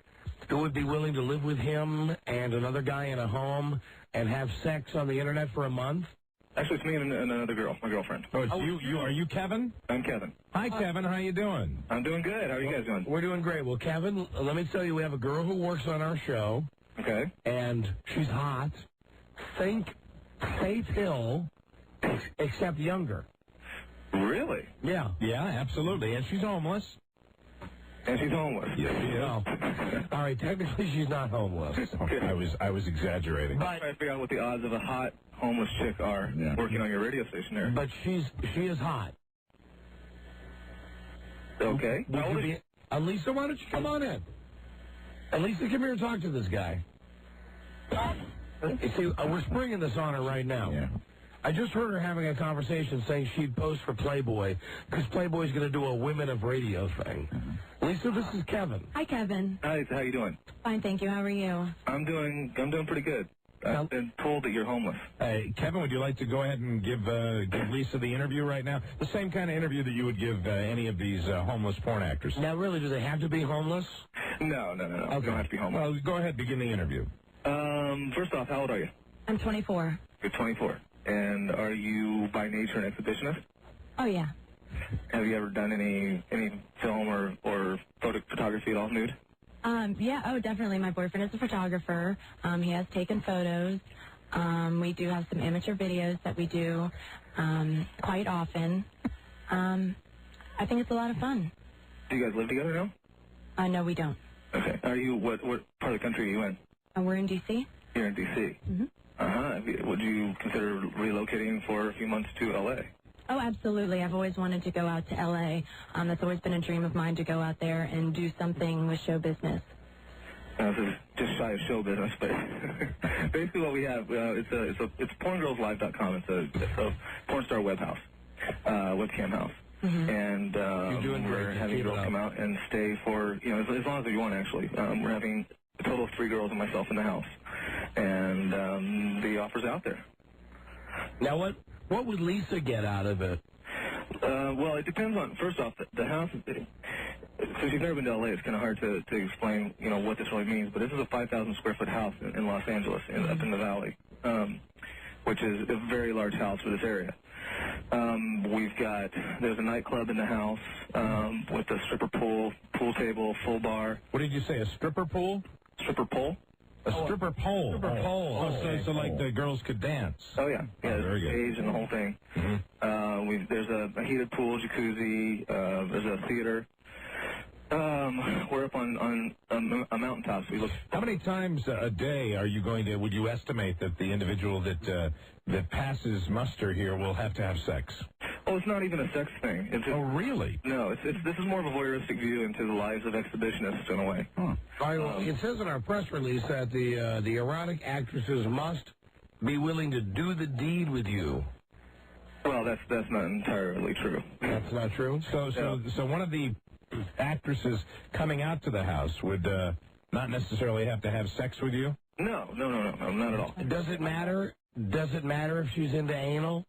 who would be willing to live with him and another guy in a home and have sex on the internet for a month. Actually, it's me and another girl, my girlfriend. Oh, it's you. Are you Kevin? I'm Kevin. Hi, Kevin. How you doing? I'm doing good. How are you guys doing? We're doing great. Well, Kevin, let me tell you, we have a girl who works on our show. Okay. And she's hot. Think Faith Hill, except younger. Really? Yeah. Yeah, absolutely. And she's homeless. And she's homeless. Yes, she is. Well, all right, technically she's not homeless. Okay, I was exaggerating. But I'm trying to figure out what the odds of a hot homeless chick are working on your radio station there. But she is hot. Okay. Lisa, why don't you come on in? Lisa, come here and talk to this guy. You see, we're springing this on her right now. Yeah. I just heard her having a conversation saying she'd post for Playboy because Playboy's going to do a Women of Radio thing. Lisa, this is Kevin. Hi, Kevin. Hi, how you doing? Fine, thank you. How are you? I'm doing pretty good. I've been told that you're homeless. Hey, Kevin, would you like to go ahead and give Lisa the interview right now? The same kind of interview that you would give any of these homeless porn actors. Now, really, do they have to be homeless? No. Okay. You don't have to be homeless. Well, go ahead, begin the interview. First off, how old are you? I'm 24. You're 24. And are you by nature an exhibitionist? Oh, yeah. Have you ever done any film or photography at all, nude? Yeah, oh, definitely. My boyfriend is a photographer. He has taken photos. We do have some amateur videos that we do quite often. I think it's a lot of fun. Do you guys live together now? No, we don't. Okay. Are you, what part of the country are you in? We're in D.C. You're in D.C.? Mm-hmm. Would you consider relocating for a few months to L.A.? Oh, absolutely. I've always wanted to go out to L.A. That's always been a dream of mine to go out there and do something with show business. This is just shy of show business, but basically what we have, it's porngirlslive.com. It's a porn star web house, webcam house. Mm-hmm. And we're having girls come out and stay for, as long as you want, actually. We're having a total of 3 girls and myself in the house. And the offer's out there. Now, what would Lisa get out of it? Well, it depends on, first off, the house, since you've never been to L.A., it's kind of hard to explain, what this really means. But this is a 5,000-square-foot house in Los Angeles, up in the valley, which is a very large house for this area. There's a nightclub in the house with a stripper pool table, full bar. What did you say, a stripper pool? Stripper pole. A stripper pole. Stripper pole. So like the girls could dance. Oh, yeah. Yeah, very there's a stage and the whole thing. Mm-hmm. There's a heated pool, jacuzzi. There's a theater. We're up on a mountaintop. So How many times a day would you estimate that the individual that passes muster here will have to have sex? Oh, Oh, it's not even a sex thing. It's just, Oh, really? No, this is more of a voyeuristic view into the lives of exhibitionists in a way. All right, well, it says in our press release that the erotic actresses must be willing to do the deed with you. Well, that's not entirely true. That's not true? So one of the actresses coming out to the house would not necessarily have to have sex with you? No, not at all. Does it matter? Does it matter if she's into anal?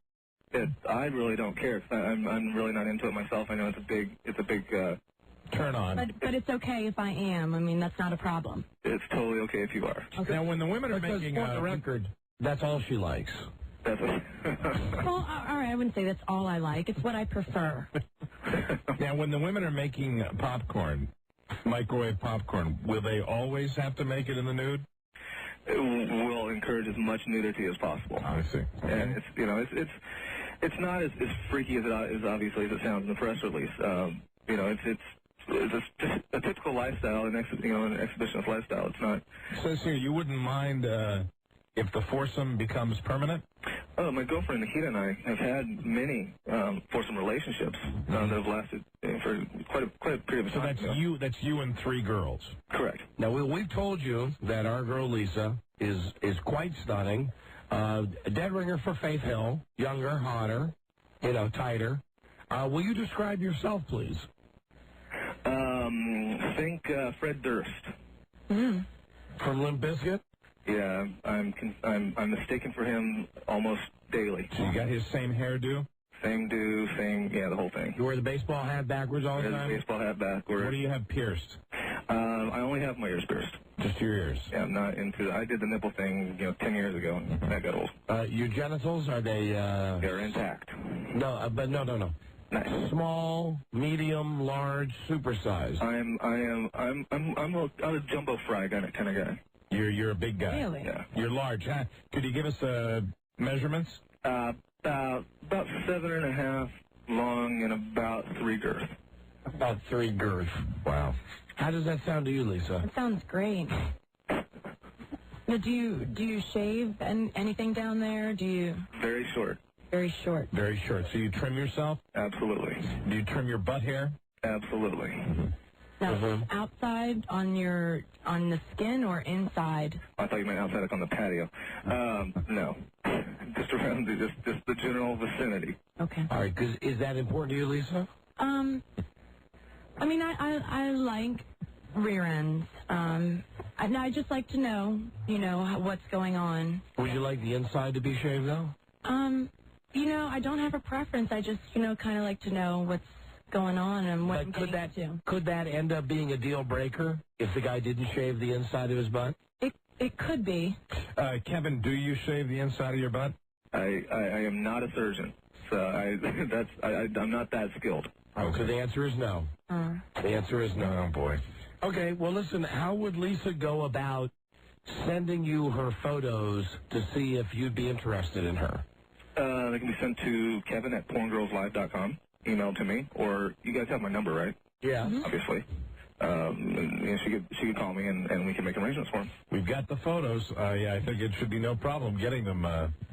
I really don't care. I'm really not into it myself. I know it's a big turn on. But it's okay if I am. I mean, that's not a problem. It's totally okay if you are. Okay. Now, when the women are making for the record, that's all she likes. That's Well, all right, I wouldn't say that's all I like. It's what I prefer. Now, when the women are making popcorn, microwave popcorn, will they always have to make it in the nude? We'll encourage as much nudity as possible. I see. Okay. And it's not as freaky as obviously as it sounds in the press release. It's just a typical lifestyle, an exhibitionist lifestyle. It's not. It says here you wouldn't mind if the foursome becomes permanent? Oh, my girlfriend Nikita and I have had many foursome relationships that have lasted for quite a period of time. So that's you and 3 girls. Correct. Now, we've told you that our girl Lisa is quite stunning. Dead ringer for Faith Hill, younger, hotter, tighter. Will you describe yourself, please? Think Fred Durst. From Limp Bizkit? Yeah, I'm mistaken for him almost daily. So you got his same hairdo? Same do, the whole thing. You wear the baseball hat backwards all the time? The baseball hat backwards. What do you have pierced? I only have my ears pierced. Just your ears? Yeah, I'm not into. I did the nipple thing, 10 years ago, and that got old. Your genitals, are they? They're intact. No, but no. Nice. Small, medium, large, supersized. I'm a jumbo fry kind of guy. You're a big guy. Really? Yeah. You're large, huh? Could you give us measurements? About 7.5 long and about 3 girth. About 3 girth. Wow. How does that sound to you, Lisa? That sounds great. Now, do you shave anything down there? Do you? Very short. Very short. Very short. So you trim yourself? Absolutely. Do you trim your butt hair? Absolutely. Now, outside on the skin or inside? I thought you meant outside, like on the patio. No, just around just the general vicinity. Okay. All right. Is that important to you, Lisa? I mean, I like rear ends. I just like to know, what's going on. Would you like the inside to be shaved, though? I don't have a preference. I just, kind of like to know what's going on and what I'm getting into. Could that end up being a deal breaker if the guy didn't shave the inside of his butt? It could be. Kevin, do you shave the inside of your butt? I am not a surgeon, so I'm not that skilled. Okay. So the answer is no. The answer is no. Oh, boy. Okay, well, listen, how would Lisa go about sending you her photos to see if you'd be interested in her? They can be sent to kevin@porngirlslive.com, emailed to me, or you guys have my number, right? Yeah. Obviously. She could call me, and we can make arrangements for him. We've got the photos. I think it should be no problem getting them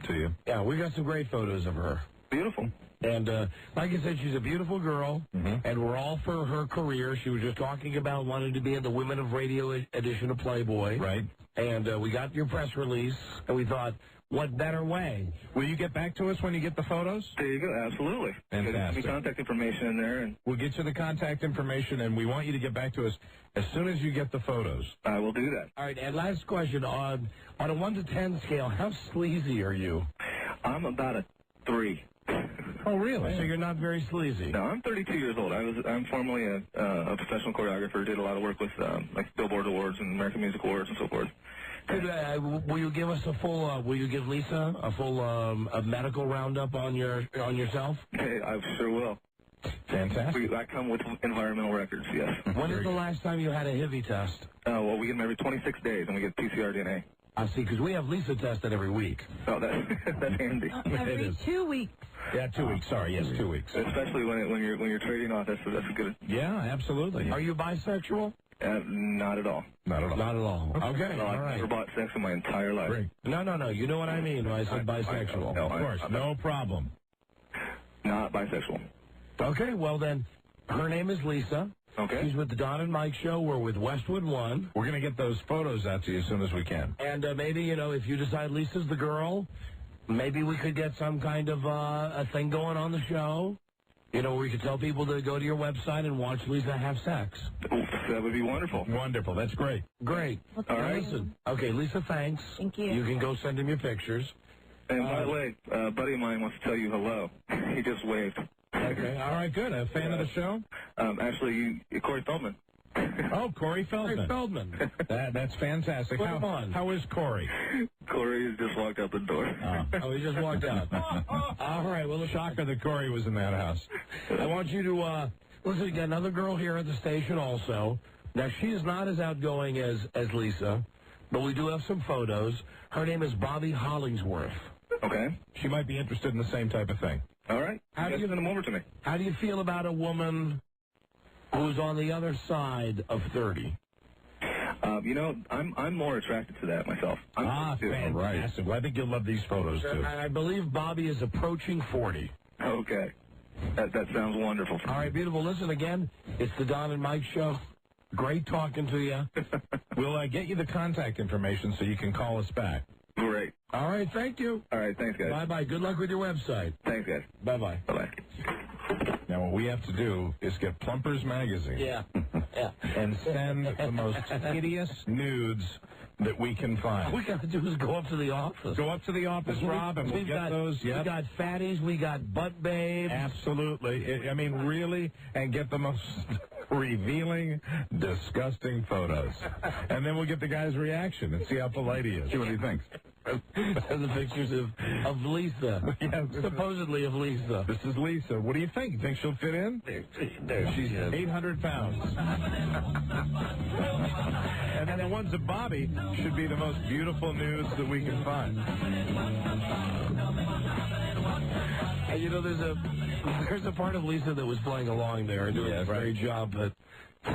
to you. Yeah, we got some great photos of her. Beautiful. And like I said, she's a beautiful girl, and we're all for her career. She was just talking about wanting to be in the Women of Radio edition of Playboy. Right. And we got your press release, and we thought, what better way? Will you get back to us when you get the photos? There you go. Absolutely. Fantastic. There's some contact information in there. And we'll get you the contact information, and we want you to get back to us as soon as you get the photos. I will do that. All right, and last question. On a 1 to 10 scale, how sleazy are you? I'm about a 3. Oh, really? So you're not very sleazy? No, I'm 32 years old. I'm formerly a professional choreographer. Did a lot of work with like Billboard Awards and American Music Awards and so forth. Will you give us a full? Will you give Lisa a full a medical roundup on yourself? Hey, I sure will. Fantastic. I come with environmental records. Yes. When is the last time you had a HIV test? Well, we get them every 26 days, and we get PCR DNA. I see, because we have Lisa tested every week. Oh, that's handy. Every 2 weeks. Yeah, 2 weeks. Sorry, yes, 2 weeks. Especially when you're trading off. That's a good. Yeah, absolutely. Are you bisexual? Not at all. Not at all. Not at all. Okay, no, all I've right. never bought sex in my entire life. No. You know what I mean when I said bisexual. Of course, no problem. Not bisexual. Okay, well then, her name is Lisa. Okay. She's with the Don and Mike Show. We're with Westwood One. We're going to get those photos out to you as soon as we can. And maybe, if you decide Lisa's the girl, maybe we could get some kind of a thing going on the show. Where we could tell people to go to your website and watch Lisa have sex. That would be wonderful. Wonderful. That's great. Great. All right. Listen. Okay, Lisa, thanks. Thank you. You can go send him your pictures. And by the way, a buddy of mine wants to tell you hello. He just waved. Okay. All right, good. A fan of the show? Actually, Corey Feldman. Oh, Corey Feldman. Corey Feldman. That's fantastic. Put him on. How is Corey? Corey has just walked out the door. Oh, he just walked out. All right, well, Shocker that Corey was in that house. I want you to, listen, we got another girl here at the station also. Now, she is not as outgoing as Lisa, but we do have some photos. Her name is Bobby Hollingsworth. Okay. She might be interested in the same type of thing. All right. How do you send them over to me? How do you feel about a woman who's on the other side of 30? I'm more attracted to that myself. Fantastic. Right. Well, I think you'll love these photos, too. I believe Bobby is approaching 40. Okay. That sounds wonderful. All right, beautiful. Listen, again, it's the Don and Mike Show. Great talking to you. We'll get you the contact information so you can call us back. Great. All right, thank you. All right, thanks, guys. Bye-bye. Good luck with your website. Thanks, guys. Bye-bye. Bye-bye. Now, what we have to do is get Plumpers Magazine. Yeah. And send the most hideous nudes that we can find. All we got to do is go up to the office. Go up to the office, Rob, and we'll get those. Yep. We got fatties. We got butt babes. Absolutely. I mean, really, and get the most revealing, disgusting photos. And then we'll get the guy's reaction and see how polite he is. See what he thinks. And the pictures of Lisa. Yeah, supposedly of Lisa. This is Lisa. What do you think? You think she'll fit in? There she is. 800 pounds. And then the ones of Bobby should be the most beautiful nudes that we can find. And there's a part of Lisa that was playing along there and doing a great job, but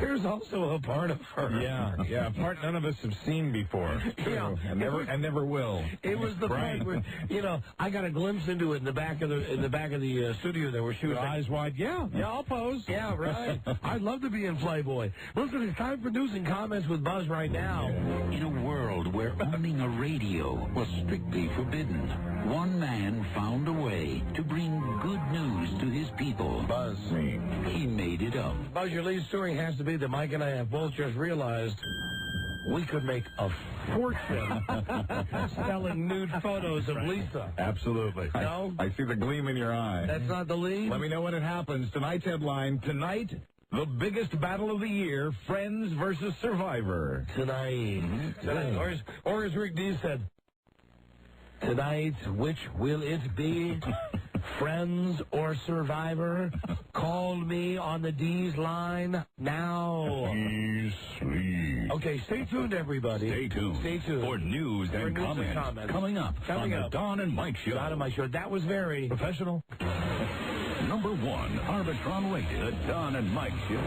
there's also a part of her. Yeah, a part none of us have seen before. Yeah, and never will. It was the part where, I got a glimpse into it in the back of the studio there where she was eyes wide. Yeah, I'll pose. Yeah, right. I'd love to be in Playboy. Listen, it's time for news and comments with Buzz right now. In a world where owning a radio was strictly forbidden, one man found a way to bring good news to his people. Buzz. He made it up. Buzz, your lead story has to be that Mike and I have both just realized we could make a fortune selling nude photos of Lisa. Absolutely. No? I see the gleam in your eye. That's not the lead? Let me know when it happens. Tonight's headline, tonight, the biggest battle of the year, Friends versus Survivor. Tonight. Or as Rick Dees said, tonight, which will it be? Friends or Survivor? Call me on the D's line now. He's sleep. Okay, stay tuned, everybody. Stay tuned. Stay tuned. For news and comments. Coming up on the Don and Mike Show. Don and Mike Show. That was very professional. Number 1, Arbitron rated, the Don and Mike Show.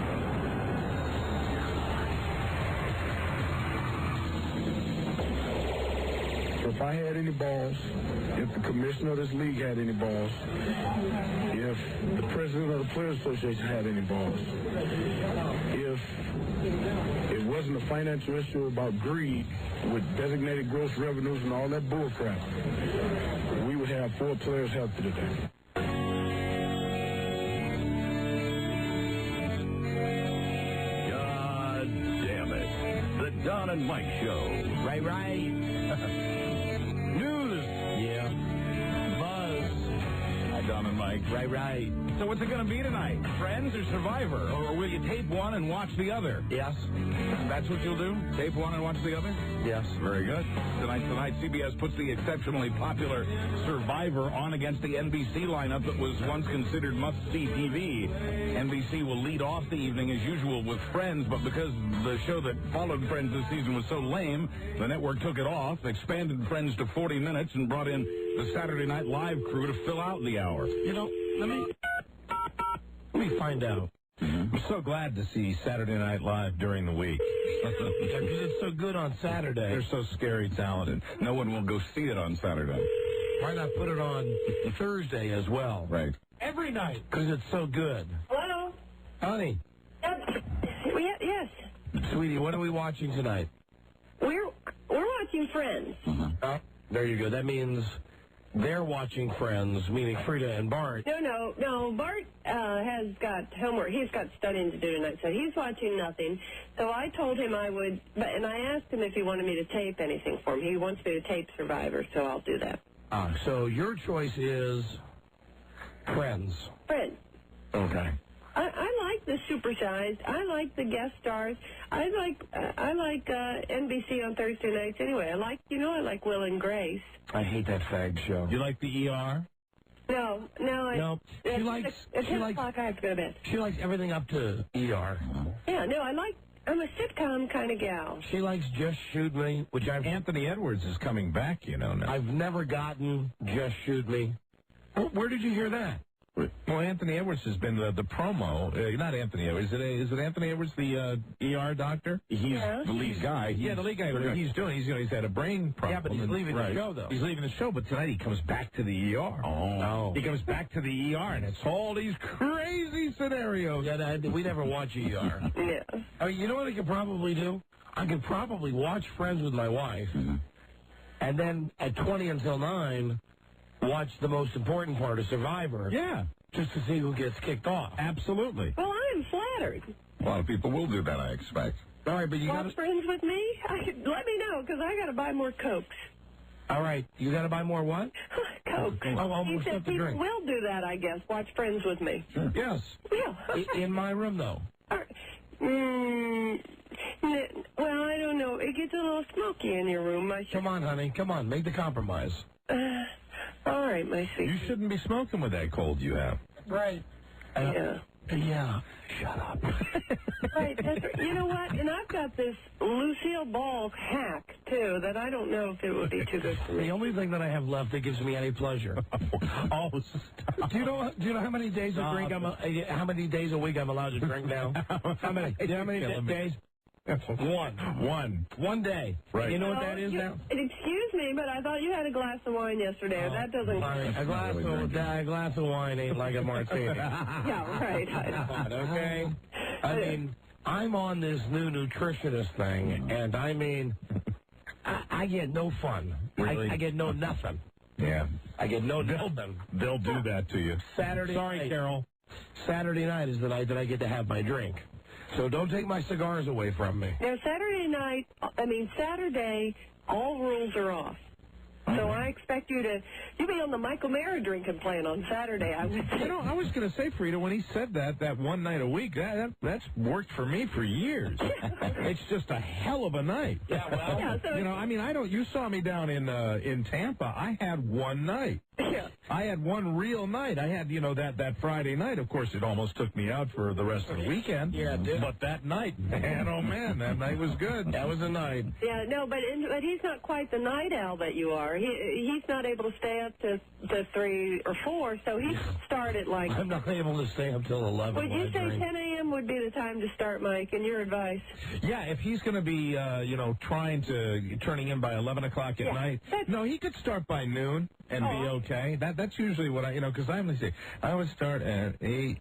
If I had any balls, if the commissioner of this league had any balls, if the president of the Players Association had any balls, if it wasn't a financial issue about greed with designated gross revenues and all that bull crap, we would have 4 players healthy today. God damn it. The Don and Mike Show. Right. News. Yeah. Buzz. Hi, Don and Mike. Right. So what's it going to be tonight? Friends or Survivor? Or will you tape one and watch the other? Yes. That's what you'll do? Tape one and watch the other? Yes. Very good. Tonight, CBS puts the exceptionally popular Survivor on against the NBC lineup that was once considered must-see TV. NBC will lead off the evening as usual with Friends, but because the show that followed Friends this season was so lame, the network took it off, expanded Friends to 40 minutes, and brought in the Saturday Night Live crew to fill out the hour. Let me find out. I'm so glad to see Saturday Night Live during the week. Because it's so good on Saturday. They're so scary talented. No one will go see it on Saturday. Why not put it on Thursday as well? Right. Every night. Because it's so good. Hello? Honey. Yes. Sweetie, what are we watching tonight? We're watching Friends. Oh, there you go. That means they're watching Friends, meaning Frida and Bart. No. Bart has got homework. He's got studying to do tonight, so he's watching nothing. So I told him I would, and I asked him if he wanted me to tape anything for him. He wants me to tape Survivor, so I'll do that. So your choice is Friends. Friends. Okay. I like the supersized. I like the guest stars. I like NBC on Thursday nights anyway. I like Will and Grace. I hate that fag show. You like the ER? No. No. At 10 o'clock I have to go to bed. She likes everything up to ER. Yeah, no, I'm a sitcom kind of gal. She likes Just Shoot Me, which Anthony Edwards is coming back, now. I've never gotten Just Shoot Me. Where did you hear that? Well, Anthony Edwards has been the promo. Not Anthony Edwards. Is it Anthony Edwards, the ER doctor? He's the lead guy. The lead guy. What he's doing, he's had a brain problem. Yeah, but he's leaving the show, though. He's leaving the show, but tonight he comes back to the ER. Oh. He comes back to the ER, and it's all these crazy scenarios. Yeah, we never watch ER. Yeah. I mean, you know what I could probably do? I could probably watch Friends with my wife, and then at 20 until 9... watch the most important part of Survivor. Yeah. Just to see who gets kicked off. Absolutely. Well, I'm flattered. A lot of people will do that, I expect. All right, but you got to... Friends with me? Let me know, because I got to buy more Cokes. All right. You got to buy more what? Coke. He said people will do that, I guess. Watch Friends with me. Sure. Yes. Yeah. In my room, though. Well, I don't know. It gets a little smoky in your room. Come on, honey. Come on. Make the compromise. All right, my sweet. You shouldn't be smoking with that cold you have. Right. Yeah. Shut up. Right. That's right. You know what? And I've got this Lucille Ball hack, too, that I don't know if it would be too good for me. The only thing that I have left that gives me any pleasure. Oh, stop. Do you know how many days a drink how many days a week I'm allowed to drink now? How many? Do you know how many days? One day. Right. You know what that is now? Excuse me, but I thought you had a glass of wine yesterday. That doesn't... A glass of wine ain't like a martini. Yeah, right. Okay? I mean, I'm on this new nutritionist thing, and I mean, I get no fun. Really? I get no nothing. Yeah. I get no nothing. They'll do that to you. Sorry, Carol. Saturday night is the night that I get to have my drink. So don't take my cigars away from me. Now, Saturday, all rules are off. So I expect you'll be on the Michael Mara drinking plan on Saturday, I would say. I was going to say, Frida, when he said that one night a week, that's worked for me for years. It's just a hell of a night. Yeah, well. Yeah, so you saw me down in Tampa. I had one night. Yeah. I had one real night. I had, that Friday night. Of course, it almost took me out for the rest of the weekend. Yeah, it did. But that night, man, oh man, that night was good. That was a night. Yeah, no, but he's not quite the night owl that you are. He's not able to stay up to 3 or 4, so he started like... I'm not able to stay up till 11. Would you say 10 a.m. would be the time to start, Mike, in your advice? Yeah, if he's going to be, turning in by 11 o'clock at night. No, he could start by noon and be okay. That's usually what because I would start at 8:30,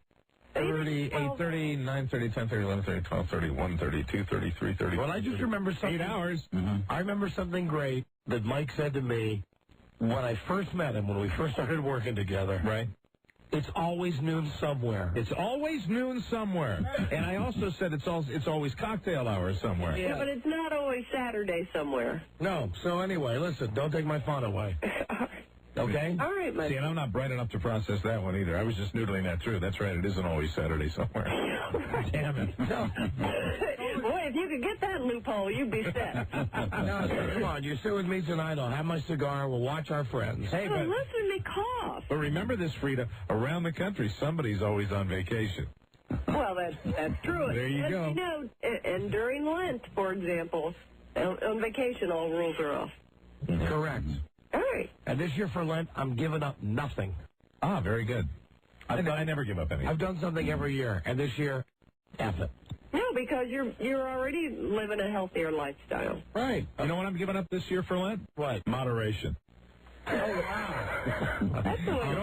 8:30, 9:30, 10:30, 11:30, 12:30, 1:30, 2:30, 3:30. Well, I just remember something. 8 hours. I remember something great that Mike said to me when I first met him, when we first started working together. Right. It's always noon somewhere. It's always noon somewhere. And I also said it's always cocktail hour somewhere. Yeah, but it's not always Saturday somewhere. No. So anyway, listen, don't take my fun away. Okay? All right, Mike. See, and I'm not bright enough to process that one either. I was just noodling that through. That's right. It isn't always Saturday somewhere. Damn it. No. Boy, if you could get that loophole, you'd be set. No, sir, come on. You sit with me tonight. I'll have my cigar. We'll watch our friends. Hey, but listen to me cough. But remember this, Frida. Around the country, somebody's always on vacation. Well, that's true. There you go. And during Lent, for example, on vacation, all rules are off. Correct. All right. And this year for Lent, I'm giving up nothing. Ah, very good. I never give up anything. I've done something every year, and this year, F it. No, because you're already living a healthier lifestyle. Right. You know what I'm giving up this year for Lent? What? Moderation.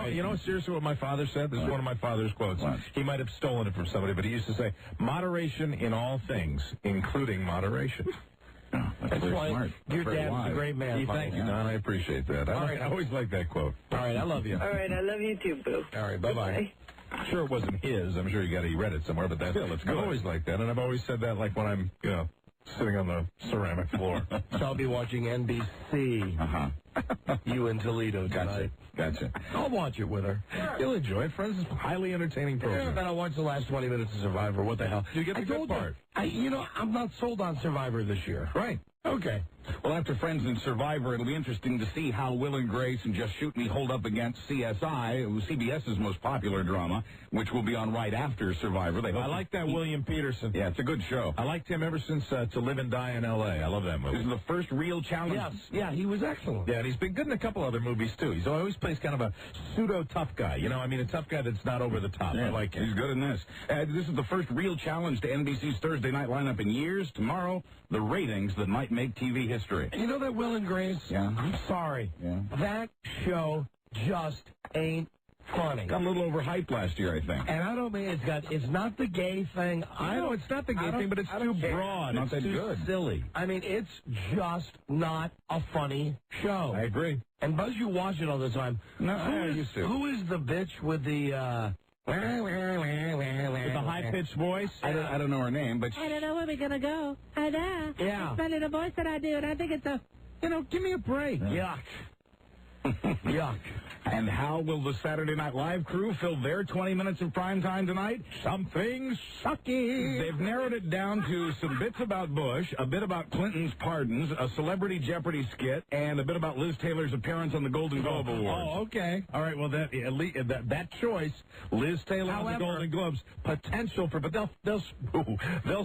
You know seriously what my father said? This is one of my father's quotes. He might have stolen it from somebody, but he used to say, moderation in all things, including moderation. That's why smart. Your dad's a great man. Thank you, Don. I appreciate that. I always like that quote. All right, I love you. All right, I love you too, Boo. All right, bye-bye. I'm sure it wasn't his. I'm sure he read it somewhere, but that's I've always liked that, and I've always said that like when I'm, sitting on the ceramic floor. So I'll be watching NBC. You in Toledo tonight. Gotcha. I'll watch it with her. You'll enjoy it, friends. It's a highly entertaining program. Yeah, then I'll watch the last 20 minutes of Survivor. What the hell? You get the good part. I'm not sold on Survivor this year. Right. Okay. Well, after Friends and Survivor, it'll be interesting to see how Will and Grace and Just Shoot Me hold up against CSI, CBS's most popular drama, which will be on right after Survivor. I like that William Peterson. Yeah, it's a good show. I liked him ever since To Live and Die in L.A. I love that movie. This is the first real challenge. Yes. Yeah, he was excellent. Yeah, and he's been good in a couple other movies, too. He always plays kind of a pseudo-tough guy. A tough guy that's not over the top. Yeah, I like him. He's good in this. This is the first real challenge to NBC's Thursday night lineup in years. Tomorrow, the ratings that might make TV history. You know that Will and Grace? Yeah. I'm sorry. Yeah. That show just ain't funny. Got a little overhyped last year, I think. And I don't mean it's not the gay thing. It's not the gay thing, but it's too broad. Not that too good. Silly. I mean, it's just not a funny show. I agree. And Buzz, you watch it all the time. No, I used to. Who is the bitch with the With the high-pitched voice? I don't know her name, but I don't know where we're going to go. I know. Yeah. It's funny the voice that I do, and I think it's a, give me a break. Yuck. Yuck. And how will the Saturday Night Live crew fill their 20 minutes of prime time tonight? Something sucky. They've narrowed it down to some bits about Bush, a bit about Clinton's pardons, a Celebrity Jeopardy skit, and a bit about Liz Taylor's appearance on the Golden Globe Awards. Oh, okay. All right, well, that choice, Liz Taylor on the Golden Globes, potential for, but they'll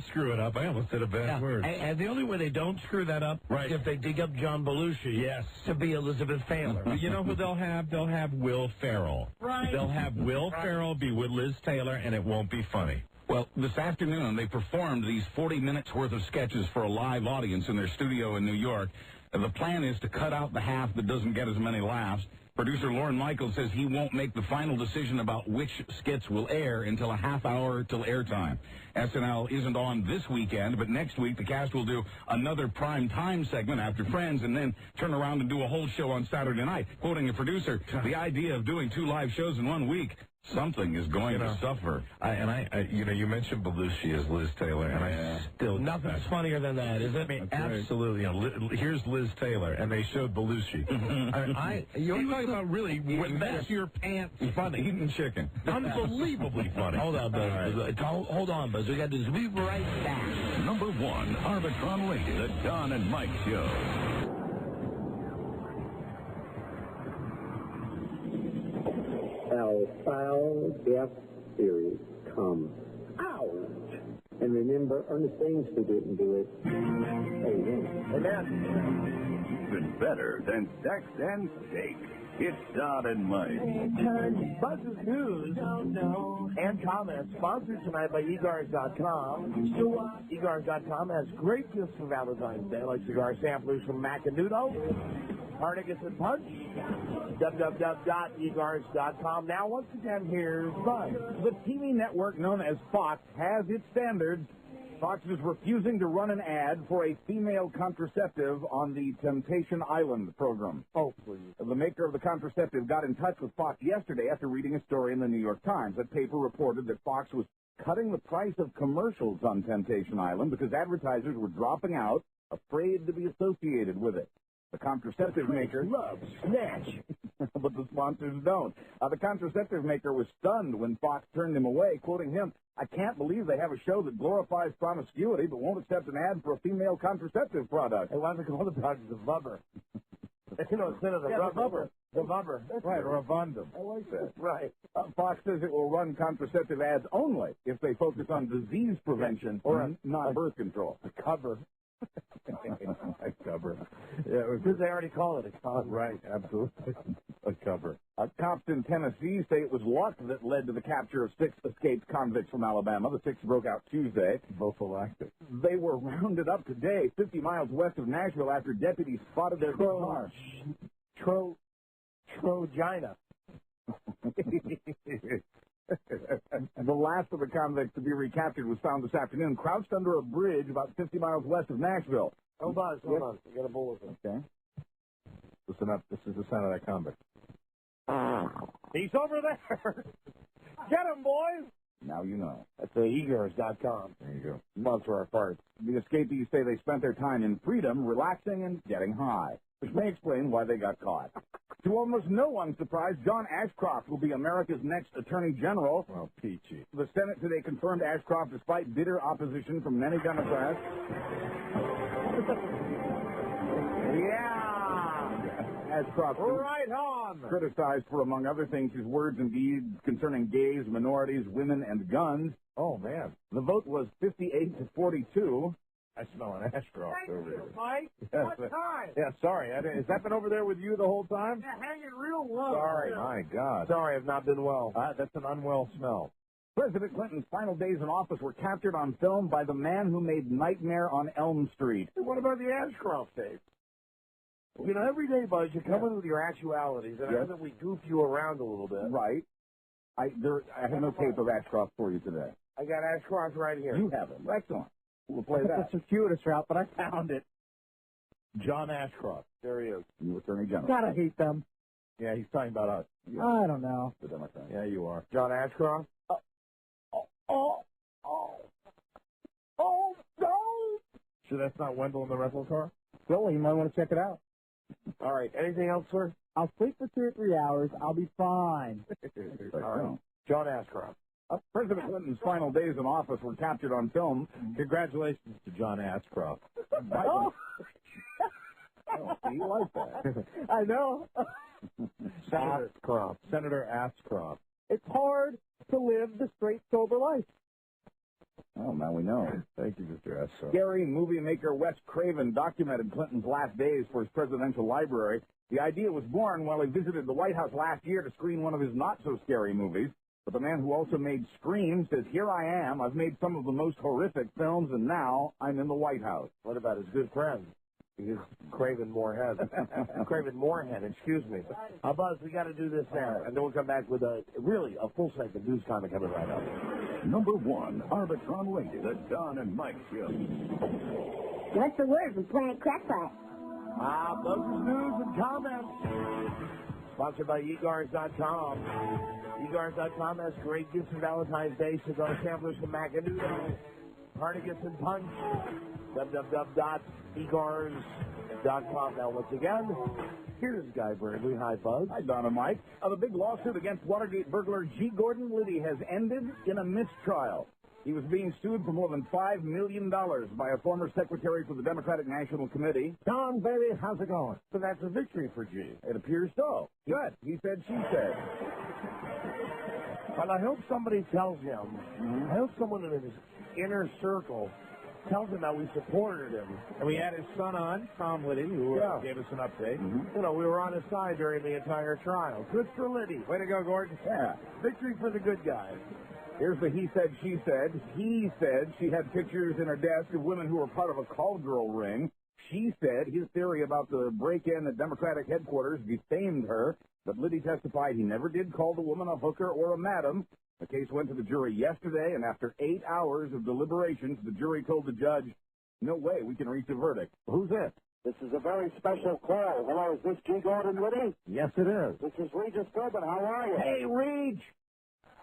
screw it up. I almost said a bad word. And the only way they don't screw that up is if they dig up John Belushi to be Elizabeth Taylor. You know who they'll have? They'll have Will Ferrell. Right. They'll have Will Ferrell be with Liz Taylor, and it won't be funny. Well, this afternoon, they performed these 40 minutes worth of sketches for a live audience in their studio in New York. The plan is to cut out the half that doesn't get as many laughs. Producer Lorne Michaels says he won't make the final decision about which skits will air until a half hour till airtime. SNL isn't on this weekend, but next week the cast will do another prime time segment after Friends and then turn around and do a whole show on Saturday night. Quoting a producer, the idea of doing 2 live shows in 1 week, something is going to suffer. You mentioned Belushi as Liz Taylor, and I still... Nothing's funnier than that, is it? I mean, absolutely. Here's Liz Taylor, and they showed Belushi. You're talking about really wet-your-pants funny. Eating chicken. Unbelievably funny. Hold on, Buzz. Hold on, Buzz. We got to do this. We'll be right back. Number 1, Arbitron Radio, the Don and Mike Show. Our foul, deaf theory comes out. And remember, Ernest Things who didn't do it. Amen. Even better than sex and steak. It's Don and Mike. Buzz's News and comments sponsored tonight by egars.com. Egars.com has great gifts for Valentine's Day, like cigar samplers from Macanudo, Harnigas and Punch. www.egars.com. Now, once again, here's Buzz. The TV network known as Fox has its standards. Fox is refusing to run an ad for a female contraceptive on the Temptation Island program. Oh, please. The maker of the contraceptive got in touch with Fox yesterday after reading a story in the New York Times. That paper reported that Fox was cutting the price of commercials on Temptation Island because advertisers were dropping out, afraid to be associated with it. The contraceptive maker loves Snatch, but the sponsors don't. The contraceptive maker was stunned when Fox turned him away, quoting him, "I can't believe they have a show that glorifies promiscuity but won't accept an ad for a female contraceptive product." Hey, why don't they call the product the Vubber? Instead of the rubber. The Vubber. Right, or a Vundum. I like that. Right. Fox says it will run contraceptive ads only if they focus on disease prevention or not birth control. A cover. A cover. Yeah, because they already call it a cover. Right, absolutely. A cover. Cops in Tennessee say it was luck that led to the capture of 6 escaped convicts from Alabama. The 6 broke out Tuesday. Prophylactic. They were rounded up today 50 miles west of Nashville after deputies spotted their car. Trojina. The last of the convicts to be recaptured was found this afternoon, crouched under a bridge about 50 miles west of Nashville. Oh, Buzz, hold on. We got a bulletin. Okay. Listen up. This is the sound of that convict. He's over there. Get him, boys. Now you know. That's egars.com. There you go. Sponsor our parts. The escapees say they spent their time in freedom, relaxing and getting high, which may explain why they got caught. To almost no one's surprise, John Ashcroft will be America's next Attorney General. Well, peachy. The Senate today confirmed Ashcroft despite bitter opposition from many Democrats. Yeah. Ashcroft Right on. criticized for, among other things, his words and deeds concerning gays, minorities, women, and guns. Oh, man. The vote was 58 to 42. I smell an Ashcroft over here. Mike. Yes, What time? Yeah, sorry. Has that been over there with you the whole time? Yeah, hang it real low. Sorry. My God. Sorry, I've not been well. That's an unwell smell. President Clinton's final days in office were captured on film by the man who made Nightmare on Elm Street. What about the Ashcroft tape? You know, every day, Buzz, you come in with your actualities, and I know that we goof you around a little bit. Right. I have no tape of Ashcroft for you today. I got Ashcroft right here. You have it. Excellent. We'll play that. It's a circuitous route, but I found it. John Ashcroft. There he is. New Attorney General. Gotta hate them. Yeah, he's talking about us. Yeah. I don't know. The Democrat. Yeah, you are. John Ashcroft? No! Sure that's not Wendell in the rental car? Well, you might want to check it out. All right. Anything else, sir? I'll sleep for 2 or 3 hours. I'll be fine. All right. John Ashcroft. President Clinton's final days in office were captured on film. Congratulations to John Ashcroft. Oh, you like that? I know. Senator Ashcroft. It's hard to live the straight, sober life. Oh, now we know. Thank you, Mr. Ashcroft. Scary movie maker Wes Craven documented Clinton's last days for his presidential library. The idea was born while he visited the White House last year to screen one of his not-so-scary movies. But the man who also made Scream says, "Here I am. I've made some of the most horrific films, and now I'm in the White House." What about his good friend? He's Craven Moorhead. Craven Moorhead, excuse me. Buzz, we got to do this now, and then we'll come back with a full segment news comment coming right up. Number 1, Arbitron Radio, the Don and Mike Show. What's the word from Planet Crackpot? Those news and comments. Sponsored by egars.com. Egars.com has great gifts for Valentine's Day. Cigar samplers from Macanudo, Harnigas and Punch. www.egars.com. Now, once again, here's Guy Bradley. Hi, Buzz. Hi, Don and Mike. The big lawsuit against Watergate burglar G. Gordon Liddy has ended in a mistrial. He was being sued for more than $5 million by a former secretary for the Democratic National Committee. Don, baby, how's it going? So that's a victory for G. It appears so. Good. He said, she said. But I hope somebody tells him, I hope someone in his inner circle tells him that we supported him. And we had his son on, Tom Liddy, who gave us an update. You know, we were on his side during the entire trial. Good for Liddy. Way to go, Gordon. Yeah. Victory for the good guys. Here's the he said, she said. He said she had pictures in her desk of women who were part of a call girl ring. She said his theory about the break-in at Democratic headquarters defamed her, but Liddy testified he never did call the woman a hooker or a madam. The case went to the jury yesterday, and after 8 hours of deliberations, the jury told the judge, "No way we can reach a verdict." Who's this? This is a very special call. Hello, is this G. Gordon Liddy? Yes, it is. This is Regis Durbin. How are you? Hey, Reg!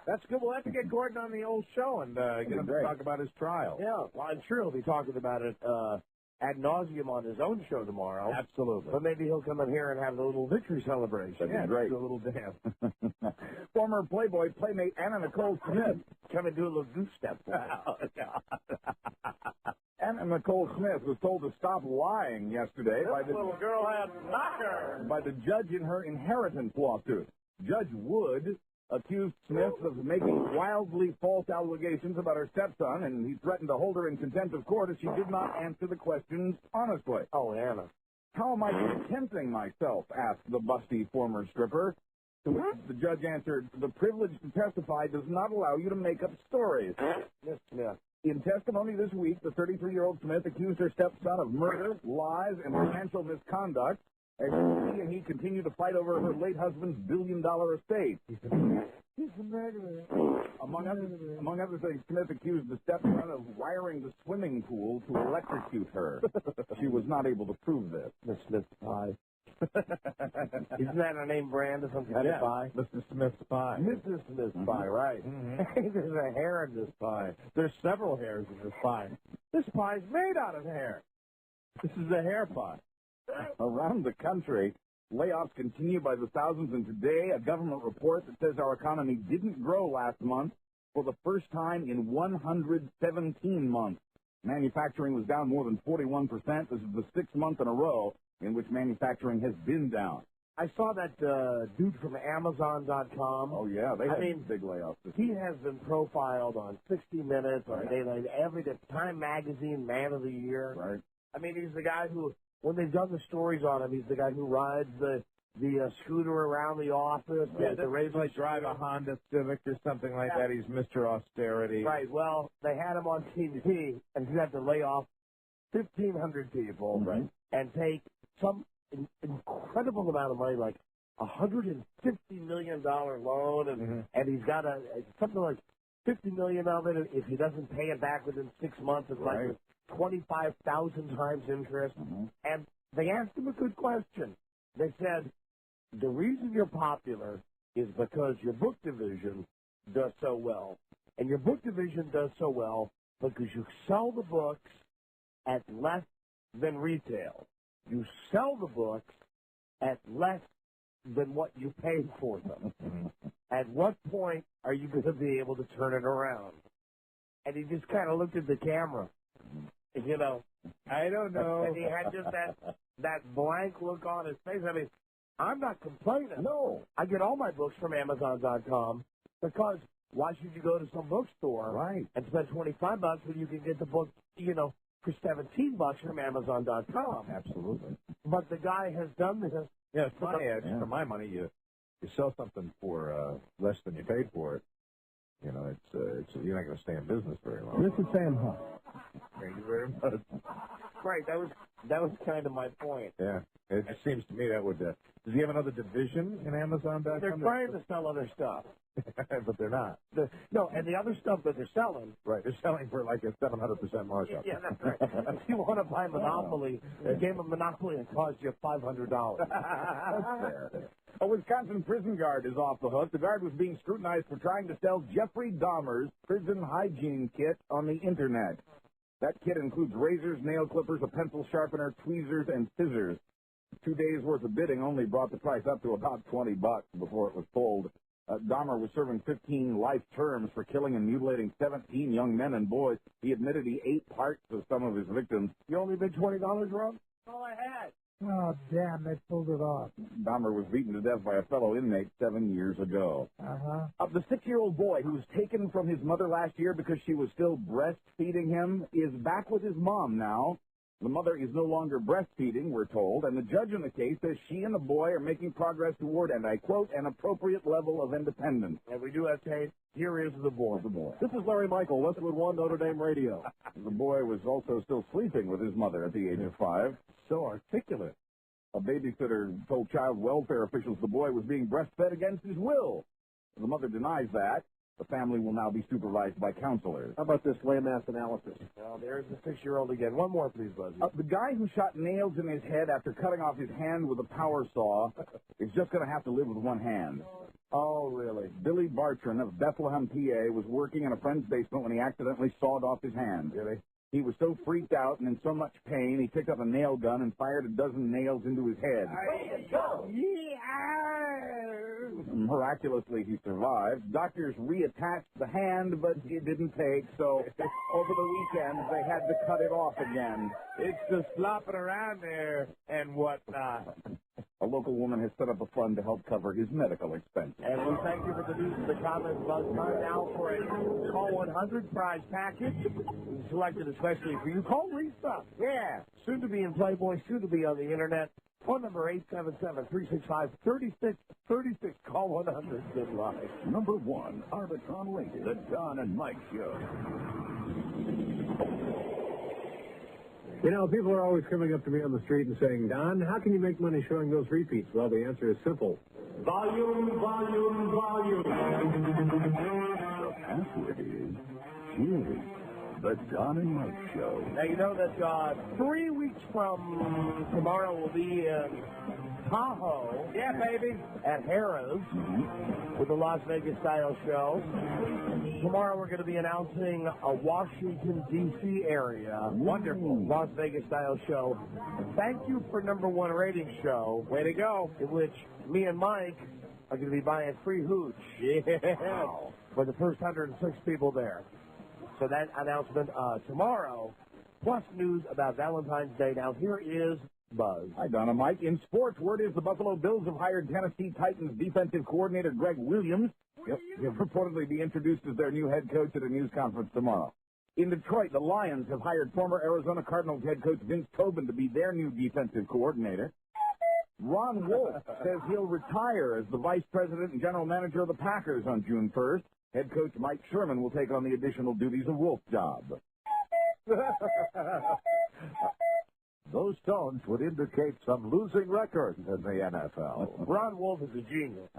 That's good. We'll have to get Gordon on the old show and get him to talk about his trial. Yeah, well, I'm sure he'll be talking about it ad nauseum on his own show tomorrow. Absolutely. But maybe he'll come in here and have a little victory celebration. That'd be great. Do a little dance. Former Playboy playmate Anna Nicole Smith. Come and do a little goose step. Anna Nicole Smith was told to stop lying yesterday by the little girl had knocker. By the judge in her inheritance lawsuit. Judge Wood accused Smith of making wildly false allegations about her stepson, and he threatened to hold her in contempt of court if she did not answer the questions honestly. Oh, Anna. "How am I contenting myself?" asked the busty former stripper. To which the judge answered, "The privilege to testify does not allow you to make up stories." Miss Smith. In testimony this week, the 33-year-old Smith accused her stepson of murder, lies, and financial misconduct. as she and he continue to fight over her late husband's billion-dollar estate. He's a murderer. Among other things, Smith accused the stepson of wiring the swimming pool to electrocute her. She was not able to prove this. Miss Smith's pie. Isn't that a name brand of some kind of pie? Mr. Smith's pie. Mrs. Smith's pie, right. Hey, there's a hair in this pie. There's several hairs in this pie. This pie's made out of hair. This is a hair pie. Around the country, layoffs continue by the thousands, and today a government report that says our economy didn't grow last month for the first time in 117 months. Manufacturing was down more than 41%. This is the sixth month in a row in which manufacturing has been down. I saw that dude from Amazon.com. Oh, yeah, they had big layoffs. He has been profiled on 60 Minutes, on Daylight, every Time Magazine, Man of the Year. Right. I mean, he's the guy who, when they've done the stories on him, he's the guy who rides the scooter around the office. Yeah, the race like drive a Honda Civic or something like that. He's Mr. Austerity. Right. Well, they had him on TV, and he had to lay off 1,500 people and take some incredible amount of money, like $150 million loan, and he's got something like $50 million of it. If he doesn't pay it back within 6 months, it's like 25,000 times interest. And they asked him a good question. They said, the reason you're popular is because your book division does so well. And your book division does so well because you sell the books at less than retail. You sell the books at less than what you paid for them. At what point are you going to be able to turn it around? And he just kind of looked at the camera. You know, I don't know. And he had just that blank look on his face. I mean, I'm not complaining. No. I get all my books from Amazon.com because why should you go to some bookstore and spend $25 when you can get the book, for $17 from Amazon.com? Absolutely. But the guy has done this. Yeah, it's funny. For my money, you sell something for less than you paid for it. You know, you're not going to stay in business very long. This is Sam Hunt. Thank you very much. Right, that was kind of my point. Yeah, it seems to me that would. Does he have another division in Amazon.com? They're trying to sell other stuff. But they're not. No, and the other stuff that they're selling. Right, they're selling for like a 700% markup. Yeah, that's right. If you want to buy Monopoly, a game of Monopoly, it costs you $500. That's fair. A Wisconsin prison guard is off the hook. The guard was being scrutinized for trying to sell Jeffrey Dahmer's prison hygiene kit on the Internet. That kit includes razors, nail clippers, a pencil sharpener, tweezers, and scissors. 2 days' worth of bidding only brought the price up to about $20 before it was sold. Dahmer was serving 15 life terms for killing and mutilating 17 young men and boys. He admitted he ate parts of some of his victims. You only bid $20, Rob? That's all I had. Oh, damn, they pulled it off. Dahmer was beaten to death by a fellow inmate 7 years ago. The 6-year-old boy who was taken from his mother last year because she was still breastfeeding him is back with his mom now. The mother is no longer breastfeeding, we're told, and the judge in the case says she and the boy are making progress toward, and I quote, an appropriate level of independence. And we do have tape. Here is the boy. This is Larry Michael, Westwood One, Notre Dame Radio. The boy was also still sleeping with his mother at the age of 5. So articulate. A babysitter told child welfare officials the boy was being breastfed against his will. The mother denies that. The family will now be supervised by counselors. How about this landmass analysis? Well, there's the 6-year-old again. One more, please, Buzzy. The guy who shot nails in his head after cutting off his hand with a power saw is just going to have to live with one hand. Oh, really? Billy Bartran of Bethlehem, PA, was working in a friend's basement when he accidentally sawed off his hand. Really? He was so freaked out and in so much pain, he picked up a nail gun and fired a dozen nails into his head. Miraculously, he survived. Doctors reattached the hand, but it didn't take, so over the weekend, they had to cut it off again. It's just flopping around there and whatnot. A local woman has set up a fund to help cover his medical expenses. And we thank you for the news and the comments. Buzz, time now for a Call 100 prize package. Selected especially for you. Call Lisa. Yeah. Soon to be in Playboy, soon to be on the Internet. Phone number 877-365-3636. Call 100. Good luck. Number 1, Arbitron Lincoln, the Don and Mike Show. You know, people are always coming up to me on the street and saying, Don, how can you make money showing those repeats? Well, the answer is simple. Volume, volume, volume. The password is Jerry, the Don and Mike Show. Now, you know that 3 weeks from tomorrow we'll be in Tahoe. Yeah, baby. At Harrah's with the Las Vegas Style Show. Tomorrow we're going to be announcing a Washington, D.C. area. Wonderful. Las Vegas Style Show. Thank you for #1 rating show. Way to go. In which me and Mike are going to be buying free hooch. Yeah. Wow. For the first 106 people there. So that announcement tomorrow, plus news about Valentine's Day. Now, here is Buzz. Hi, Donna. Mike. In sports, word is the Buffalo Bills have hired Tennessee Titans defensive coordinator Greg Williams. He'll reportedly be introduced as their new head coach at a news conference tomorrow. In Detroit, the Lions have hired former Arizona Cardinals head coach Vince Tobin to be their new defensive coordinator. Ron Wolf says he'll retire as the vice president and general manager of the Packers on June 1st. Head coach Mike Sherman will take on the additional duties of Wolf's job. Those tones would indicate some losing records in the NFL. Ron Wolf is a genius.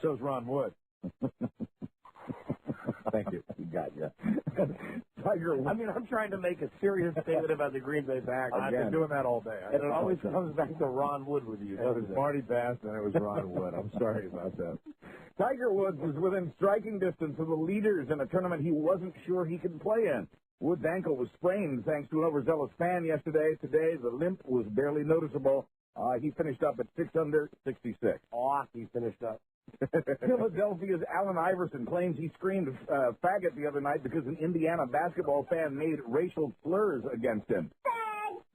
So is Ron Wood. Thank you. You got you. Tiger Woods. I mean, I'm trying to make a serious statement about the Green Bay Packers. I've been doing that all day. And it always comes back to Ron Wood with you. It was Marty Bass and it was Ron Wood. I'm sorry about that. Tiger Woods was within striking distance of the leaders in a tournament he wasn't sure he could play in. Woods' ankle was sprained thanks to an overzealous fan yesterday. Today, the limp was barely noticeable. He finished up at 6 under 66. He finished up. Philadelphia's Allen Iverson claims he screamed faggot the other night because an Indiana basketball fan made racial slurs against him.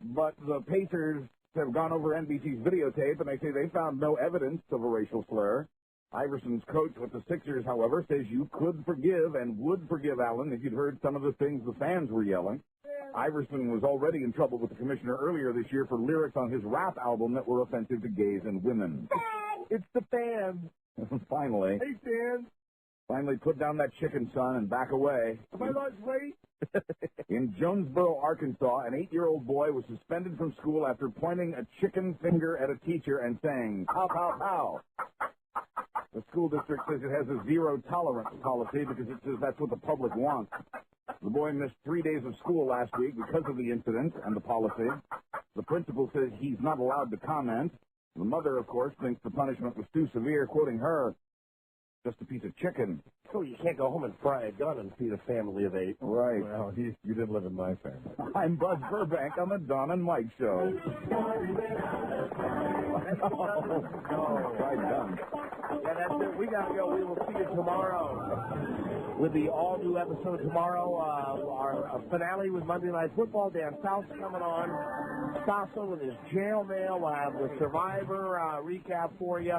But the Pacers have gone over NBC's videotape, and they say they found no evidence of a racial slur. Iverson's coach with the Sixers, however, says you could forgive and would forgive Allen if you'd heard some of the things the fans were yelling. Iverson was already in trouble with the commissioner earlier this year for lyrics on his rap album that were offensive to gays and women. It's the fans. Finally. Hey, fans. Finally put down that chicken, son, and back away. Am I not late? In Jonesboro, Arkansas, an 8-year-old boy was suspended from school after pointing a chicken finger at a teacher and saying, pow, pow, pow. The school district says it has a zero-tolerance policy because it says that's what the public wants. The boy missed 3 days of school last week because of the incident and the policy. The principal says he's not allowed to comment. The mother, of course, thinks the punishment was too severe, quoting her, just a piece of chicken. Oh, you can't go home and fry a gun and feed a family of 8. Right. Well, you didn't live in my family. I'm Buzz Burbank on the Don and Mike Show. Right done. Yeah, that's it. We got to go. We will see you tomorrow with the all-new episode tomorrow. Our finale with Monday Night Football. Dan South's coming on. Sasso with his jail mail. We'll have the Survivor recap for you.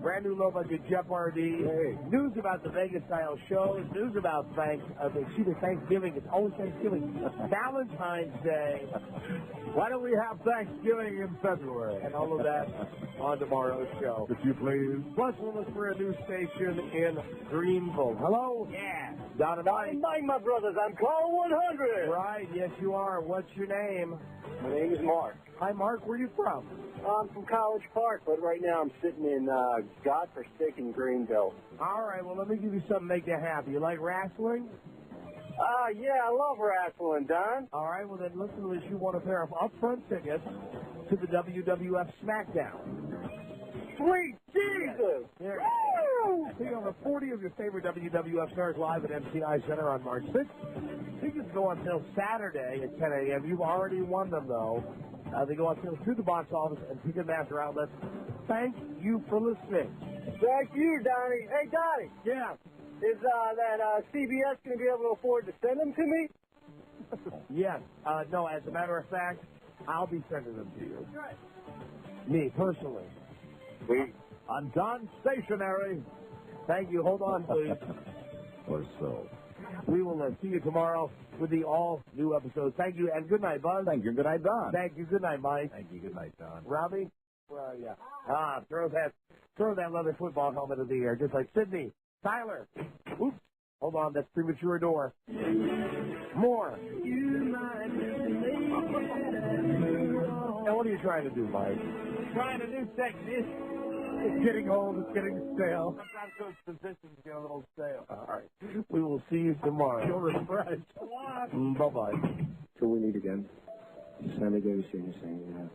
Brand new low budget Jeopardy. Hey. News about the Vegas Style shows. News about Thanksgiving. It's always Thanksgiving. Valentine's Day. Why don't we have Thanksgiving in February? And all of that on tomorrow's show. Could you please? Plus, we'll look for a new station in Greenville. Hello? Yeah. Don and Mike. Mike, my brothers, I'm call 100. Right, yes you are. What's your name? My name is Mark. Hi, Mark. Where are you from? I'm from College Park, but right now I'm sitting in godforsaken Greenville. All right, well, let me give you something to make you happy. You like wrestling? Yeah, I love wrestling, Don. All right, well, then listen to this. You want a pair of upfront tickets to the WWF SmackDown. Sweet Jesus! There. See over 40 of your favorite WWF stars live at MCI Center on March 6th. Tickets go until Saturday at 10 a.m. You've already won them, though. They go until through the box office and Ticketmaster outlets. Thank you for listening. Thank you, Donnie. Hey, Donnie. Yeah. Is that CBS going to be able to afford to send them to me? Yes. No, as a matter of fact, I'll be sending them to you. Me, personally. Sweet. I'm Don Stationary. Thank you. Hold on, please. Or so. We will see you tomorrow with the all-new episode. Thank you, and good night, Buzz. Thank you. Good night, Don. Thank you. Good night, Mike. Thank you. Good night, Don. Robbie? Well, yeah. Throw that leather football helmet in the air, just like Sydney. Tyler. Oops. Hold on, that's premature door. More. You might what are you trying to do, Mike? Trying to do sex. It's getting old. It's getting stale. Sometimes those positions get a little stale. All right. We will see you tomorrow. You're refreshed. Bye-bye. Till we meet again. Sammy Davis Sr. saying,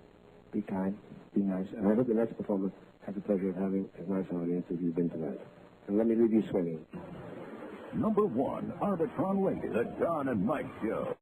be kind, be nice, and I hope the next performance has the pleasure of having as nice an audience as you've been tonight. And let me leave you swinging. Number 1, Arbitron Radio, the Don and Mike Show.